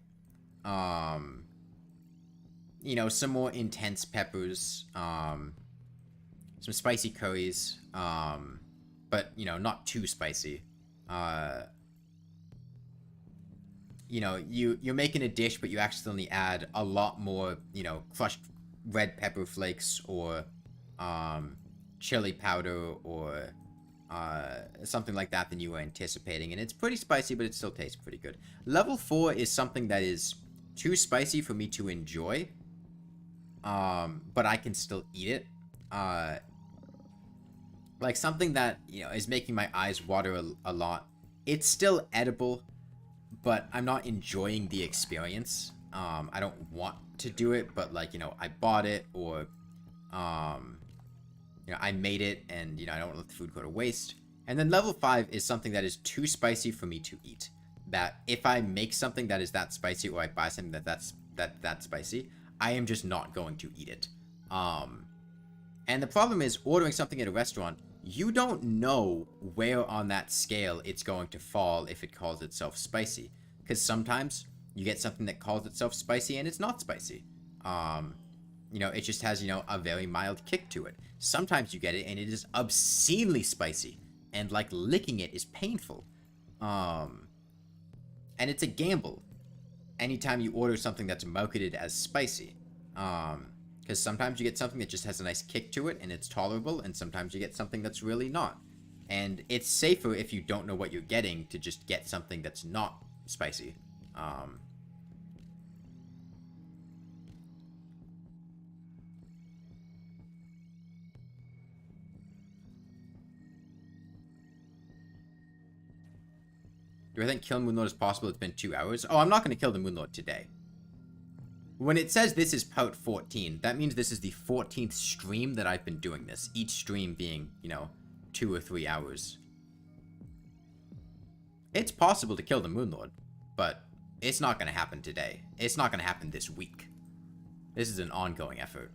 Um, you know, some more intense peppers, some spicy curries, but you know, not too spicy. Uh, you know, you're making a dish, but you accidentally add a lot more, you know, crushed red pepper flakes, or chili powder, or something like that than you were anticipating, and it's pretty spicy, but it still tastes pretty good. Level 4 is something that is too spicy for me to enjoy, but I can still eat it. Like something that, you know, is making my eyes water a lot. It's still edible, but I'm not enjoying the experience. I don't want to do it, but like, you know, I bought it, or you know, I made it, and you know, I don't let the food go to waste. And then level 5 is something that is too spicy for me to eat. That if I make something that is that spicy, or I buy something that's spicy, I am just not going to eat it. And the problem is, ordering something at a restaurant, you don't know where on that scale it's going to fall if it calls itself spicy. Because sometimes you get something that calls itself spicy and it's not spicy. You know, it just has, you know, a very mild kick to it. Sometimes you get it and it is obscenely spicy, and like licking it is painful. And it's a gamble anytime you order something that's marketed as spicy. Because sometimes you get something that just has a nice kick to it and it's tolerable, and sometimes you get something that's really not. And it's safer, if you don't know what you're getting, to just get something that's not spicy. Do I think killing Moonlord is possible? It's been 2 hours. Oh, I'm not going to kill the Moonlord today. When it says this is part 14, that means this is the 14th stream that I've been doing this. Each stream being, you know, 2 or 3 hours. It's possible to kill the Moonlord, but it's not going to happen today. It's not going to happen this week. This is an ongoing effort.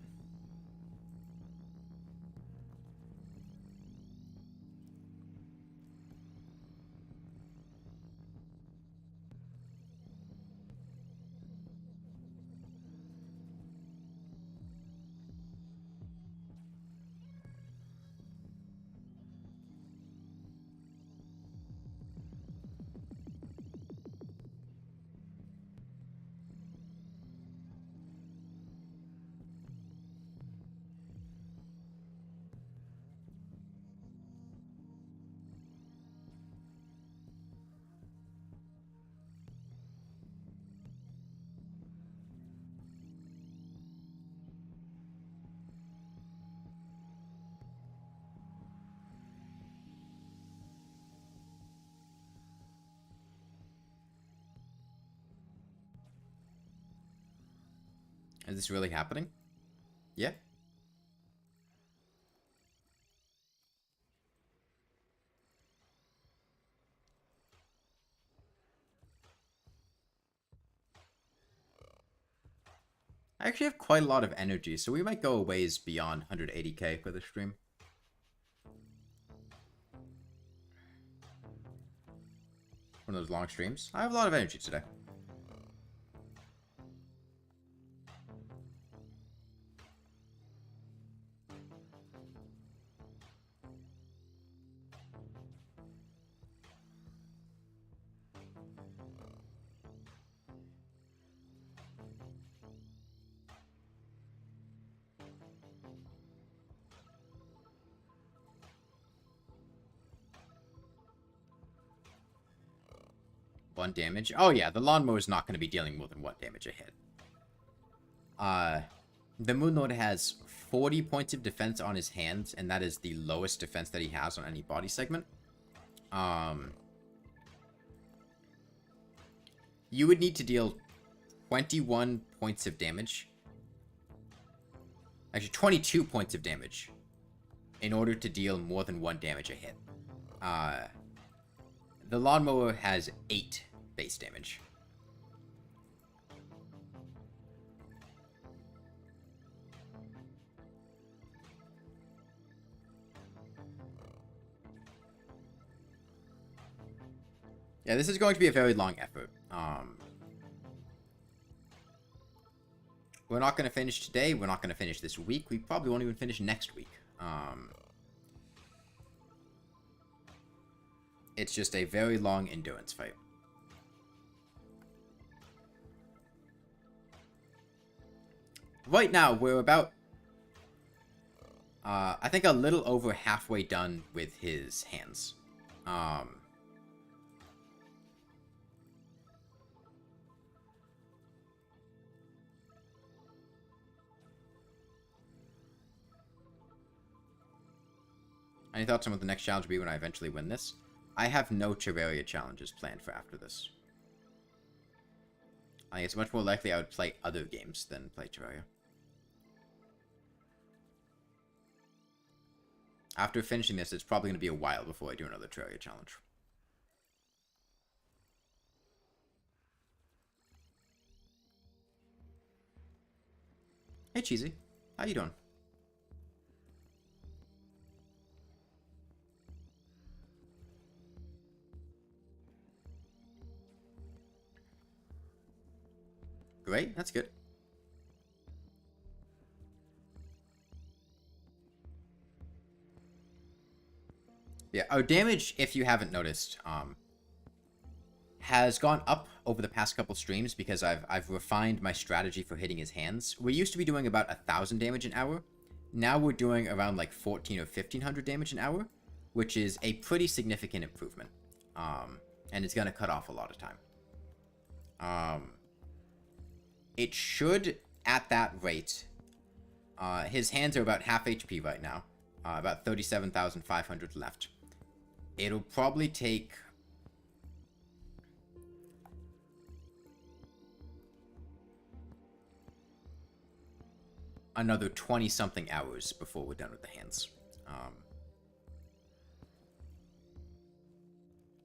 Is this really happening? Yeah. I actually have quite a lot of energy, so we might go a ways beyond 180k for the stream. One of those long streams. I have a lot of energy today. One damage. Oh yeah, the Lawnmower is not going to be dealing more than 1 damage a hit. The Moonlord has 40 points of defense on his hands, and that is the lowest defense that he has on any body segment. You would need to deal 21 points of damage. Actually, 22 points of damage in order to deal more than 1 damage a hit. The Lawnmower has 8 base damage. Yeah, this is going to be a very long effort. We're not going to finish today. We're not going to finish this week. We probably won't even finish next week. It's just a very long endurance fight. Right now, we're about, I think a little over halfway done with his hands. Any thoughts on what the next challenge will be when I eventually win this? I have no Terraria challenges planned for after this. I think it's much more likely I would play other games than play Terraria. After finishing this, it's probably going to be a while before I do another Terraria challenge. Hey, Cheesy. How you doing? Great, that's good. Yeah, our damage, if you haven't noticed, has gone up over the past couple streams because I've refined my strategy for hitting his hands. We used to be doing about 1,000 damage an hour. Now we're doing around like 1,400 or 1,500 damage an hour, which is a pretty significant improvement. And it's gonna cut off a lot of time. It should, at that rate, his hands are about half HP right now, about 37,500 left. It'll probably take another 20-something hours before we're done with the hands.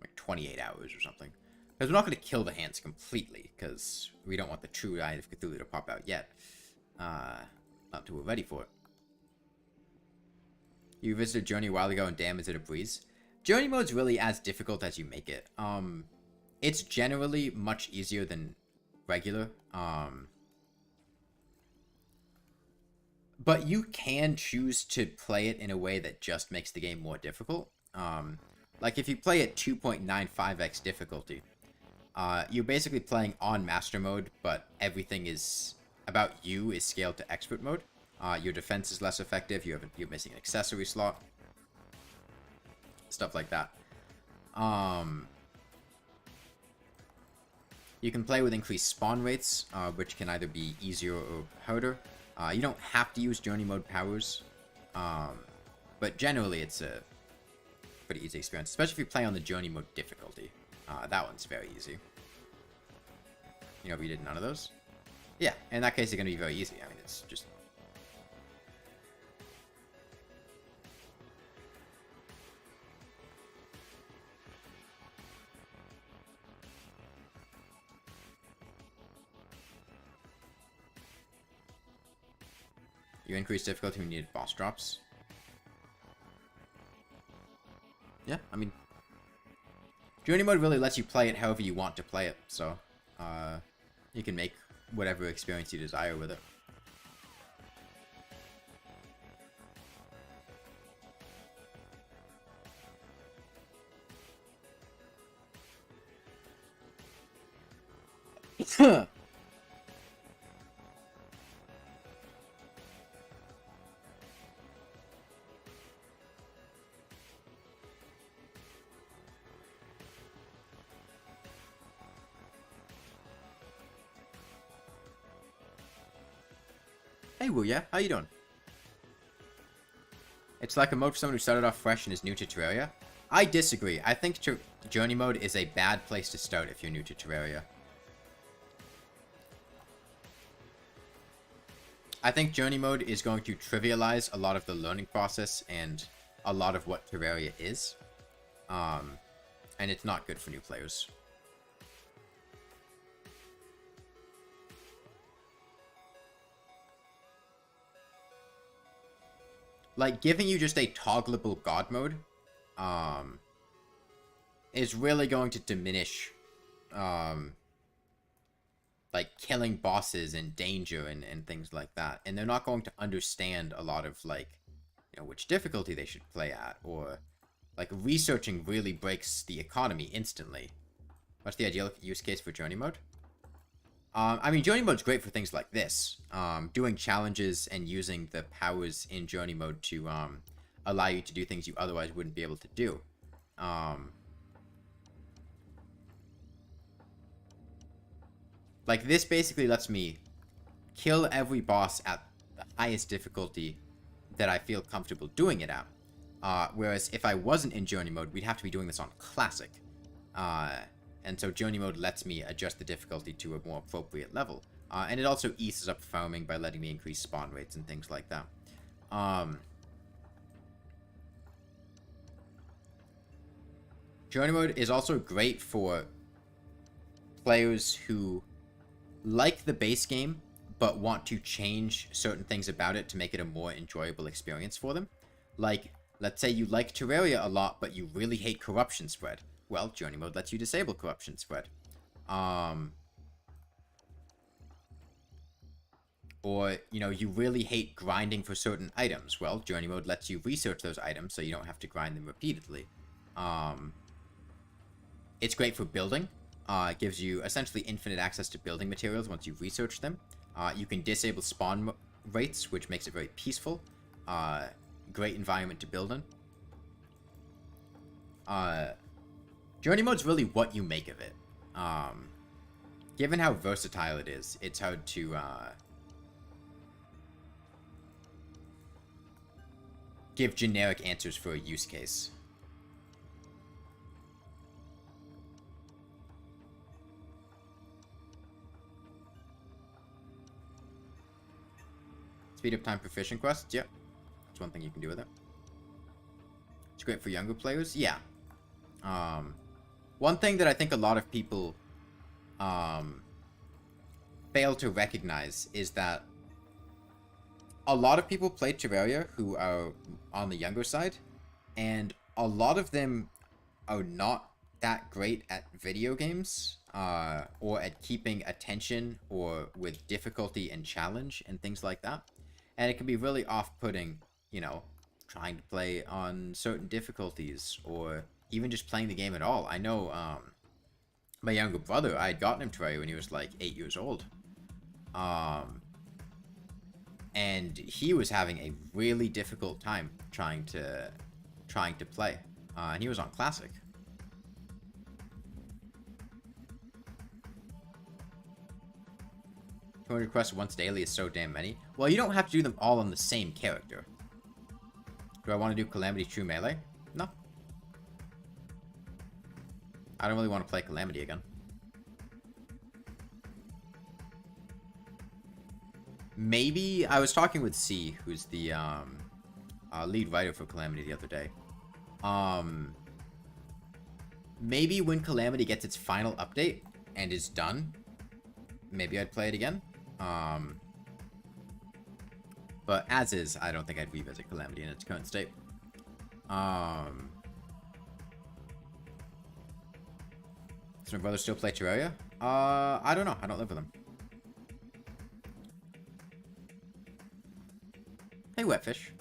Like 28 hours or something. Because we're not going to kill the hands completely, because we don't want the true Eye of Cthulhu to pop out yet. Not until we're ready for it. You visited Journey a while ago, and damn, is it a breeze? Journey mode's really as difficult as you make it. It's generally much easier than regular. But you can choose to play it in a way that just makes the game more difficult. Like if you play at 2.95x difficulty, you're basically playing on master mode, but everything is about you is scaled to expert mode. Your defense is less effective. You're missing an accessory slot, stuff like that. You can play with increased spawn rates, which can either be easier or harder. You don't have to use journey mode powers, but generally it's a pretty easy experience, especially if you play on the journey mode difficulty. That one's very easy. You know, if you did none of those? Yeah, in that case, it's going to be very easy. I mean, it's just... You increase difficulty when you need boss drops. Yeah, I mean... Journey mode really lets you play it however you want to play it, so... you can make whatever experience you desire with it. Hey, Woo, yeah? How you doing? It's like a mode for someone who started off fresh and is new to Terraria. I disagree. I think Journey mode is a bad place to start if you're new to Terraria. I think Journey mode is going to trivialize a lot of the learning process and a lot of what Terraria is. And it's not good for new players. Like, giving you just a toggleable god mode, is really going to diminish, like, killing bosses and danger and things like that. And they're not going to understand a lot of, like, you know, which difficulty they should play at, or, like, researching really breaks the economy instantly. What's the ideal use case for Journey mode? I mean, Journey mode's great for things like this. Doing challenges and using the powers in Journey mode to allow you to do things you otherwise wouldn't be able to do. Like, this basically lets me kill every boss at the highest difficulty that I feel comfortable doing it at. Whereas if I wasn't in Journey mode, we'd have to be doing this on Classic. And so Journey mode lets me adjust the difficulty to a more appropriate level. And it also eases up farming by letting me increase spawn rates and things like that. Journey mode is also great for players who like the base game, but want to change certain things about it to make it a more enjoyable experience for them. Like, let's say you like Terraria a lot, but you really hate corruption spread. Well, Journey mode lets you disable corruption spread. Or, you know, you really hate grinding for certain items. Well, Journey mode lets you research those items so you don't have to grind them repeatedly. It's great for building. It gives you essentially infinite access to building materials once you've researched them. You can disable spawn rates, which makes it very peaceful. Great environment to build in. Journey mode's really what you make of it. Given how versatile it is, it's hard to give generic answers for a use case. Speed up time for fishing quests? Yeah. That's one thing you can do with it. It's great for younger players? Yeah. One thing that I think a lot of people fail to recognize is that a lot of people play Terraria who are on the younger side, and a lot of them are not that great at video games, or at keeping attention, or with difficulty and challenge and things like that. And it can be really off-putting, you know, trying to play on certain difficulties, or even just playing the game at all. I know, my younger brother, I had gotten him Terraria when he was like 8 years old. And he was having a really difficult time trying to play. And he was on Classic. 200 quests once daily is so damn many. Well, you don't have to do them all on the same character. Do I want to do Calamity True Melee? No. I don't really want to play Calamity again. Maybe, I was talking with C, who's the lead writer for Calamity the other day. Maybe when Calamity gets its final update and is done, maybe I'd play it again. But as is, I don't think I'd revisit Calamity in its current state. Does my brother still play Terraria? I don't know. I don't live with him. Hey, Wetfish.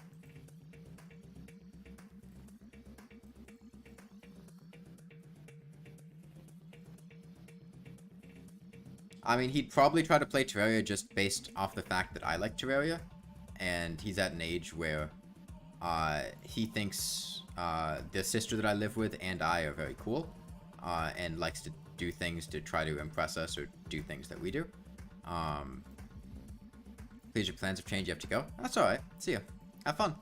I mean, he'd probably try to play Terraria just based off the fact that I like Terraria. And he's at an age where he thinks the sister that I live with and I are very cool. And likes to do things to try to impress us or do things that we do. Please, your plans have changed. You have to go. That's alright. See ya. Have fun.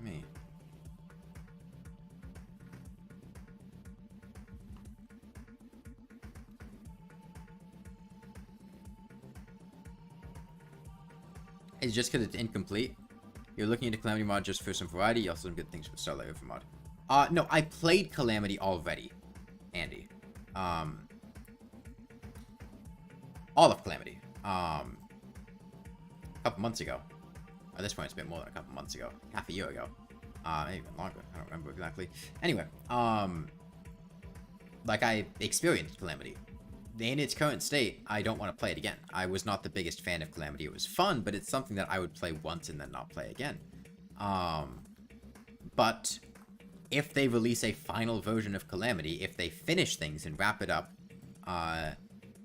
Me. It's just because it's incomplete. You're looking into Calamity mod just for some variety. You also some good things for Starlight River mod. No, I played Calamity already, Andy. All of Calamity. A couple months ago. At this point, it's been more than a couple months ago. Half a year ago. Maybe even longer. I don't remember exactly. Anyway, like, I experienced Calamity. In its current state, I don't want to play it again. I was not the biggest fan of Calamity. It was fun, but it's something that I would play once and then not play again. But if they release a final version of Calamity, if they finish things and wrap it up,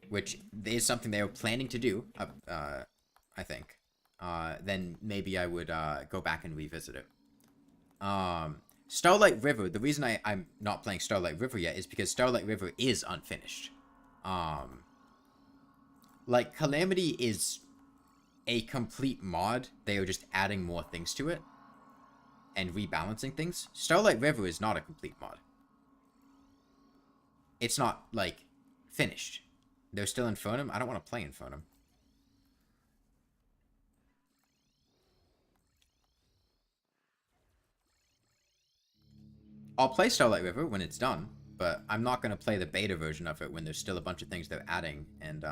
which is something they were planning to do, I think, then maybe I would go back and revisit it. Starlight River, the reason I'm not playing Starlight River yet is because Starlight River is unfinished. Like, Calamity is a complete mod. They are just adding more things to it and rebalancing things. Starlight River is not a complete mod. It's not, like, finished. They're still Infernum. I don't want to play Infernum. I'll play Starlight River when it's done, but I'm not going to play the beta version of it when there's still a bunch of things they're adding and,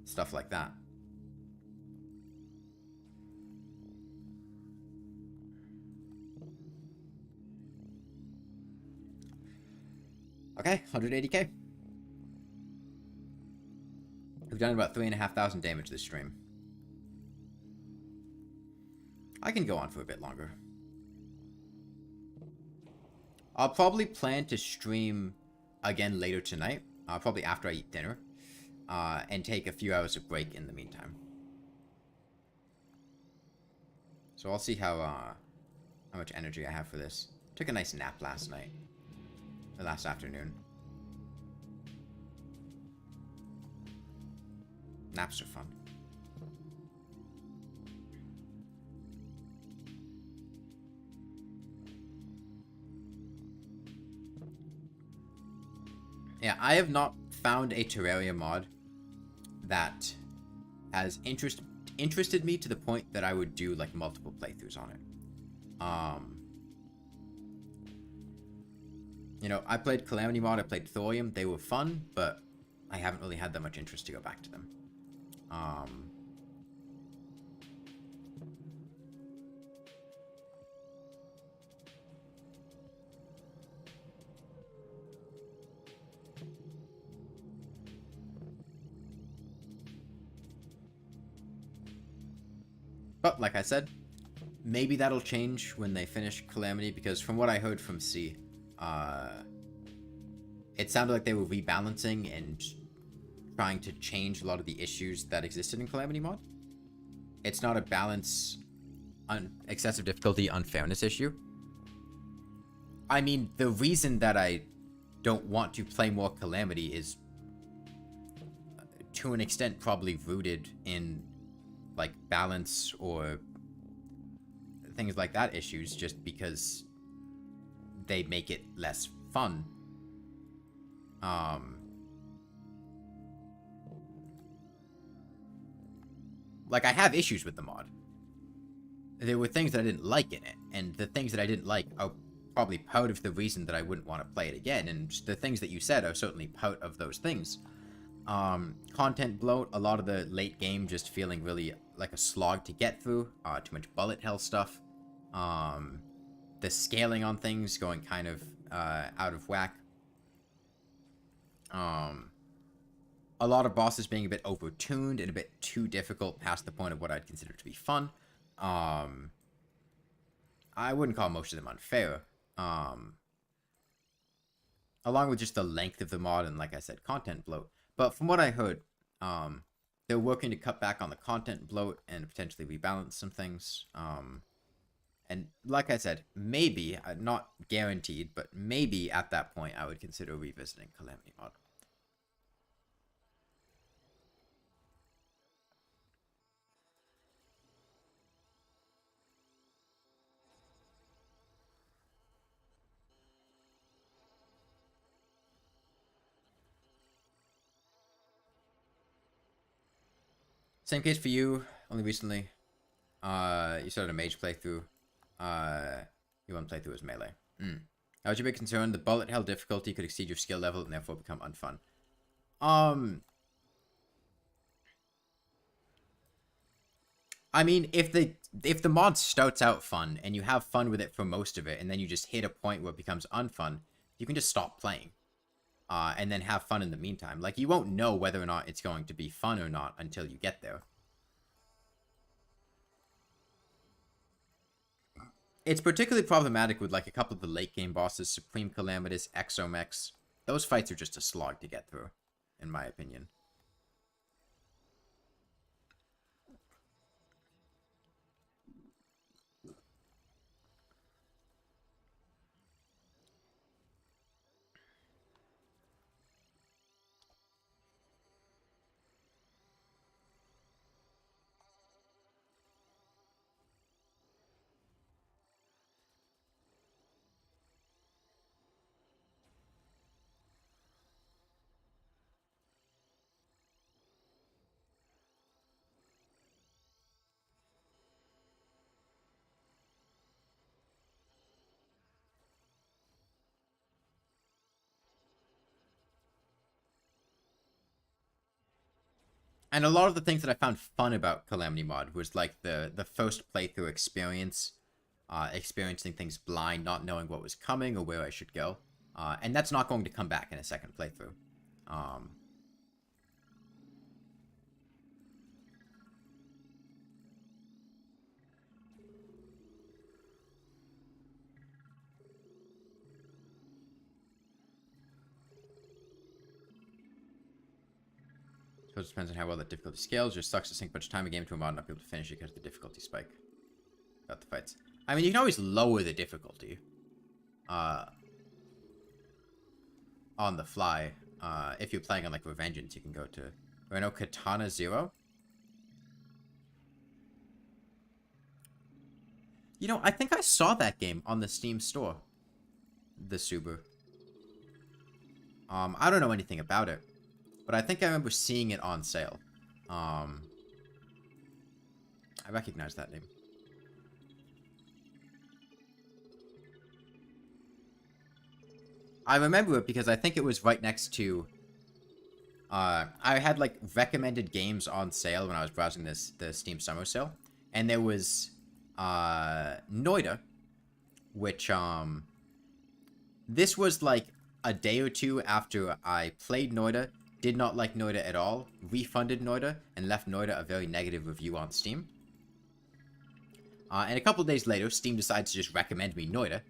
stuff like that. Okay, 180k. We've done about 3,500 damage this stream. I can go on for a bit longer. I'll probably plan to stream again later tonight, probably after I eat dinner, and take a few hours of break in the meantime. So I'll see how much energy I have for this. Took a nice nap last night, or last afternoon. Naps are fun. Yeah, I have not found a Terraria mod that has interested me to the point that I would do, like, multiple playthroughs on it. You know, I played Calamity mod, I played Thorium. They were fun, but I haven't really had that much interest to go back to them. But, like I said, maybe that'll change when they finish Calamity, because from what I heard from C, it sounded like they were rebalancing and trying to change a lot of the issues that existed in Calamity mod. It's not a balance, excessive difficulty, unfairness issue. I mean, the reason that I don't want to play more Calamity is, to an extent, probably rooted in, like, balance or things like that issues, just because they make it less fun. Like, I have issues with the mod. There were things that I didn't like in it, and the things that I didn't like are probably part of the reason that I wouldn't want to play it again, and the things that you said are certainly part of those things. Content bloat, a lot of the late game just feeling really like a slog to get through, too much bullet hell stuff, the scaling on things going kind of out of whack, a lot of bosses being a bit overtuned and a bit too difficult past the point of what I'd consider to be fun. I wouldn't call most of them unfair, along with just the length of the mod and, like I said, content bloat. But from what I heard, they're working to cut back on the content bloat and potentially rebalance some things. And like I said, maybe, not guaranteed, but maybe at that point I would consider revisiting Calamity mod. Same case for you. Only recently. You started a mage playthrough. You want to play through as melee. How would you be concerned? The bullet hell difficulty could exceed your skill level and therefore become unfun. I mean, if the mod starts out fun and you have fun with it for most of it, and then you just hit a point where it becomes unfun, you can just stop playing. And then have fun in the meantime. Like, you won't know whether or not it's going to be fun or not until you get there. It's particularly problematic with, like, a couple of the late-game bosses, Supreme Calamitous, Exomex. Those fights are just a slog to get through, in my opinion. And a lot of the things that I found fun about Calamity Mod was like the first playthrough experience, experiencing things blind, not knowing what was coming or where I should go. And that's not going to come back in a second playthrough. Suppose it depends on how well that difficulty scales. Just sucks to sink much time a game into a mod and not be able to finish it because of the difficulty spike. About the fights. I mean, you can always lower the difficulty. On the fly. If you're playing on, like, Revengeance, you can go to... Or no, Katana 0? You know, I think I saw that game on the Steam store. The Subaru. I don't know anything about it. But I think I remember seeing it on sale. I recognize that name. I remember it because I think it was right next to... I had, like, recommended games on sale when I was browsing the Steam Summer Sale. And there was, Noida, which, this was, like, a day or two after I played Noida, did not like Noida at all, refunded Noida, and left Noida a very negative review on Steam. And a couple days later, Steam decides to just recommend me Noida,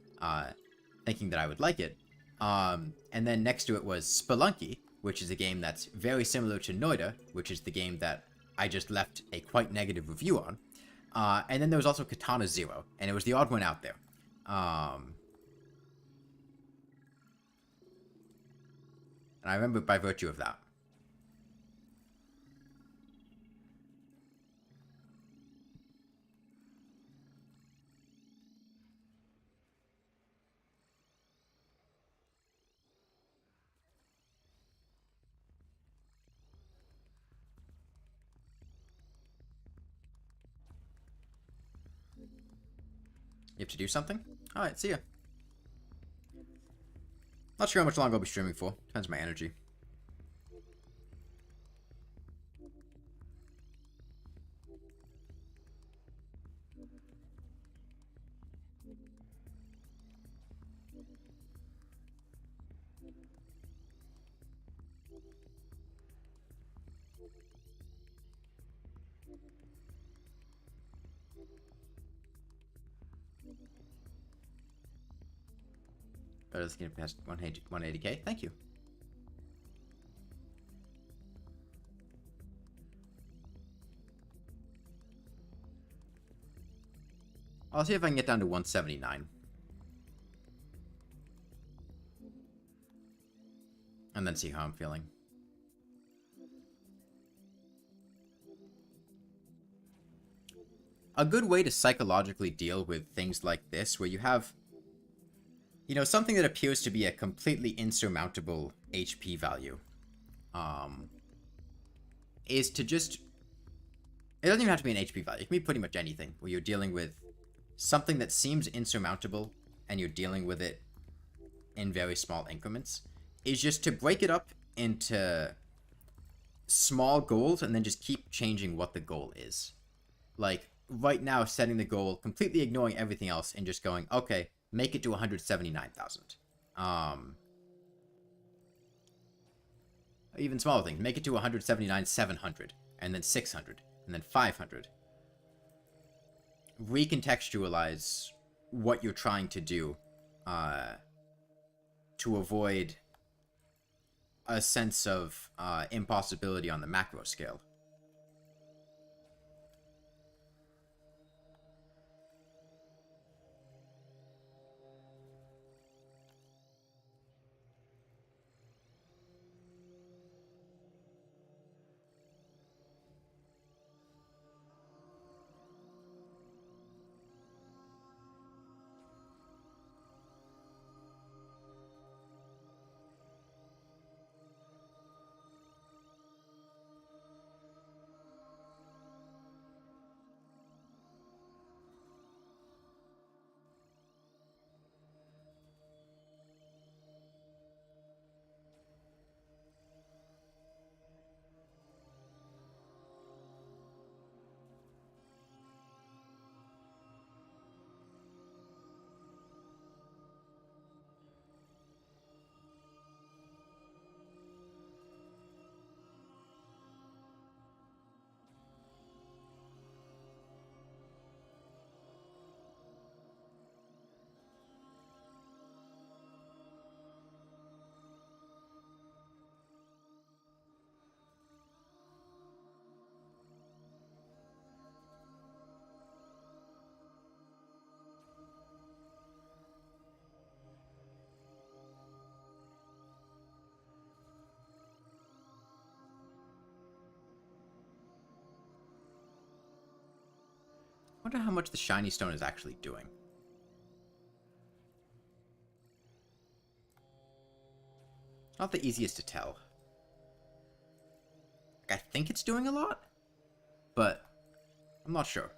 thinking that I would like it. And then next to it was Spelunky, which is a game that's very similar to Noida, which is the game that I just left a quite negative review on. And then there was also Katana 0, and it was the odd one out there. And I remember by virtue of that. You have to do something? Alright, see ya. Not sure how much longer I'll be streaming for. Depends on my energy. Let's get past 180k. Thank you. I'll see if I can get down to 179. And then see how I'm feeling. A good way to psychologically deal with things like this, where you have... You know, something that appears to be a completely insurmountable HP value, is to just It doesn't even have to be an HP value. It can be pretty much anything where you're dealing with something that seems insurmountable and you're dealing with it in very small increments. Is just to break it up into small goals and then just keep changing what the goal is. Like, right now, setting the goal, completely ignoring everything else, and just going, okay, make it to 179,000. Even smaller things. Make it to 179,700, and then 600, and then 500. Recontextualize what you're trying to do to avoid a sense of impossibility on the macro scale. I wonder how much the shiny stone is actually doing. Not the easiest to tell. Like, I think it's doing a lot, but I'm not sure.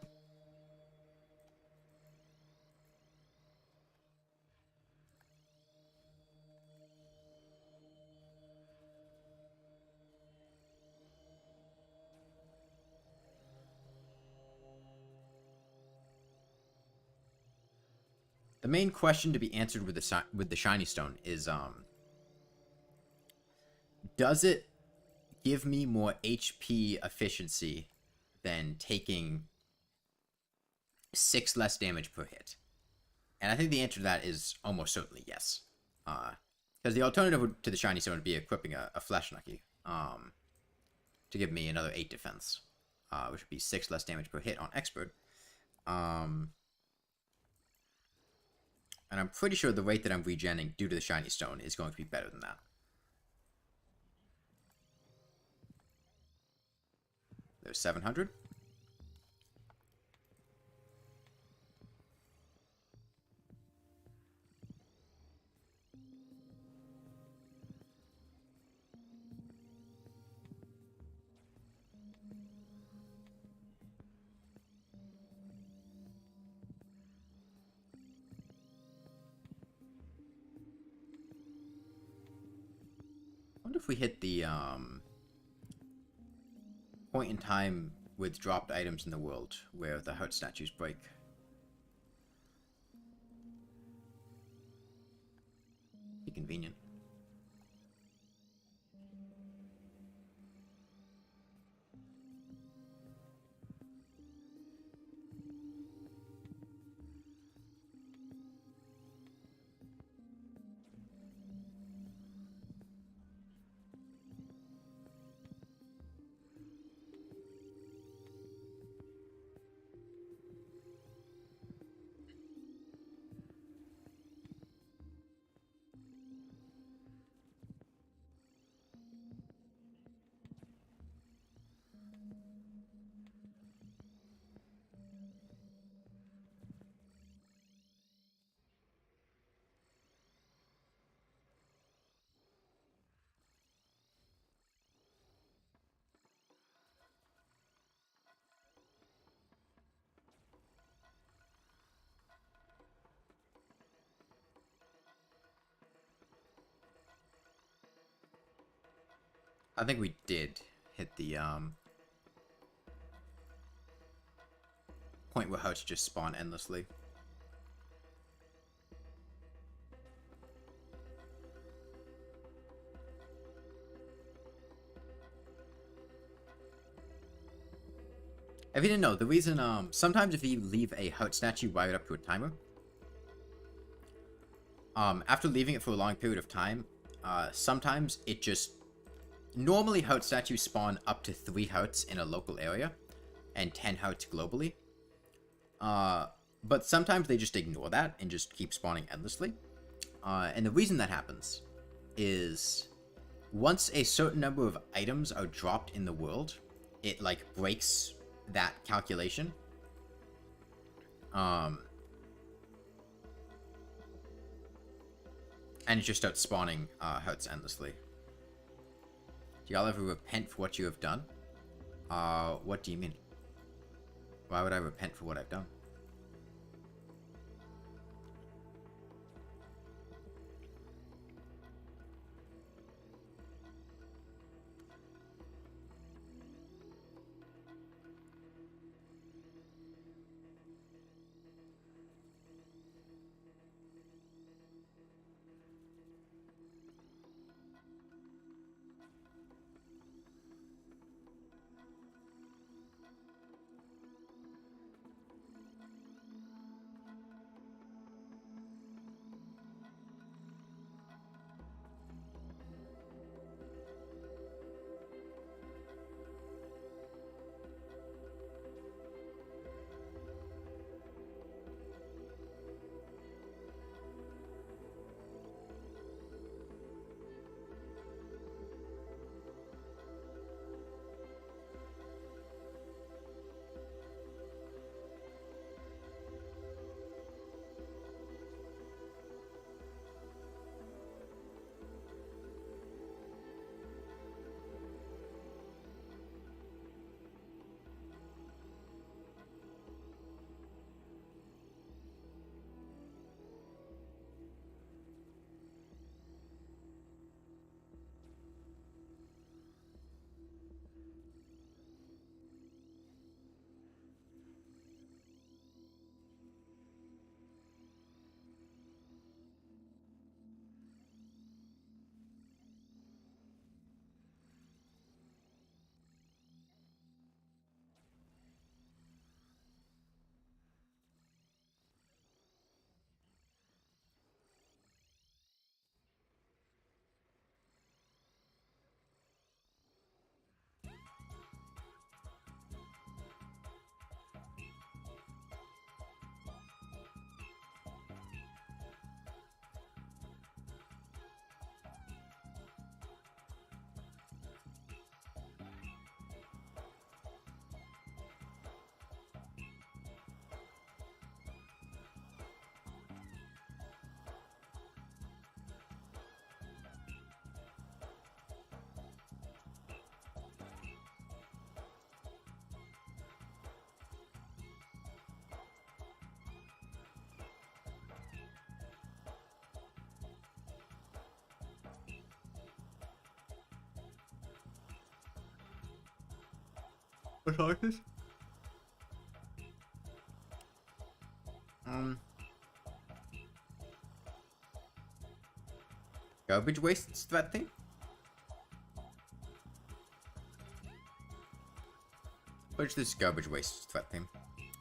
The main question to be answered with the shiny stone is, does it give me more HP efficiency than taking 6 less damage per hit? And I think the answer to that is almost certainly yes. Because the alternative to the shiny stone would be equipping a Flesh Nucky to give me another 8 defense, which would be 6 less damage per hit on Expert. And I'm pretty sure the rate that I'm regenning due to the shiny stone is going to be better than that. There's 700. I wonder if we hit the point in time with dropped items in the world where the heart statues break. Be convenient. I think we did hit the point where Hurts just spawn endlessly. If you didn't know, the reason, sometimes if you leave a Hurt statue wired up to a timer, after leaving it for a long period of time, sometimes it just, normally Hurt statues spawn up to 3 Hurts in a local area, and 10 Hurts globally. But sometimes they just ignore that and just keep spawning endlessly. And the reason that happens is once a certain number of items are dropped in the world, it, like, breaks that calculation. And it just starts spawning Hurts endlessly. Do y'all ever repent for what you have done? What do you mean? Why would I repent for what I've done? What's like this? Garbage waste threat thing? Where's this garbage waste threat thing?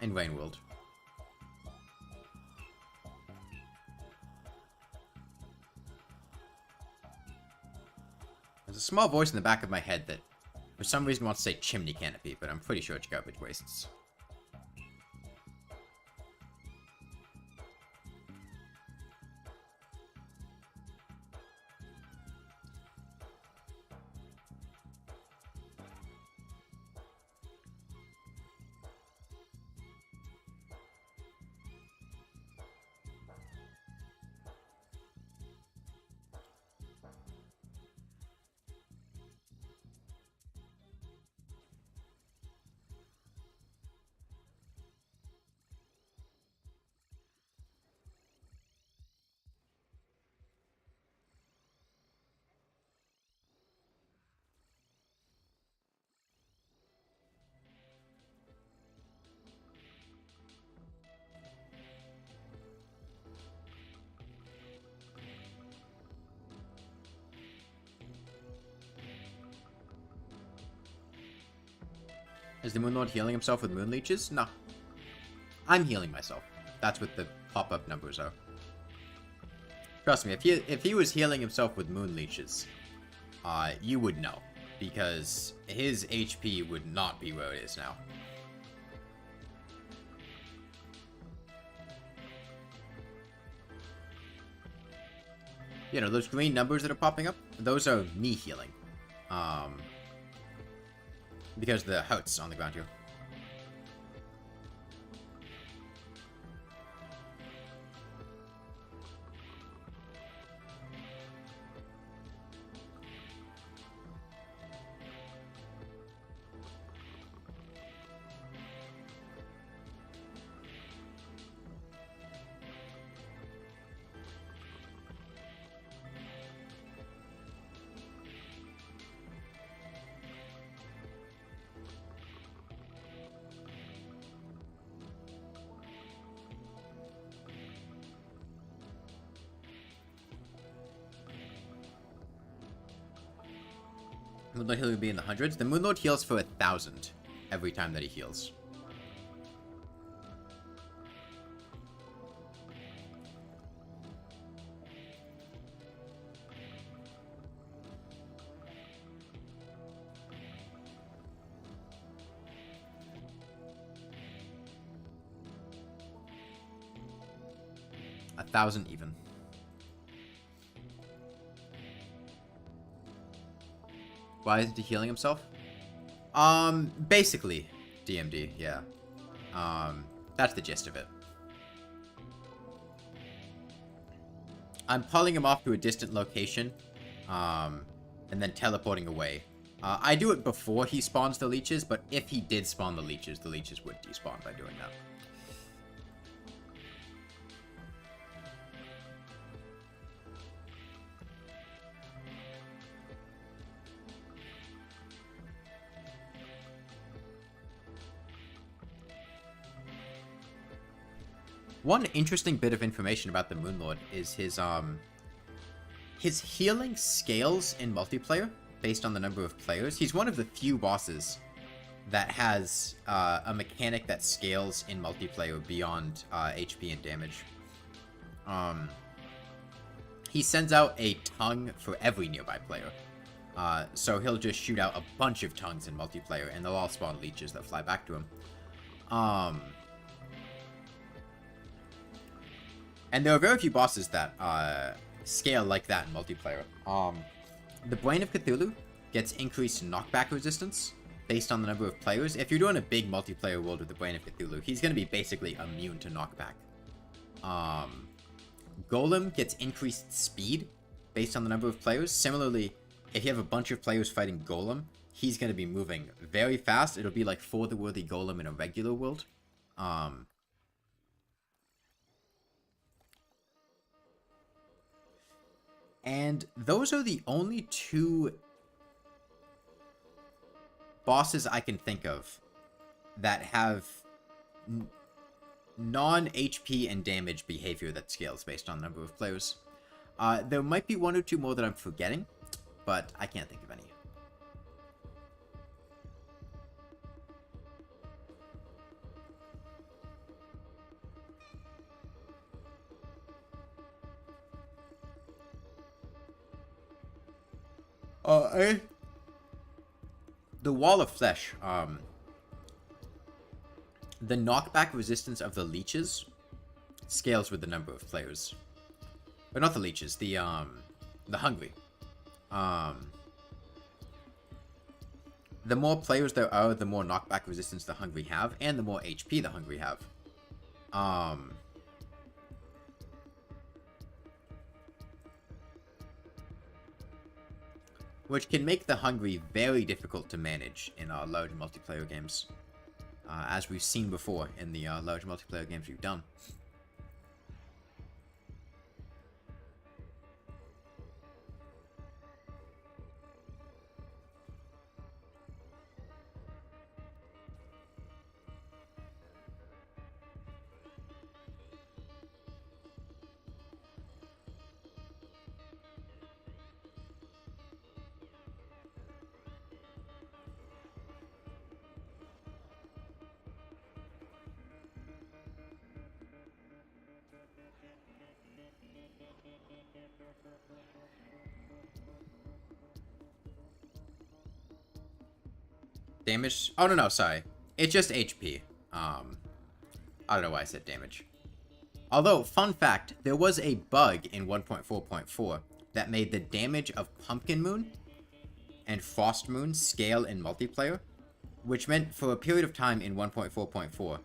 In Rain World. There's a small voice in the back of my head that for some reason wants to say chimney canopy, but I'm pretty sure it's garbage wastes. Is the Moonlord healing himself with moon leeches? No. I'm healing myself. That's what the pop-up numbers are. Trust me, if he was healing himself with moon leeches, you would know. Because his HP would not be where it is now. You know, those green numbers that are popping up, those are me healing. Because the hurts on the ground here. Moonlord healing would be in the hundreds. The Moonlord heals for 1,000 every time that he heals. A 1,000 even. Why isn't he healing himself? Basically, DMD, yeah. That's the gist of it. I'm pulling him off to a distant location, and then teleporting away. I do it before he spawns the leeches, but if he did spawn the leeches would despawn by doing that. One interesting bit of information about the Moonlord is his healing scales in multiplayer based on the number of players. He's one of the few bosses that has a mechanic that scales in multiplayer beyond HP and damage. He sends out a tongue for every nearby player. So he'll just shoot out a bunch of tongues in multiplayer, and they'll all spawn leeches that fly back to him. And there are very few bosses that scale like that in multiplayer. The Brain of Cthulhu gets increased knockback resistance based on the number of players. If you're doing a big multiplayer world with the Brain of Cthulhu, he's going to be basically immune to knockback. Golem gets increased speed based on the number of players. Similarly, if you have a bunch of players fighting Golem, he's going to be moving very fast. It'll be like For the Worthy Golem in a regular world. And those are the only two bosses I can think of that have non-HP and damage behavior that scales based on the number of players. There might be one or two more that I'm forgetting, but I can't think of any. The Wall of Flesh, the knockback resistance of the leeches scales with the number of players. Or not the leeches, the hungry. The more players there are, the more knockback resistance the hungry have, and the more HP the hungry have. Which can make the hungry very difficult to manage in large multiplayer games. As we've seen before in the large multiplayer games we've done. Damage? Oh, no, sorry. It's just HP. I don't know why I said damage. Although, fun fact, there was a bug in 1.4.4 that made the damage of Pumpkin Moon and Frost Moon scale in multiplayer, which meant for a period of time in 1.4.4,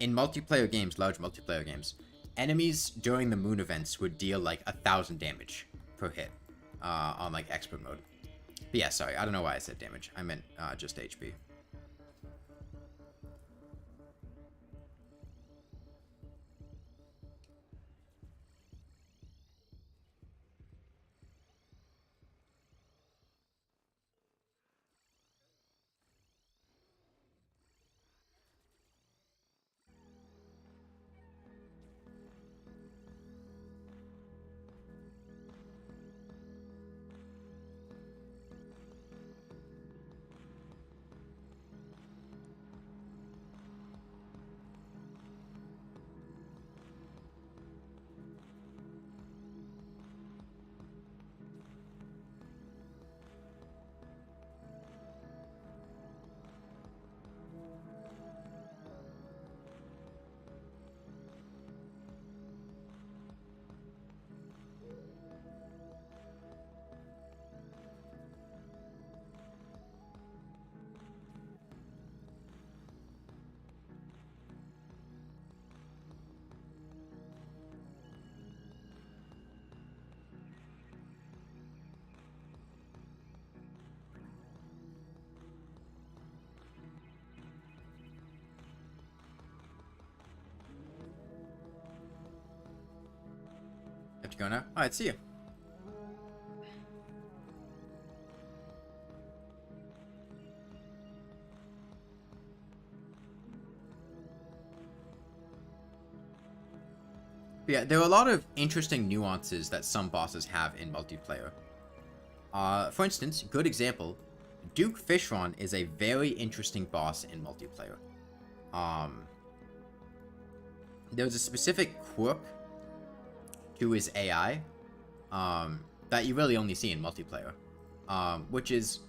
in multiplayer games, large multiplayer games, enemies during the moon events would deal like 1,000 damage per hit on like expert mode. But yeah, sorry, I don't know why I said damage. I meant just HP. Have to go now? Alright, see you. But yeah, there are a lot of interesting nuances that some bosses have in multiplayer. For instance, good example, Duke Fishron is a very interesting boss in multiplayer. There's a specific quirk to his AI that you really only see in multiplayer, which is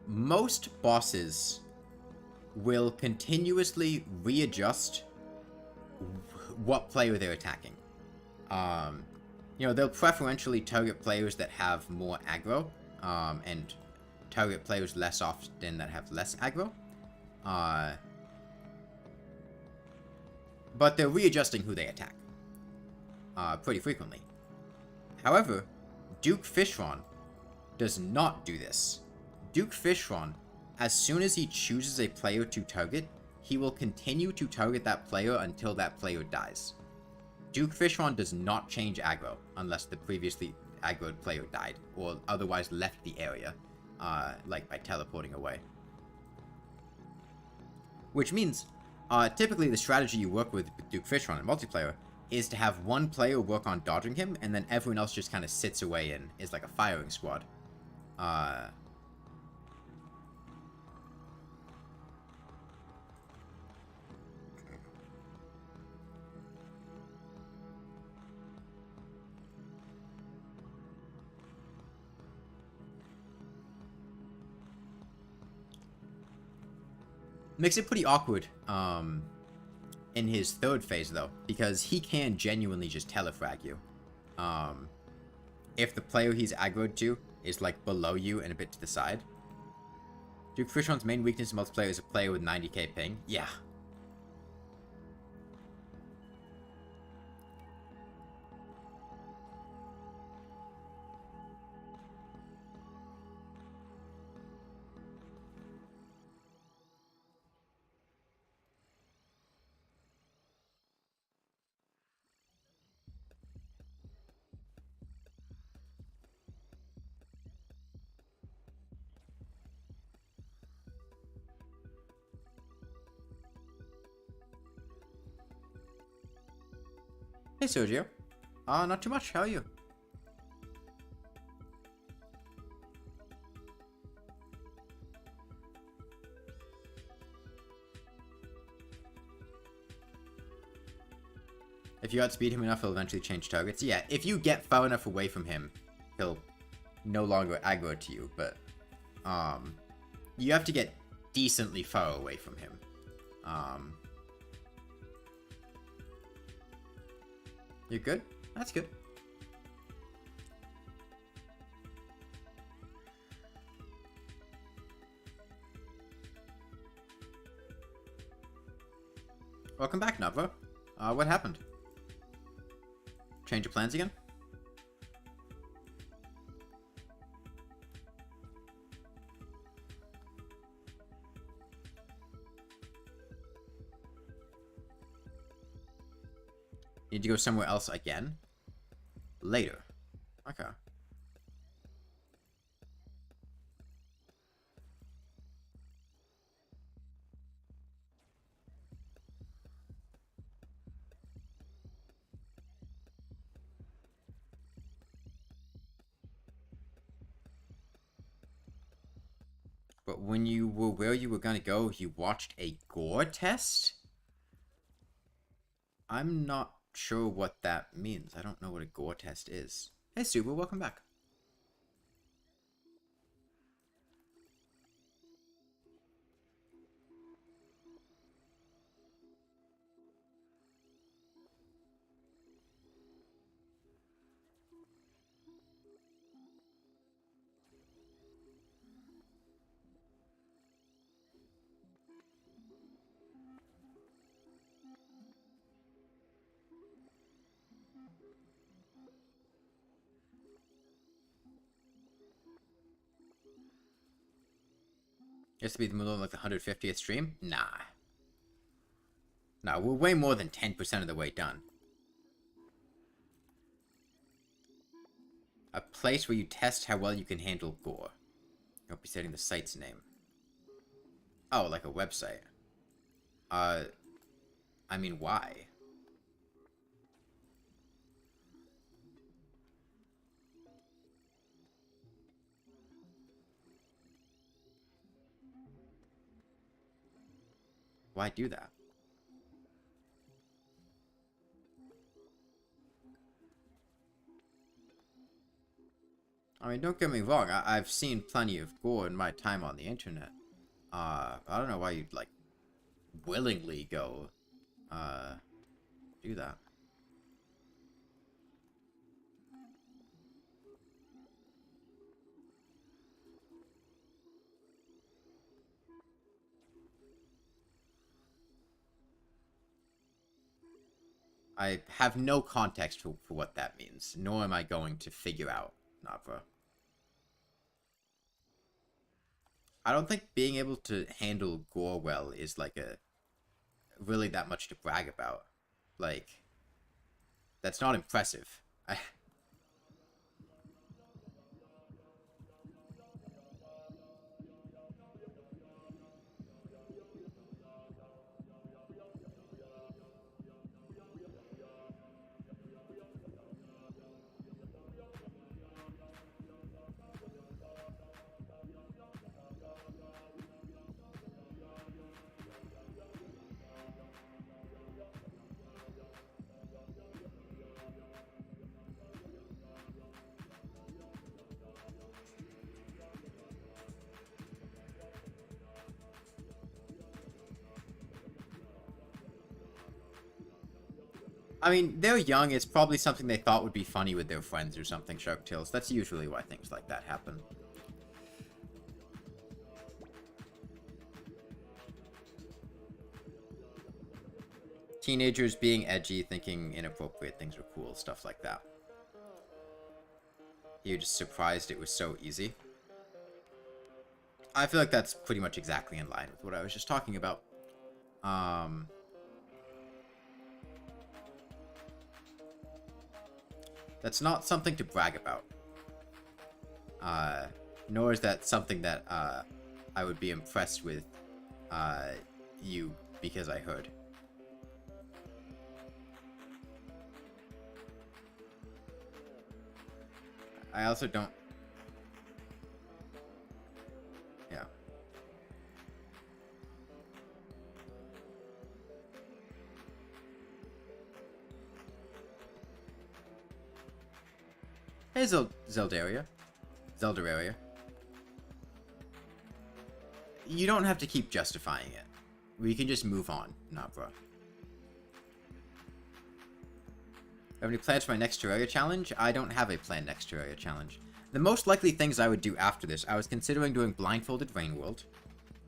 most bosses will continuously readjust what player they're attacking. You know, they'll preferentially target players that have more aggro, and target players less often that have less aggro. But they're readjusting who they attack pretty frequently. However, Duke Fishron does not do this. Duke Fishron, as soon as he chooses a player to target, he will continue to target that player until that player dies. Duke Fishron does not change aggro unless the previously aggroed player died or otherwise left the area, like by teleporting away. Which means, typically the strategy you work with Duke Fishron in multiplayer is to have one player work on dodging him, and then everyone else just kind of sits away and is like a firing squad. Makes it pretty awkward in his third phase, though, because he can genuinely just telefrag you. If the player he's aggroed to is, like, below you and a bit to the side. Duke Fishron's main weakness in multiplayer is a player with 90k ping. Yeah. Hey, Sergio. Not too much. How are you? If you outspeed him enough, he'll eventually change targets. Yeah, if you get far enough away from him, he'll no longer aggro to you, but you have to get decently far away from him. You're good? That's good. Welcome back, Nava. What happened? Change your plans again? Need to go somewhere else again? Later. Okay. But when you were where you were gonna go, you watched a gore test? I'm not sure what that means. I don't know what a gore test is. Hey, Suba, welcome back. It has to be the middle of like the 150th stream? Nah. Nah, we're way more than 10% of the way done. A place where you test how well you can handle gore. You'll be setting the site's name. Oh, like a website. I mean, why? Why do that? I mean, don't get me wrong, I've seen plenty of gore in my time on the internet. I don't know why you'd, like, willingly go, do that. I have no context for what that means, nor am I going to figure out, Navra. I don't think being able to handle gore well is, like, really that much to brag about. Like, that's not impressive. I mean, they're young. It's probably something they thought would be funny with their friends or something, Shark Tales. That's usually why things like that happen. Teenagers being edgy, thinking inappropriate things are cool, stuff like that. You're just surprised it was so easy. I feel like that's pretty much exactly in line with what I was just talking about. That's not something to brag about. Nor is that something that I would be impressed with you because I heard. I also don't... Yeah. Hey, Zeldaria. Zeldaria. You don't have to keep justifying it. We can just move on, Nabra. Have any plans for my next Terraria challenge? I don't have a planned next Terraria challenge. The most likely things I would do after this, I was considering doing Blindfolded Rain World.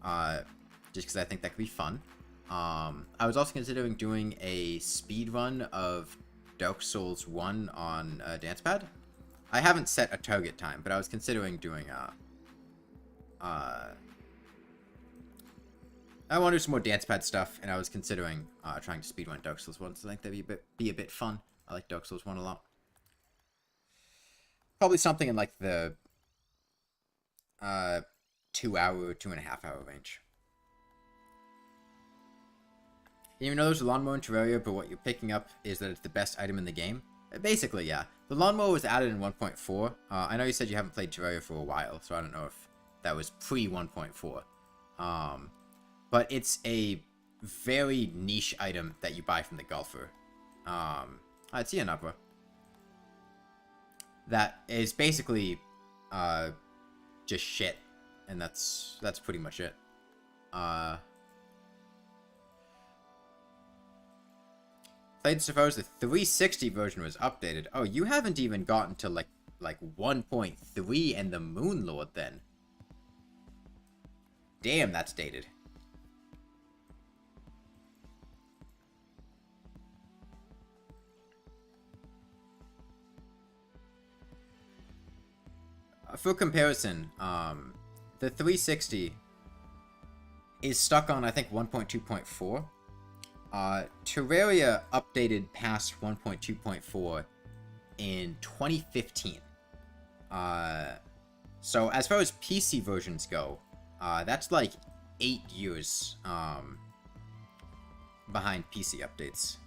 Just because I think that could be fun. I was also considering doing a speed run of Dark Souls 1 on Dancepad. I haven't set a target time, but I was considering doing I want to do some more Dancepad stuff, and I was considering trying to speedrun Dark Souls 1, so I think that'd be a bit fun. I like Dark Souls 1 a lot. Probably something in like the 2-hour, 2.5-hour range. You even know there's a lawnmower in Terraria, but what you're picking up is that it's the best item in the game? Basically, yeah. The lawnmower was added in 1.4. I know you said you haven't played Terraria for a while, so I don't know if that was pre-1.4. But it's a very niche item that you buy from the golfer. I'd see an upper. That is basically just shit, and that's pretty much it. Played so far as the 360 version was updated. Oh, you haven't even gotten to like 1.3 and the Moonlord then. Damn, that's dated. For comparison, the 360 is stuck on, I think, 1.2.4. Terraria updated past 1.2.4 in 2015. So as far as PC versions go, that's like 8 years behind PC updates.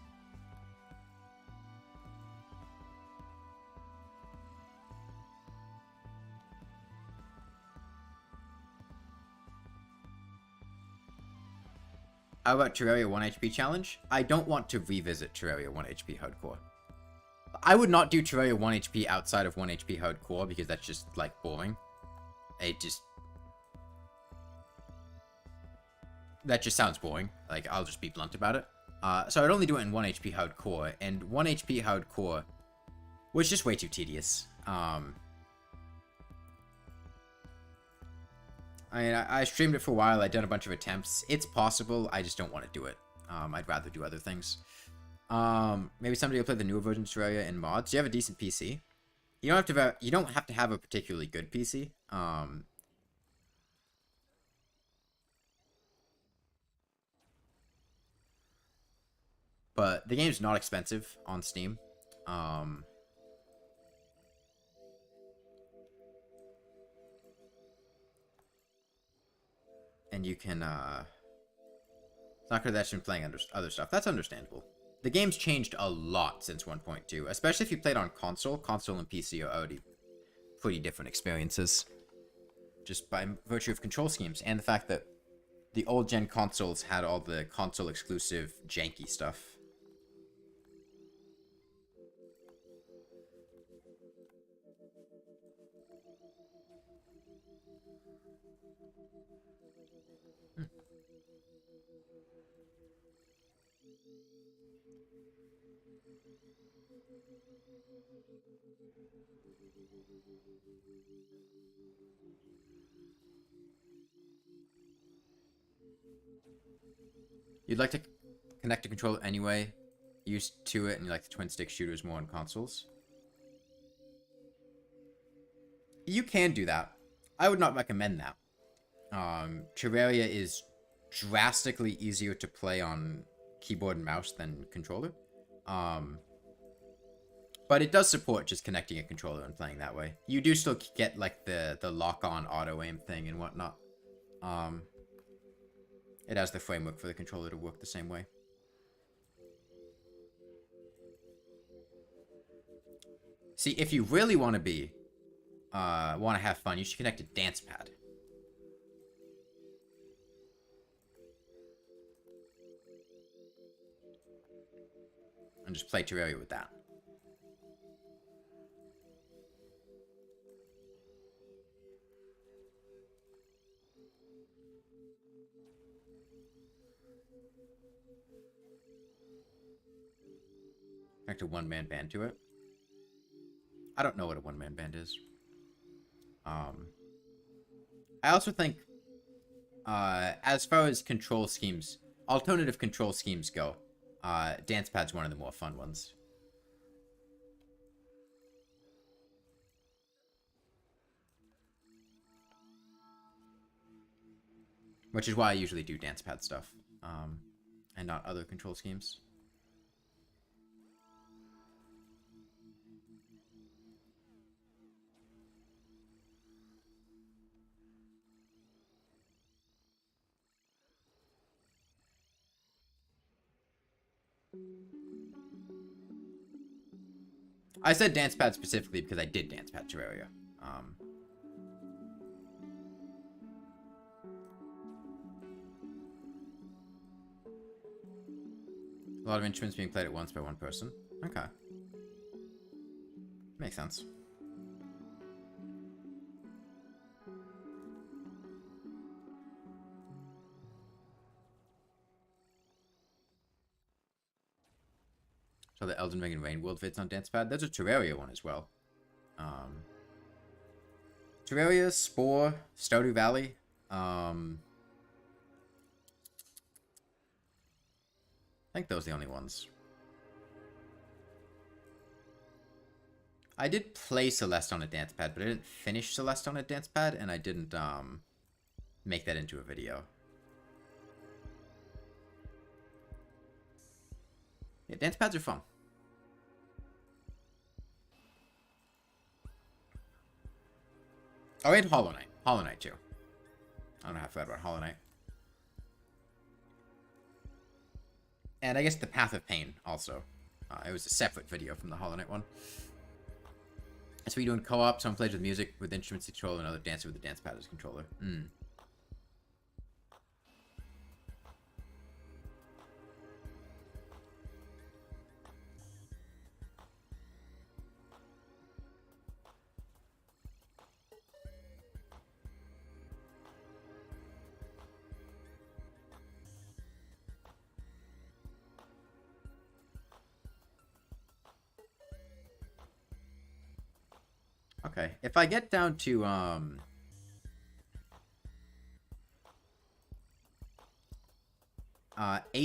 How about Terraria 1 HP challenge? I don't want to revisit Terraria 1 HP hardcore. I would not do Terraria 1 HP outside of 1 HP hardcore because that's just, like, boring. That just sounds boring. Like, I'll just be blunt about it. So I'd only do it in 1 HP hardcore, and 1 HP hardcore was just way too tedious. I streamed it for a while, I'd done a bunch of attempts. It's possible, I just don't want to do it. I'd rather do other things. Maybe somebody will play the newer version of Terraria in mods. You have a decent PC. You don't have to have a particularly good PC. But the game's not expensive on Steam. And you can, it's not because that's been playing other stuff. That's understandable. The game's changed a lot since 1.2, especially if you played on console. Console and PC are already pretty different experiences. Just by virtue of control schemes, and the fact that the old-gen consoles had all the console-exclusive janky stuff. You'd like to connect a controller anyway, used to it, and you like the twin-stick shooters more on consoles? You can do that. I would not recommend that. Terraria is drastically easier to play on keyboard and mouse than controller. But it does support just connecting a controller and playing that way. You do still get like the lock-on auto-aim thing and whatnot. It has the framework for the controller to work the same way. See, if you really want to have fun, you should connect a Dancepad. And just play Terraria with that. Connect a one-man band to it. I don't know what a one-man band is. I also think, as far as control schemes, alternative control schemes go, dance pad's one of the more fun ones. Which is why I usually do dance pad stuff, and not other control schemes. I said dance pad specifically because I did dance pad Terraria. A lot of instruments being played at once by one person. Okay. Makes sense. So the Elden Ring and Rain World vids on dance pad. There's a Terraria one as well. Terraria, Spore, Stardew Valley. I think those are the only ones. I did play Celeste on a dance pad, but I didn't finish Celeste on a dance pad, and I didn't make that into a video. Yeah, dance pads are fun. Oh, and Hollow Knight. Hollow Knight, too. I don't know how I forgot about Hollow Knight. And I guess the Path of Pain, also. It was a separate video from the Hollow Knight one. So we doing co-op, someone plays with music with instruments to control, another dancer with the dance pad as a controller. Okay, if I get down to,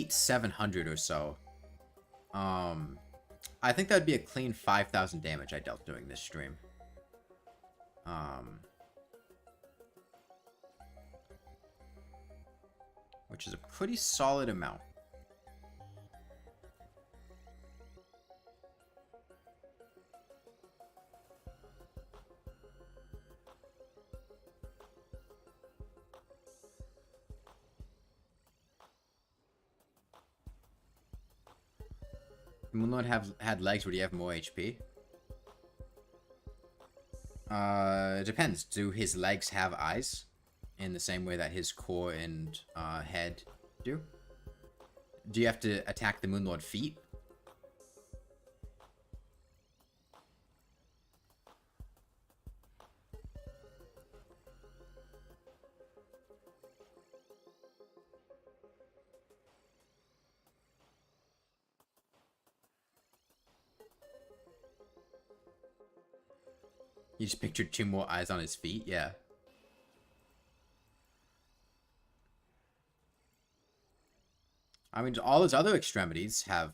700 or so, I think that would be a clean 5,000 damage I dealt during this stream. Which is a pretty solid amount. Moonlord had legs, would he have more HP? It depends. Do his legs have eyes? In the same way that his core and head do? Do you have to attack the Moonlord feet? You just pictured 2 more eyes on his feet? Yeah. I mean, all his other extremities have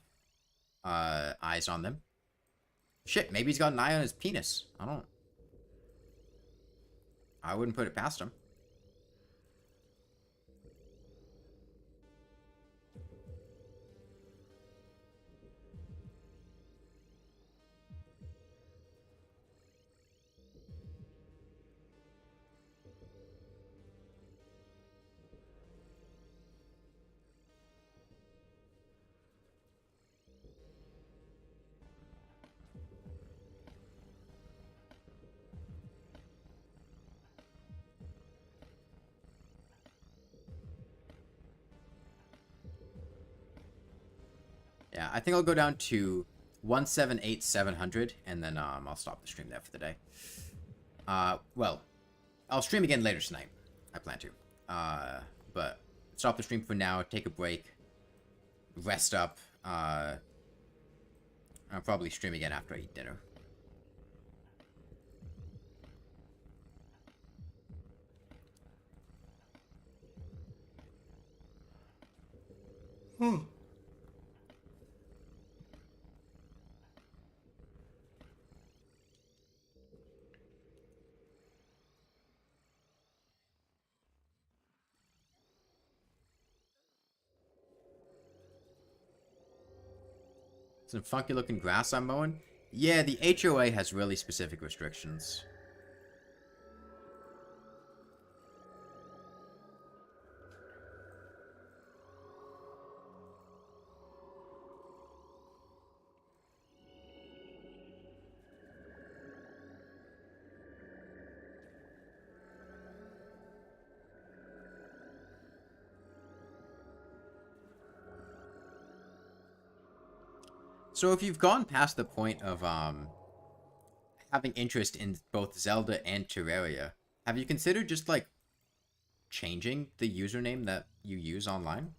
eyes on them. Shit, maybe he's got an eye on his penis. I wouldn't put it past him. Yeah, I think I'll go down to 178,700, and then I'll stop the stream there for the day. Well, I'll stream again later tonight. I plan to. But stop the stream for now, take a break, rest up. I'll probably stream again after I eat dinner. Some funky looking grass I'm mowing. Yeah, the HOA has really specific restrictions. So if you've gone past the point of having interest in both Zelda and Terraria, have you considered just like changing the username that you use online?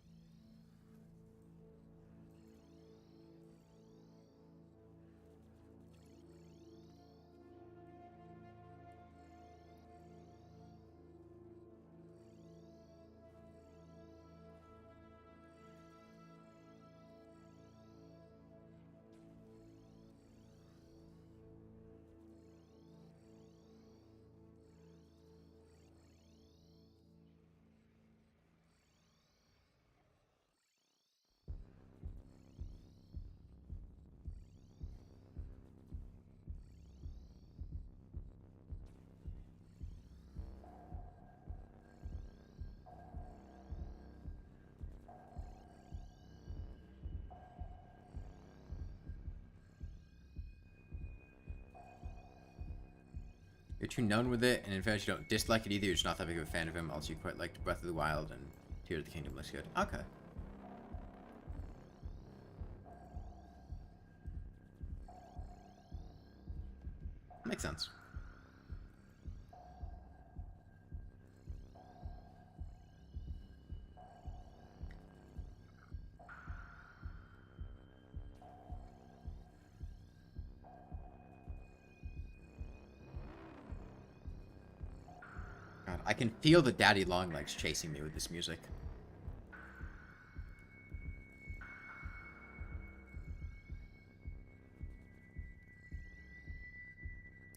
You're too known with it, and in fact you don't dislike it either, you're just not that big of a fan of him, also you quite liked Breath of the Wild, and Tears of the Kingdom looks good. Okay. Makes sense. God, I can feel the daddy longlegs chasing me with this music.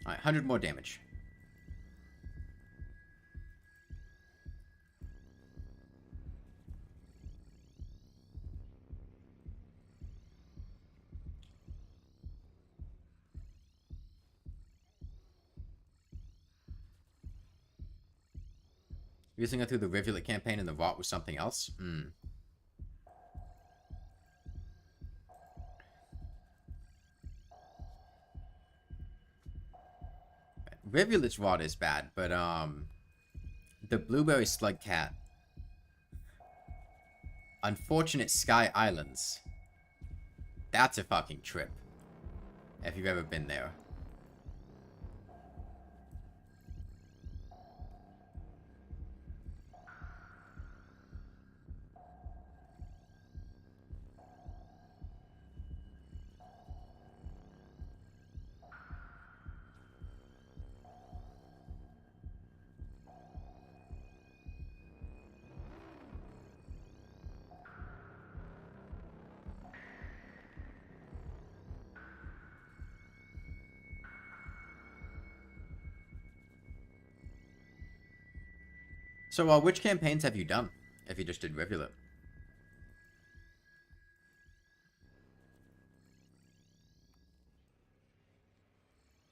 Alright, 100 more damage. Using it through the Rivulet campaign and the Rot was something else? Rivulet's Rot is bad, but the Blueberry Slug Cat. Unfortunate Sky Islands. That's a fucking trip. If you've ever been there. So, which campaigns have you done? If you just did Rivulet.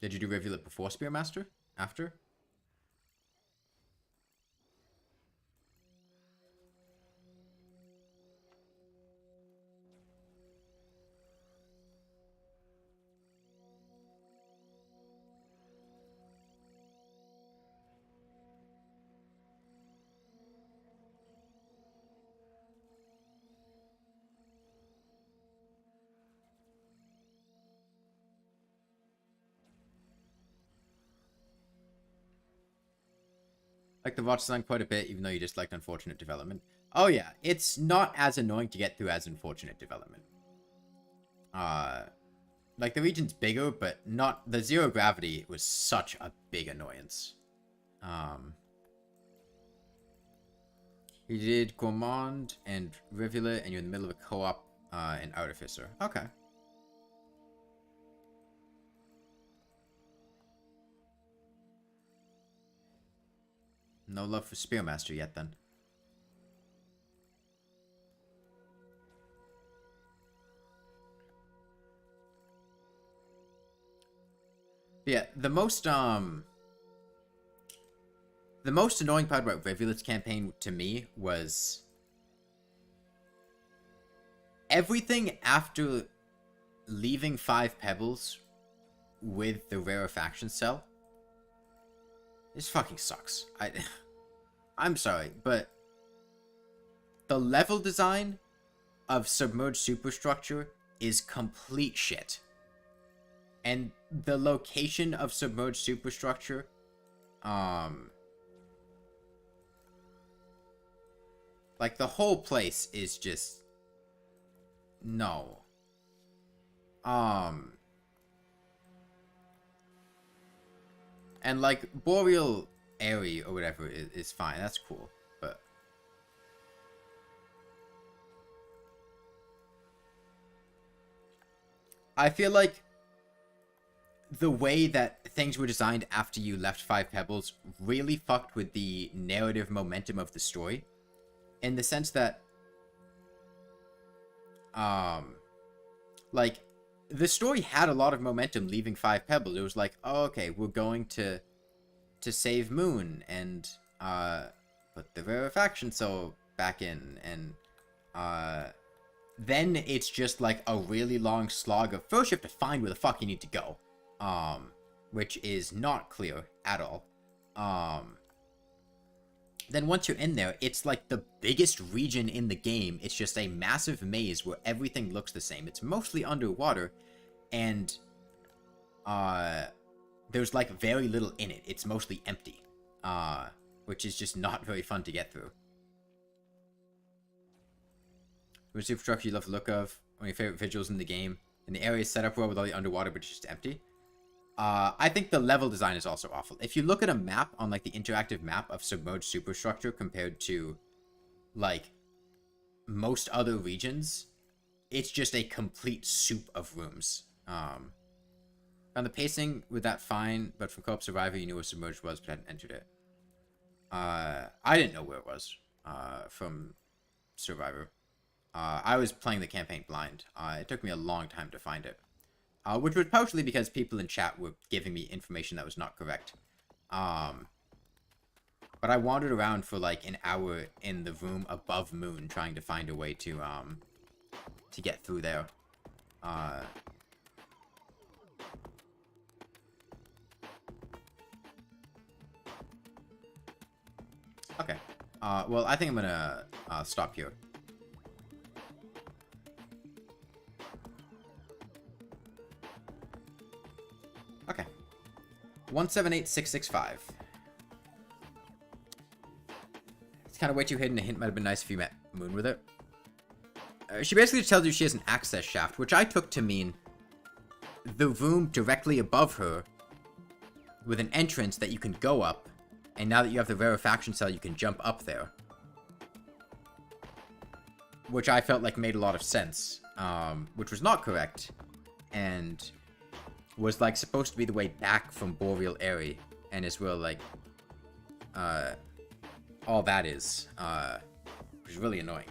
Did you do Rivulet before Spearmaster? After? Like the watch design quite a bit, even though you disliked unfortunate development. Oh yeah, it's not as annoying to get through as unfortunate development. Like the region's bigger, but not the zero gravity was such a big annoyance. You did Gourmand and Rivulet, and you're in the middle of a co-op in Artificer. Okay. No love for Spearmaster yet, then. Yeah, the most annoying part about Rivulet's campaign to me was everything after leaving 5 pebbles with the rarefaction cell. This fucking sucks. I'm sorry, but the level design of Submerged Superstructure is complete shit. And the location of Submerged Superstructure, like the whole place is just no. And like Boreal Area or whatever is fine. That's cool, but I feel like the way that things were designed after you left 5 pebbles really fucked with the narrative momentum of the story, in the sense that like the story had a lot of momentum leaving 5 pebbles. It was like, oh, okay, we're going to save Moon and put the rarefaction cell back in, and then it's just like a really long slog of first you have to find where the fuck you need to go, which is not clear at all. Then once you're in there, it's like the biggest region in the game. It's just a massive maze where everything looks the same. It's mostly underwater, and there's like very little in it. It's mostly empty, which is just not very fun to get through. Which superstructure you love the look of? One of your favorite visuals in the game? And the area is set up well with all the underwater, but it's just empty. I think the level design is also awful. If you look at a map on like the interactive map of Submerged Superstructure compared to like most other regions, it's just a complete soup of rooms. Found the pacing with that fine, but from Co-op Survivor you knew where Submerged was but hadn't entered it. I didn't know where it was from Survivor. I was playing the campaign blind. It took me a long time to find it. Which was partially because people in chat were giving me information that was not correct. But I wandered around for like an hour in the room above Moon trying to find a way to get through there. Okay. Well, I think I'm gonna stop here. Okay. 178665. It's kind of way too hidden. A hint might have been nice if you met Moon with it. She basically tells you she has an access shaft, which I took to mean the room directly above her with an entrance that you can go up, and now that you have the rarefaction cell, you can jump up there. Which I felt like made a lot of sense, which was not correct, and was like supposed to be the way back from Boreal Area, and is where like all that is, which is really annoying,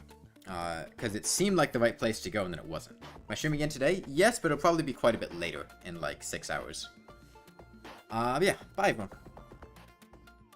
because it seemed like the right place to go and then it wasn't. Am I streaming again today? Yes, but it'll probably be quite a bit later, in like 6 hours. Yeah, bye everyone.